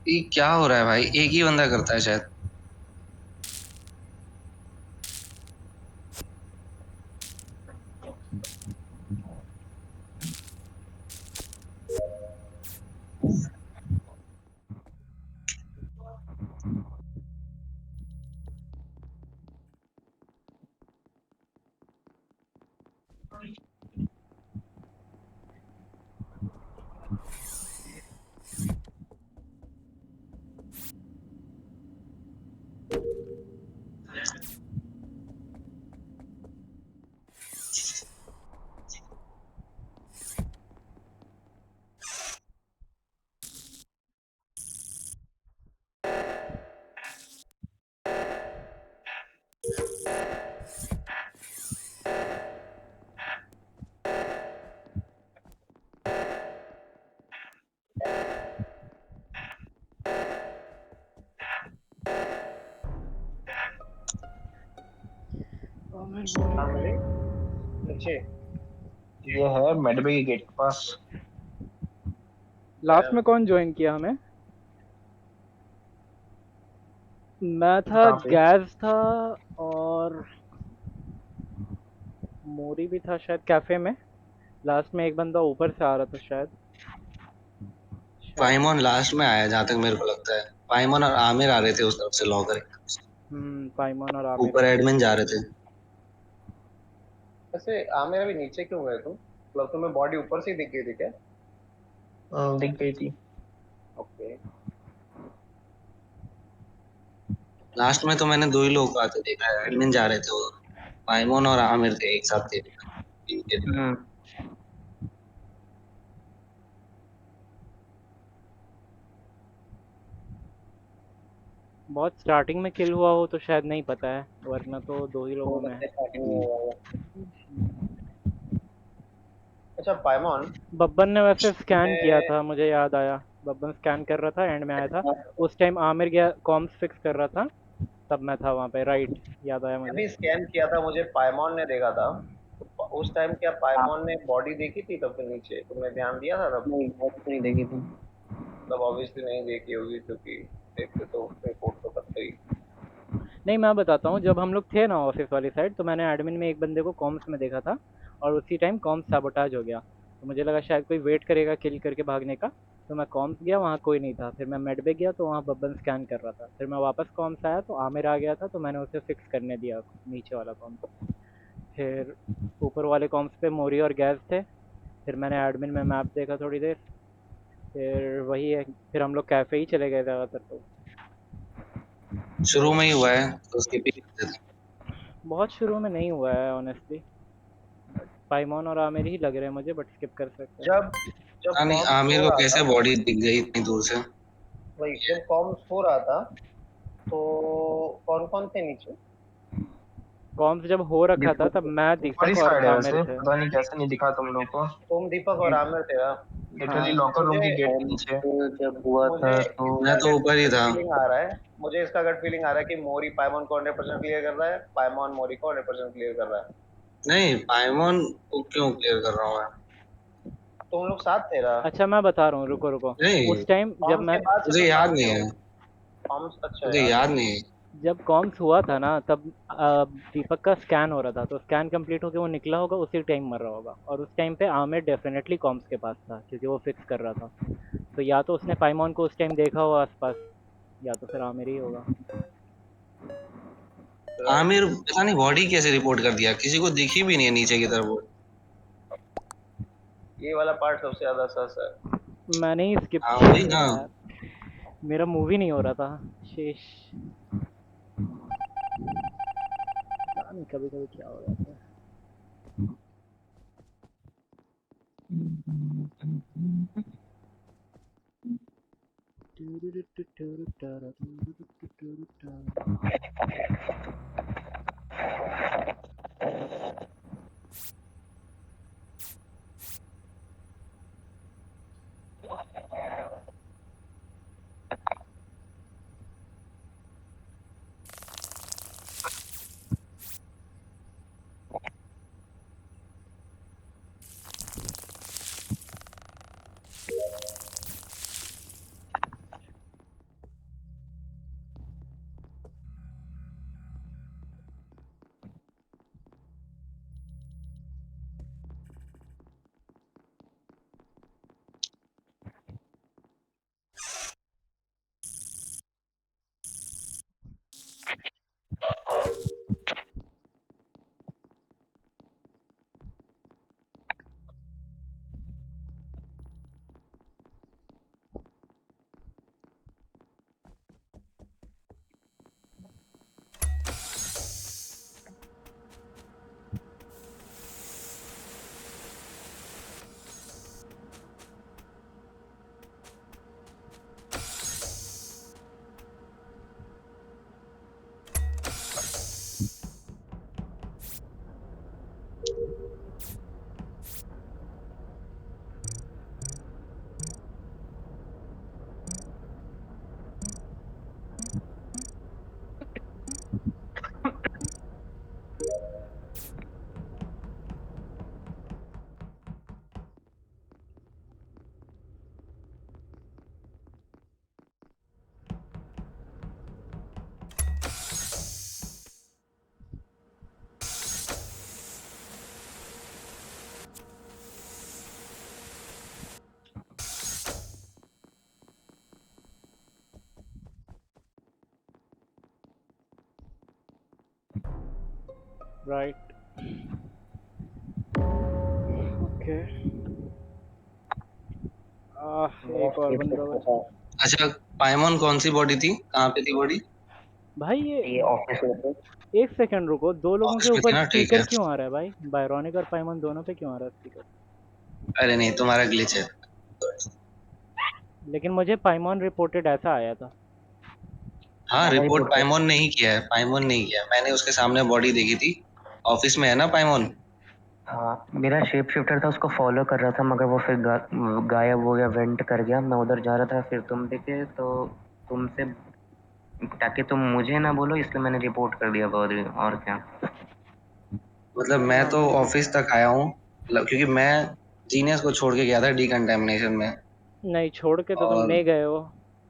ये क्या हो रहा है भाई, एक ही बंदा करता है शायद। कहाँ मिले? नीचे। ये है मेडबे के गेट के पास। लास्ट में कौन ज्वाइन किया हमें? मैं था, कहाँ पे? गैस था, और मोरी भी था शायद कैफे में। लास्ट में एक बंदा ऊपर से आ रहा था शायद। पाइमोन लास्ट में आया जहां तक मेरे को लगता है। पाइमोन और आमिर आ रहे थे उस तरफ से लॉकर, पाइमन और आमिर ऊपर ही थे। एडमिन जा रहे थे। वैसे आमिर अभी नीचे क्यों गए तुम? मतलब तुम्हें बॉडी ऊपर से ही दिख गई थी क्या? दिख गई थी। ओके। लास्ट में तो मैंने दो ही लोग को आते देखा है, एडमिन जा रहे थे वो, पाइमोन और आमिर थे एक साथ थे। बहुत स्टार्टिंग में किल हुआ हो तो शायद नहीं पता है, वरना तो दो ही लोगों में है। स्टार्टिंग में हुआ होगा। अच्छा पाइमॉन, बब्बन ने वैसे स्कैन किया मैं था, मुझे याद आया। बब्बन स्कैन कर रहा था, एंड में आया था। उस टाइम आमिर गया कॉम्स फिक्स कर रहा था, तब मैं था वहाँ पे, राइट। याद आया मुझे। अभी स्कैन किया था, मुझे पाइमॉन ने देखा था। तो उस टाइम क्या पाइमॉन ने बॉडी देखी थी तब से नीचे? तुमने ध्यान दिया था तब? नहीं, बहुत नहीं देखी थी। मतलब ऑब्वियसली नहीं देखी होगी, क्योंकि देखते तो रिपोर्ट तो करते ही। नहीं, मैं बताता हूँ, जब हम लोग थे ना ऑफिस वाली साइड, तो मैंने एडमिन में एक बंदे को कॉम्स में देखा था, और उसी टाइम कॉम्स सैबोटाज हो गया। तो मुझे लगा शायद कोई वेट करेगा किल करके भागने का। तो मैं कॉम्स गया, वहाँ कोई नहीं था। फिर मैं मेड पे गया तो वहाँ बब्बन स्कैन कर रहा था। फिर मैं वापस कॉम्स आया तो आमिर आ गया था, तो मैंने उसे फिक्स करने दिया नीचे वाला कॉम्स। फिर ऊपर वाले कॉम्स पे मोरी और गैस थे। फिर मैंने एडमिन में मैप देखा थोड़ी देर। फिर वही है, फिर हम लोग कैफ़े ही चले गए ज़्यादातर तो। शुरू में ही हुआ है तो उसके पीछे थे। बहुत शुरू में नहीं हुआ है ऑनेस्टली। पाइमॉन और आमिर ही लग रहे हैं मुझे, बट स्किप कर सकते हैं। जब जब पता नहीं कॉम्स आमिर हो को रहा कैसे था, बॉडी दिख गई इतनी दूर से। वही जब कॉम्स हो रहा था, तो कौन कौन थे नीचे? कॉम्स जब हो रखा था तब मैं, ऊपर ही दीपक और साइड है आमिर वैसे, थे। पता नहीं कैसे नहीं दिखा तुम लोग को। तुम, दीपक और आमिर थे ना? लिटरली हाँ। लॉकर रूम मुझे के गेट के नीचे। जब हुआ मुझे था तो इसका मैं तो ऊपर ही गट था। फीलिंग आ रहा है, मुझे इसका गट फीलिंग आ रहा है कि मोरी पाइमॉन को 100% क्लियर कर रहा है, पाइमॉन मोरी को 100% क्लियर कर रहा है। नहीं, पाइमोन को क्यों क्लियर कर रहा हूँ मैं? तुम लोग साथ थे ना? अच्छा, मैं बता रहा हूँ, रुको रुको। नहीं, उस टाइम जब कॉम्स मैं, के बाद से मुझे तो याद साथ थे नहीं हो। है। कॉम्स, अच्छा मुझे याद है। याद नहीं है। जब कॉम्स हुआ था ना, तब दीपक का स्कैन हो रहा था, तो स्कैन कंप्लीट होकर वो निकला होगा, उसी टाइम मर रहा होगा। और उस टाइम पे आमिर डेफिनेटली कॉम्स के पास था, क्योंकि वो फिक्स कर रहा था। तो या तो उसने पाइमॉन को उस टाइम देखा हो आसपास, या तो फिर आमिर ही होगा। आमिर पता नहीं बॉडी कैसे रिपोर्ट कर दिया, किसी को दिखी भी नहीं है नीचे की तरफ वो। ये वाला पार्ट सबसे ज्यादा सस है। मैंने ही स्किप हाँ किया वही था ना। यार, मेरा मूवी नहीं हो रहा था शेष। पता नहीं कभी कभी क्या हो जाता है। राइट। ओके। एक और बंदा बचा। अच्छा पाइमोन कौन सी बॉडी थी, कहाँ पे थी बॉडी? भाई ये ऑफिस में थे। एक सेकंड रुको, दो लोगों के ऑफिस में ऊपर थी ना, ठीक स्पीकर है। क्यों आ रहा है भाई? बायरोनिक और पाइमन दोनों पे क्यों आ रहा है स्पीकर? अरे नहीं, तुम्हारा ग्लिच है। लेकिन मुझे पाइमन रिपोर्टेड ऐसा आया था। हाँ मैंने रिपोर्ट रिपोर्ट कर पाइमोन नहीं किया है, पाइमोन नहीं किया है। मैंने उसके सामने बॉडी देखी थी, ऑफिस में है ना पाइमोन। हाँ, मेरा शेप शिफ्टर था, उसको फॉलो कर रहा था, मगर वो फिर गायब हो गया, वेंट कर गया। मैं उधर जा रहा था, फिर तुम दिखे तो तुमसे, ताकि तुम मुझे ना बोलो इसलिए मैंने रिपोर्ट कर दिया बॉडी, और क्या। मतलब मैं तो ऑफिस तक आया हूँ, क्योंकि मैं जीनियस को छोड़ के गया था डिकंटेमिनेशन में। नहीं, छोड़ के तो तुम और नहीं गए हो।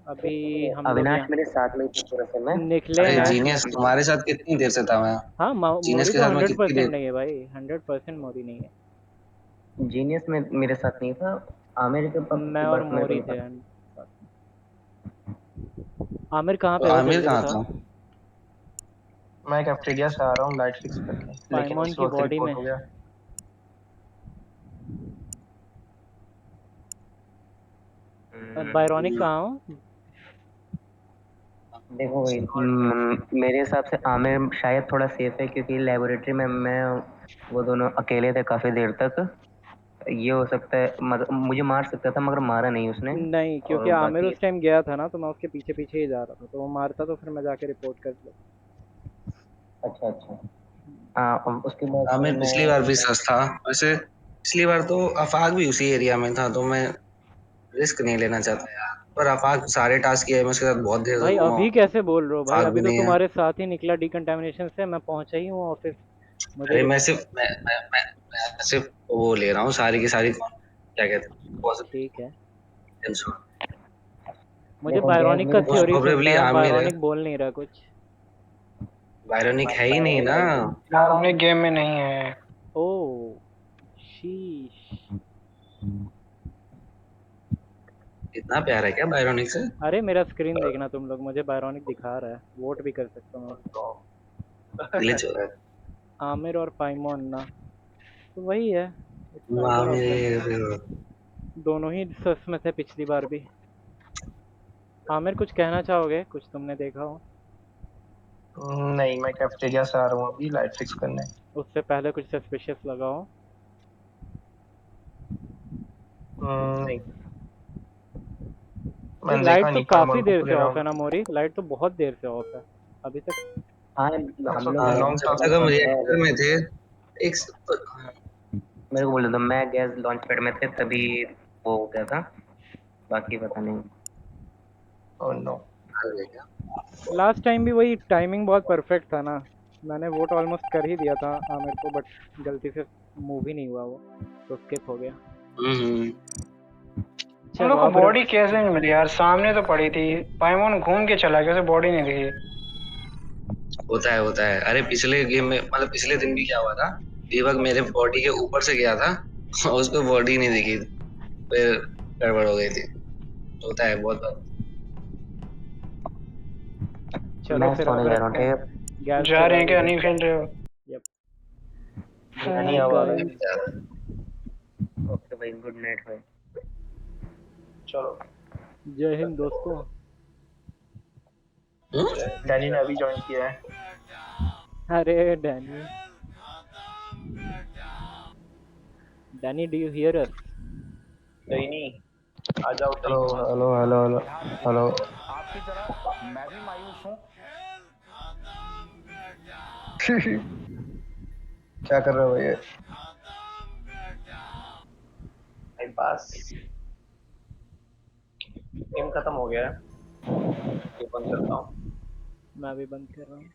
अभी हम लोग अविनाश यहाँ मेरे साथ में ही था पूरा समय। निकले अरे हैं। जीनियस तुम्हारे साथ कितनी देर से था मैं? हाँ, जीनियस मोरी के तो साथ मैं कितनी 100% देर? नहीं है भाई, 100% मोरी नहीं है। जीनियस में मेरे साथ नहीं था। आमिर के मैं और बस मेरे को मोरी नहीं थे। पता। आमिर कहाँ तो पे हो, आमिर जल्दी कहाँ बताओ। था? मैं कैफेटेरिया से आ रहा हूँ लाइट फिक्स करने, लेकिन पाइमोन उस की वक्त बॉडी में। रिपोर्ट हो गया। बायरोनिक कहाँ हो? देखो भाई, मेरे हिसाब से आमिर शायद थोड़ा सेफ है, क्योंकि लेबोरेटरी में मैं वो दोनों अकेले थे काफी देर तक। ये हो सकता है, मुझे मार सकता था, मगर मारा नहीं उसने। नहीं, क्योंकि और आमिर बाकी उस टाइम गया था ना, तो मैं उसके पीछे पीछे ही जा रहा था, तो वो मारता तो फिर मैं जाके रिपोर्ट कर लेता। अच्छा अच्छा। हाँ, और उसके बाद फिर आमिर मैं, पिछली बार भी सच था वैसे। पिछली बार तो आफाक भी उसी एरिया में था, तो मैं रिस्क नहीं लेना चाहता यार। पर आफाक सारे टास्क किए, मैं उसके साथ बहुत देर से भाई घूमा अभी हूँ। कैसे बोल रहे हो भाई? आफाक अभी भी तो नहीं है। तुम्हारे साथ ही निकला डिकंटामिनेशन से, मैं पहुंचा ही हूँ ऑफिस। मुझे अरे मैं सिर्फ वो ले रहा हूँ सारी की सारी, क्या कहते हैं, ठीक है। पॉजिटिव। मुझे देखो गैस बायरोनिक का मेरे मोस्ट साथ। थ्योरी सुनना प्रोबेबली है, आमिर है। बायरोनिक बोल नहीं रहा कुछ। बायरोनिक है ही नहीं ना। बायोनिक गेम में नहीं है। ओ शीश। इतना प्यार है क्या बायरोनिक से? अरे मेरा स्क्रीन देखना तुम लोग, मुझे बायरोनिक दिखा रहा है, वोट भी कर सकता हूँ मैं। ग्लिच हो रहा है। आमिर और पाइमोन ना, तो वही है। It's either of them. Aamir. दोनों ही सस में थे पिछली बार भी। आमिर कुछ कहना चाहोगे, कुछ तुमने देखा हो? नहीं, मैं कैफेटेरिया से आ रहा हूँ अभी लाइट फिक्स करने। उससे पहले कुछ सस्पिशियस लगा हो? नहीं, ये मैंने देखा लाइट तो नहीं काफी पाइमोन को देर से पूरे ऑफ है राउंड। ना मोरी? लाइट तो बहुत देर से ऑफ है अभी तक। हाँ, हम लोग हाँ, लॉन्ग जब टास्क तक हम कर रहे हैं। रिएक्टर में थे एक मेरे को बोले तो मैं गैस लॉन्च पैड में थे तभी वो हो गया था। बाकी पता नहीं। Oh no. लास्ट टाइम भी वही टाइमिंग बहुत परफेक्ट था ना। मैंने वोट ऑलमोस्ट कर ही दिया था आमिर को, बट गलती से मूव ही नहीं हुआ वो, तो स्किप हो गया। हम्म। हम चलो लोग को अब बॉडी कैसे नहीं मिली यार? सामने तो पड़ी थी, पाइमोन घूम के चला गया, उसे बॉडी नहीं दिखी। होता है। अरे पिछले गेम में, मतलब पिछले दिन भी क्या हुआ था, दीपक मेरे बॉडी के ऊपर से गया था और उसको बॉडी नहीं दिखी, फिर गड़बड़ हो गई थी। होता है बहुत बार। चलो मैं फिर सोने अब जा रहा हूँ, रखते ठीक हैं। है। गैस जा तो रहे हैं गायब क्या? हो नहीं गया। खेल रहे हो? यप। नहीं हाय अब आ रहा है। गाइस। ओके भाई, गुड नाइट भाई। चलो। जय हिंद दोस्तों। डैनी ने अभी ज्वाइन किया है। अरे Danny, Danny do you hear us? Danny आ जाओ हेलो टीम में। Hello hello hello hello. आपकी तरह मैं भी मायूस हूँ। क्या कर रहे हो ये? भाई पास गेम खत्म हो गया है, ये बंद करता हूँ। मैं भी बंद कर रहा हूँ।